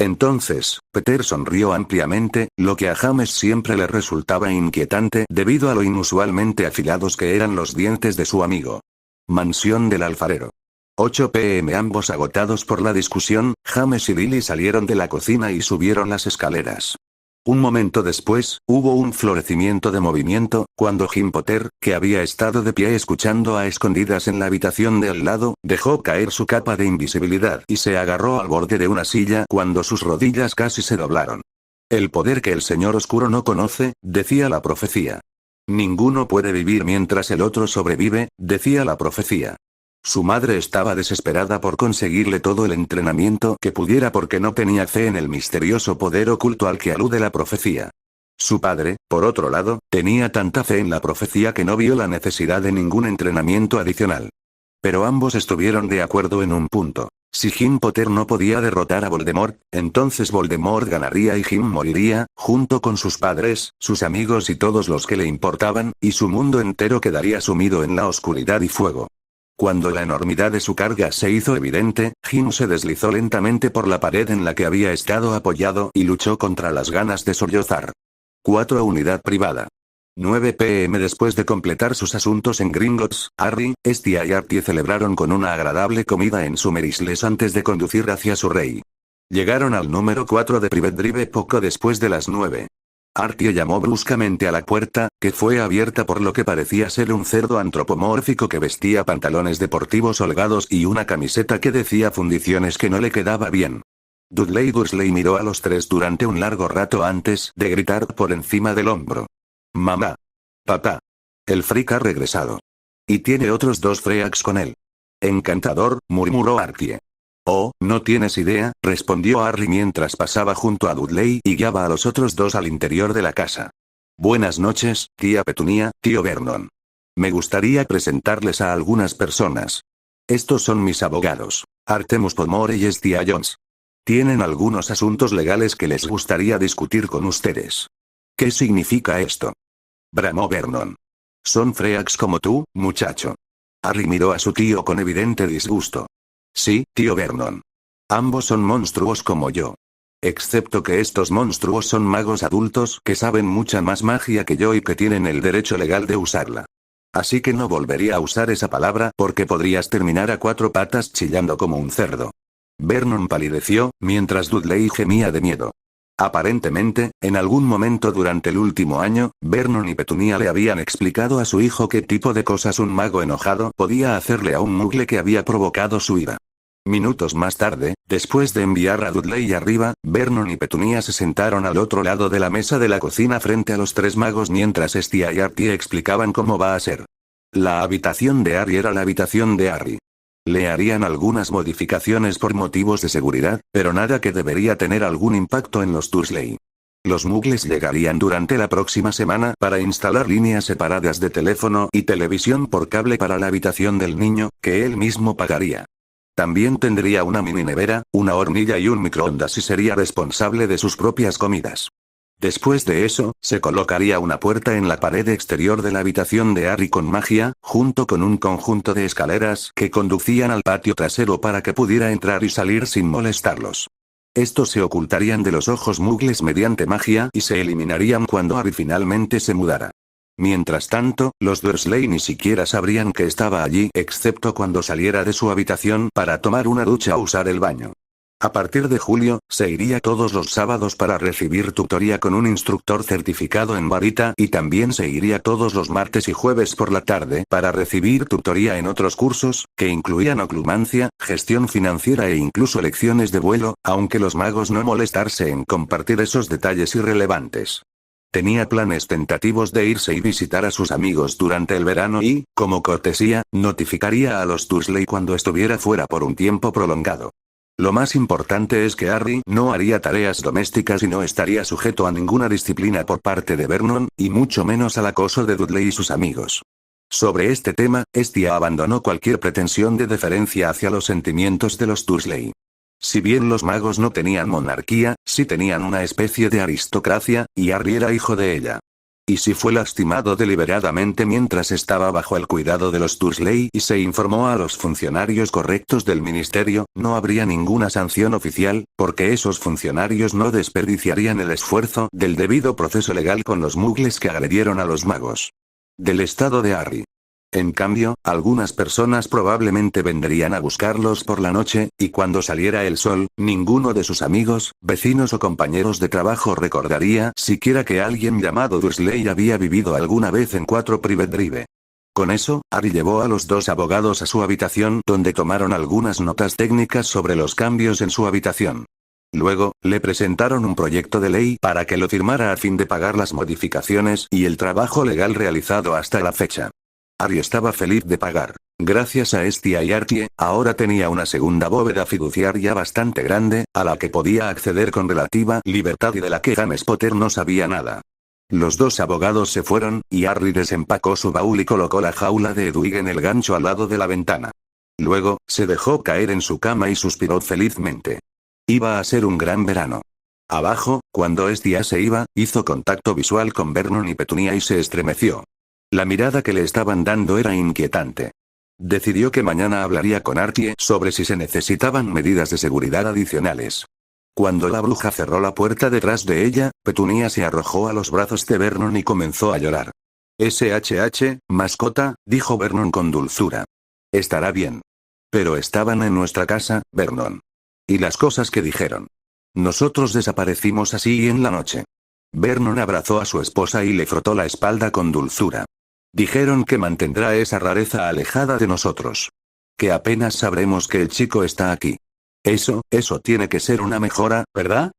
Entonces, Peter sonrió ampliamente, lo que a James siempre le resultaba inquietante debido a lo inusualmente afilados que eran los dientes de su amigo. Mansión del alfarero. 8 p.m. Ambos agotados por la discusión, James y Lily salieron de la cocina y subieron las escaleras. Un momento después, hubo un florecimiento de movimiento, cuando Jim Potter, que había estado de pie escuchando a escondidas en la habitación de al lado, dejó caer su capa de invisibilidad y se agarró al borde de una silla cuando sus rodillas casi se doblaron. El poder que el Señor Oscuro no conoce, decía la profecía. Ninguno puede vivir mientras el otro sobrevive, decía la profecía. Su madre estaba desesperada por conseguirle todo el entrenamiento que pudiera porque no tenía fe en el misterioso poder oculto al que alude la profecía. Su padre, por otro lado, tenía tanta fe en la profecía que no vio la necesidad de ningún entrenamiento adicional. Pero ambos estuvieron de acuerdo en un punto. Si Jim Potter no podía derrotar a Voldemort, entonces Voldemort ganaría y Jim moriría, junto con sus padres, sus amigos y todos los que le importaban, y su mundo entero quedaría sumido en la oscuridad y fuego. Cuando la enormidad de su carga se hizo evidente, Jim se deslizó lentamente por la pared en la que había estado apoyado y luchó contra las ganas de sollozar. 4 Unidad privada. 9 p.m. Después de completar sus asuntos en Gringotts, Harry, Estia y Artie celebraron con una agradable comida en Summerisles antes de conducir hacia su rey. Llegaron al número 4 de Privet Drive poco después de las 9. Artie llamó bruscamente a la puerta, que fue abierta por lo que parecía ser un cerdo antropomórfico que vestía pantalones deportivos holgados y una camiseta que decía fundiciones que no le quedaba bien. Dudley Dursley miró a los tres durante un largo rato antes de gritar por encima del hombro. «Mamá. Papá. El Frick ha regresado. Y tiene otros 2 Freaks con él». «Encantador», murmuró Artie. «Oh, no tienes idea», respondió Harry mientras pasaba junto a Dudley y guiaba a los otros 2 al interior de la casa. «Buenas noches, tía Petunia, tío Vernon. Me gustaría presentarles a algunas personas. Estos son mis abogados, Artemus Podmore y Estia Jones. Tienen algunos asuntos legales que les gustaría discutir con ustedes». «¿Qué significa esto?», bramó Vernon. «Son Freaks como tú, muchacho». Harry miró a su tío con evidente disgusto. «Sí, tío Vernon. Ambos son monstruos como yo. Excepto que estos monstruos son magos adultos que saben mucha más magia que yo y que tienen el derecho legal de usarla. Así que no volvería a usar esa palabra porque podrías terminar a 4 patas chillando como un cerdo». Vernon palideció, mientras Dudley gemía de miedo. Aparentemente, en algún momento durante el último año, Vernon y Petunia le habían explicado a su hijo qué tipo de cosas un mago enojado podía hacerle a un mugle que había provocado su ira. Minutos más tarde, después de enviar a Dudley arriba, Vernon y Petunia se sentaron al otro lado de la mesa de la cocina frente a los 3 magos mientras Estia y Artie explicaban cómo va a ser. La habitación de Harry era la habitación de Harry. Le harían algunas modificaciones por motivos de seguridad, pero nada que debería tener algún impacto en los Dursley. Los muggles llegarían durante la próxima semana para instalar líneas separadas de teléfono y televisión por cable para la habitación del niño, que él mismo pagaría. También tendría una mini nevera, una hornilla y un microondas y sería responsable de sus propias comidas. Después de eso, se colocaría una puerta en la pared exterior de la habitación de Harry con magia, junto con un conjunto de escaleras que conducían al patio trasero para que pudiera entrar y salir sin molestarlos. Estos se ocultarían de los ojos muggles mediante magia y se eliminarían cuando Harry finalmente se mudara. Mientras tanto, los Dursley ni siquiera sabrían que estaba allí excepto cuando saliera de su habitación para tomar una ducha o usar el baño. A partir de julio, se iría todos los sábados para recibir tutoría con un instructor certificado en varita y también se iría todos los martes y jueves por la tarde para recibir tutoría en otros cursos, que incluían oclumancia, gestión financiera e incluso lecciones de vuelo, aunque los magos no molestarse en compartir esos detalles irrelevantes. Tenía planes tentativos de irse y visitar a sus amigos durante el verano y, como cortesía, notificaría a los Dursley cuando estuviera fuera por un tiempo prolongado. Lo más importante es que Harry no haría tareas domésticas y no estaría sujeto a ninguna disciplina por parte de Vernon, y mucho menos al acoso de Dudley y sus amigos. Sobre este tema, Estia abandonó cualquier pretensión de deferencia hacia los sentimientos de los Dursley. Si bien los magos no tenían monarquía, sí tenían una especie de aristocracia, y Harry era hijo de ella. ¿Y si fue lastimado deliberadamente mientras estaba bajo el cuidado de los Dursley y se informó a los funcionarios correctos del ministerio? No habría ninguna sanción oficial, porque esos funcionarios no desperdiciarían el esfuerzo del debido proceso legal con los muggles que agredieron a los magos del estado de Harry. En cambio, algunas personas probablemente vendrían a buscarlos por la noche, y cuando saliera el sol, ninguno de sus amigos, vecinos o compañeros de trabajo recordaría siquiera que alguien llamado Dursley había vivido alguna vez en 4 Private Drive. Con eso, Harry llevó a los 2 abogados a su habitación donde tomaron algunas notas técnicas sobre los cambios en su habitación. Luego, le presentaron un proyecto de ley para que lo firmara a fin de pagar las modificaciones y el trabajo legal realizado hasta la fecha. Harry estaba feliz de pagar. Gracias a Estia y Archie, ahora tenía una segunda bóveda fiduciaria bastante grande, a la que podía acceder con relativa libertad y de la que James Potter no sabía nada. Los 2 abogados se fueron, y Harry desempacó su baúl y colocó la jaula de Hedwig en el gancho al lado de la ventana. Luego, se dejó caer en su cama y suspiró felizmente. Iba a ser un gran verano. Abajo, cuando Estia se iba, hizo contacto visual con Vernon y Petunia y se estremeció. La mirada que le estaban dando era inquietante. Decidió que mañana hablaría con Archie sobre si se necesitaban medidas de seguridad adicionales. Cuando la bruja cerró la puerta detrás de ella, Petunia se arrojó a los brazos de Vernon y comenzó a llorar. SHH, mascota, dijo Vernon con dulzura. Estará bien. Pero estaban en nuestra casa, Vernon. Y las cosas que dijeron. Nosotros desaparecimos así en la noche. Vernon abrazó a su esposa y le frotó la espalda con dulzura. Dijeron que mantendrá esa rareza alejada de nosotros. Que apenas sabremos que el chico está aquí. Eso tiene que ser una mejora, ¿verdad?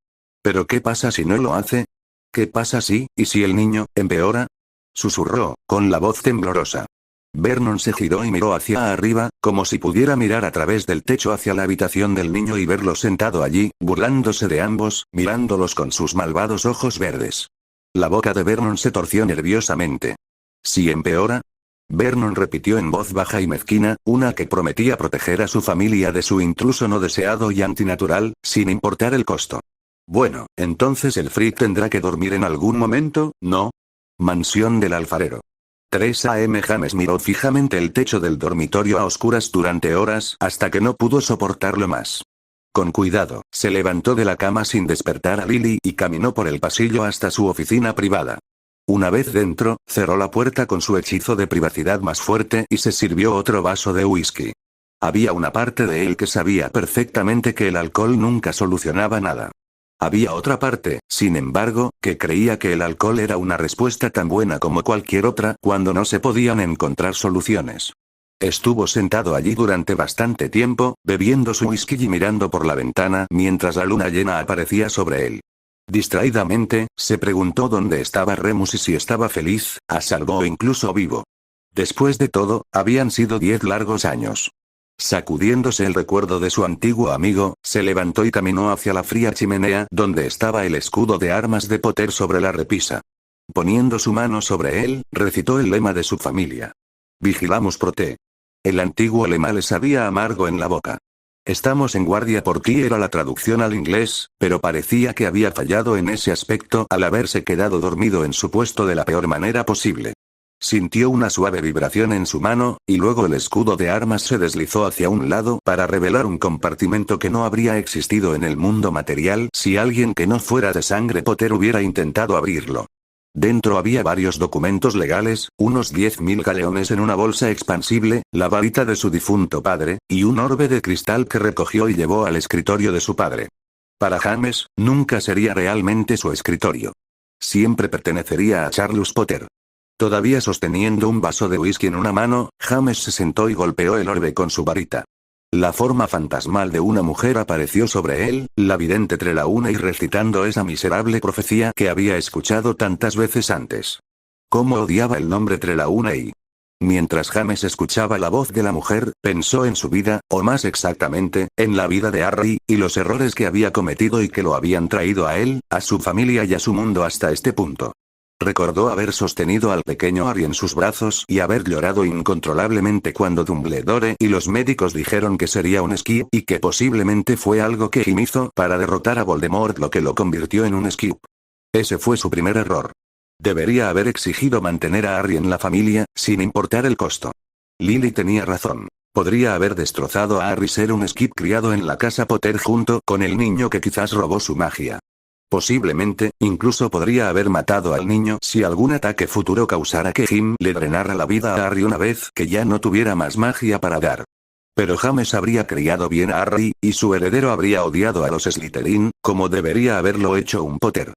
¿Pero qué pasa si no lo hace? ¿Qué pasa si, y si el niño, empeora? Susurró, con la voz temblorosa. Vernon se giró y miró hacia arriba, como si pudiera mirar a través del techo hacia la habitación del niño y verlo sentado allí, burlándose de ambos, mirándolos con sus malvados ojos verdes. La boca de Vernon se torció nerviosamente. ¿Si empeora? Vernon repitió en voz baja y mezquina, una que prometía proteger a su familia de su intruso no deseado y antinatural, sin importar el costo. Bueno, entonces el Frick tendrá que dormir en algún momento, ¿no? Mansión del alfarero. 3 a.m. James miró fijamente el techo del dormitorio a oscuras durante horas hasta que no pudo soportarlo más. Con cuidado, se levantó de la cama sin despertar a Lily y caminó por el pasillo hasta su oficina privada. Una vez dentro, cerró la puerta con su hechizo de privacidad más fuerte y se sirvió otro vaso de whisky. Había una parte de él que sabía perfectamente que el alcohol nunca solucionaba nada. Había otra parte, sin embargo, que creía que el alcohol era una respuesta tan buena como cualquier otra cuando no se podían encontrar soluciones. Estuvo sentado allí durante bastante tiempo, bebiendo su whisky y mirando por la ventana mientras la luna llena aparecía sobre él. Distraídamente, se preguntó dónde estaba Remus y si estaba feliz, a salvo o incluso vivo. Después de todo, habían sido 10 largos años. Sacudiéndose el recuerdo de su antiguo amigo, se levantó y caminó hacia la fría chimenea donde estaba el escudo de armas de Potter sobre la repisa. Poniendo su mano sobre él, recitó el lema de su familia. Vigilamos Prote. El antiguo lema le sabía amargo en la boca. Estamos en guardia por ti era la traducción al inglés, pero parecía que había fallado en ese aspecto al haberse quedado dormido en su puesto de la peor manera posible. Sintió una suave vibración en su mano, y luego el escudo de armas se deslizó hacia un lado para revelar un compartimento que no habría existido en el mundo material si alguien que no fuera de sangre Potter hubiera intentado abrirlo. Dentro había varios documentos legales, unos 10.000 galeones en una bolsa expansible, la varita de su difunto padre, y un orbe de cristal que recogió y llevó al escritorio de su padre. Para James, nunca sería realmente su escritorio. Siempre pertenecería a Charles Potter. Todavía sosteniendo un vaso de whisky en una mano, James se sentó y golpeó el orbe con su varita. La forma fantasmal de una mujer apareció sobre él, la vidente Trelawney y recitando esa miserable profecía que había escuchado tantas veces antes. Cómo odiaba el nombre Trelawney. Mientras James escuchaba la voz de la mujer, pensó en su vida, o más exactamente, en la vida de Harry, y los errores que había cometido y que lo habían traído a él, a su familia y a su mundo hasta este punto. Recordó haber sostenido al pequeño Harry en sus brazos y haber llorado incontrolablemente cuando Dumbledore y los médicos dijeron que sería un Skip y que posiblemente fue algo que Jim hizo para derrotar a Voldemort lo que lo convirtió en un Skip. Ese fue su primer error. Debería haber exigido mantener a Harry en la familia, sin importar el costo. Lily tenía razón. Podría haber destrozado a Harry ser un Skip criado en la casa Potter junto con el niño que quizás robó su magia. Posiblemente, incluso podría haber matado al niño si algún ataque futuro causara que Jim le drenara la vida a Harry una vez que ya no tuviera más magia para dar. Pero James habría criado bien a Harry, y su heredero habría odiado a los Slytherin, como debería haberlo hecho un Potter.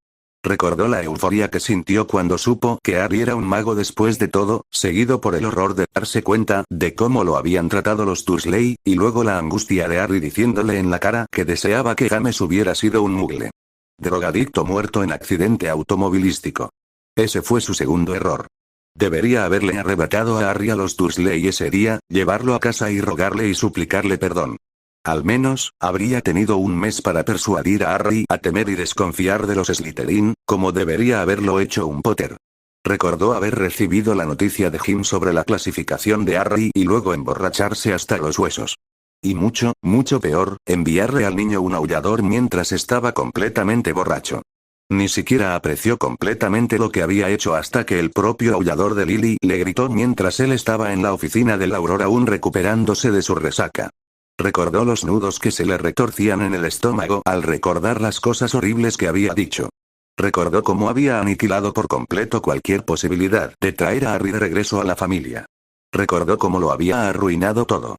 Recordó la euforia que sintió cuando supo que Harry era un mago después de todo, seguido por el horror de darse cuenta de cómo lo habían tratado los Dursley, y luego la angustia de Harry diciéndole en la cara que deseaba que James hubiera sido un mugle. Drogadicto muerto en accidente automovilístico. Ese fue su segundo error. Debería haberle arrebatado a Harry a los Dursley ese día, llevarlo a casa y rogarle y suplicarle perdón. Al menos, habría tenido un mes para persuadir a Harry a temer y desconfiar de los Slytherin, como debería haberlo hecho un Potter. Recordó haber recibido la noticia de Jim sobre la clasificación de Harry y luego emborracharse hasta los huesos. Y mucho, mucho peor, enviarle al niño un aullador mientras estaba completamente borracho. Ni siquiera apreció completamente lo que había hecho hasta que el propio aullador de Lily le gritó mientras él estaba en la oficina de la Aurora aún recuperándose de su resaca. Recordó los nudos que se le retorcían en el estómago al recordar las cosas horribles que había dicho. Recordó cómo había aniquilado por completo cualquier posibilidad de traer a Harry de regreso a la familia. Recordó cómo lo había arruinado todo.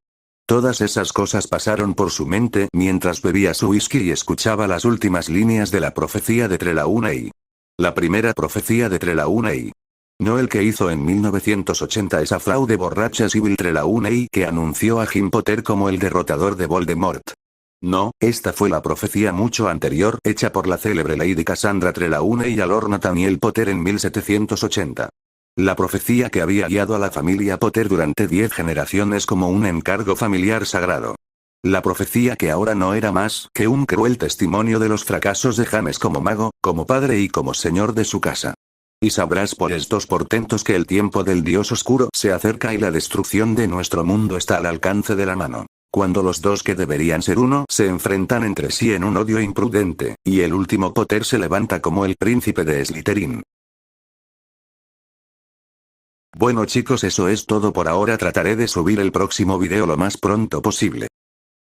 Todas esas cosas pasaron por su mente mientras bebía su whisky y escuchaba las últimas líneas de la profecía de Trelawney. La primera profecía de Trelawney. No el que hizo en 1980 esa fraude borracha Sybil Trelawney que anunció a Jim Potter como el derrotador de Voldemort. No, esta fue la profecía mucho anterior hecha por la célebre Lady Cassandra Trelawney a Lord Nathaniel Potter en 1780. La profecía que había guiado a la familia Potter durante 10 generaciones como un encargo familiar sagrado. La profecía que ahora no era más que un cruel testimonio de los fracasos de James como mago, como padre y como señor de su casa. Y sabrás por estos portentos que el tiempo del dios oscuro se acerca y la destrucción de nuestro mundo está al alcance de la mano. Cuando los dos que deberían ser uno se enfrentan entre sí en un odio imprudente, y el último Potter se levanta como el príncipe de Slytherin. Bueno chicos, eso es todo por ahora. Trataré de subir el próximo video lo más pronto posible.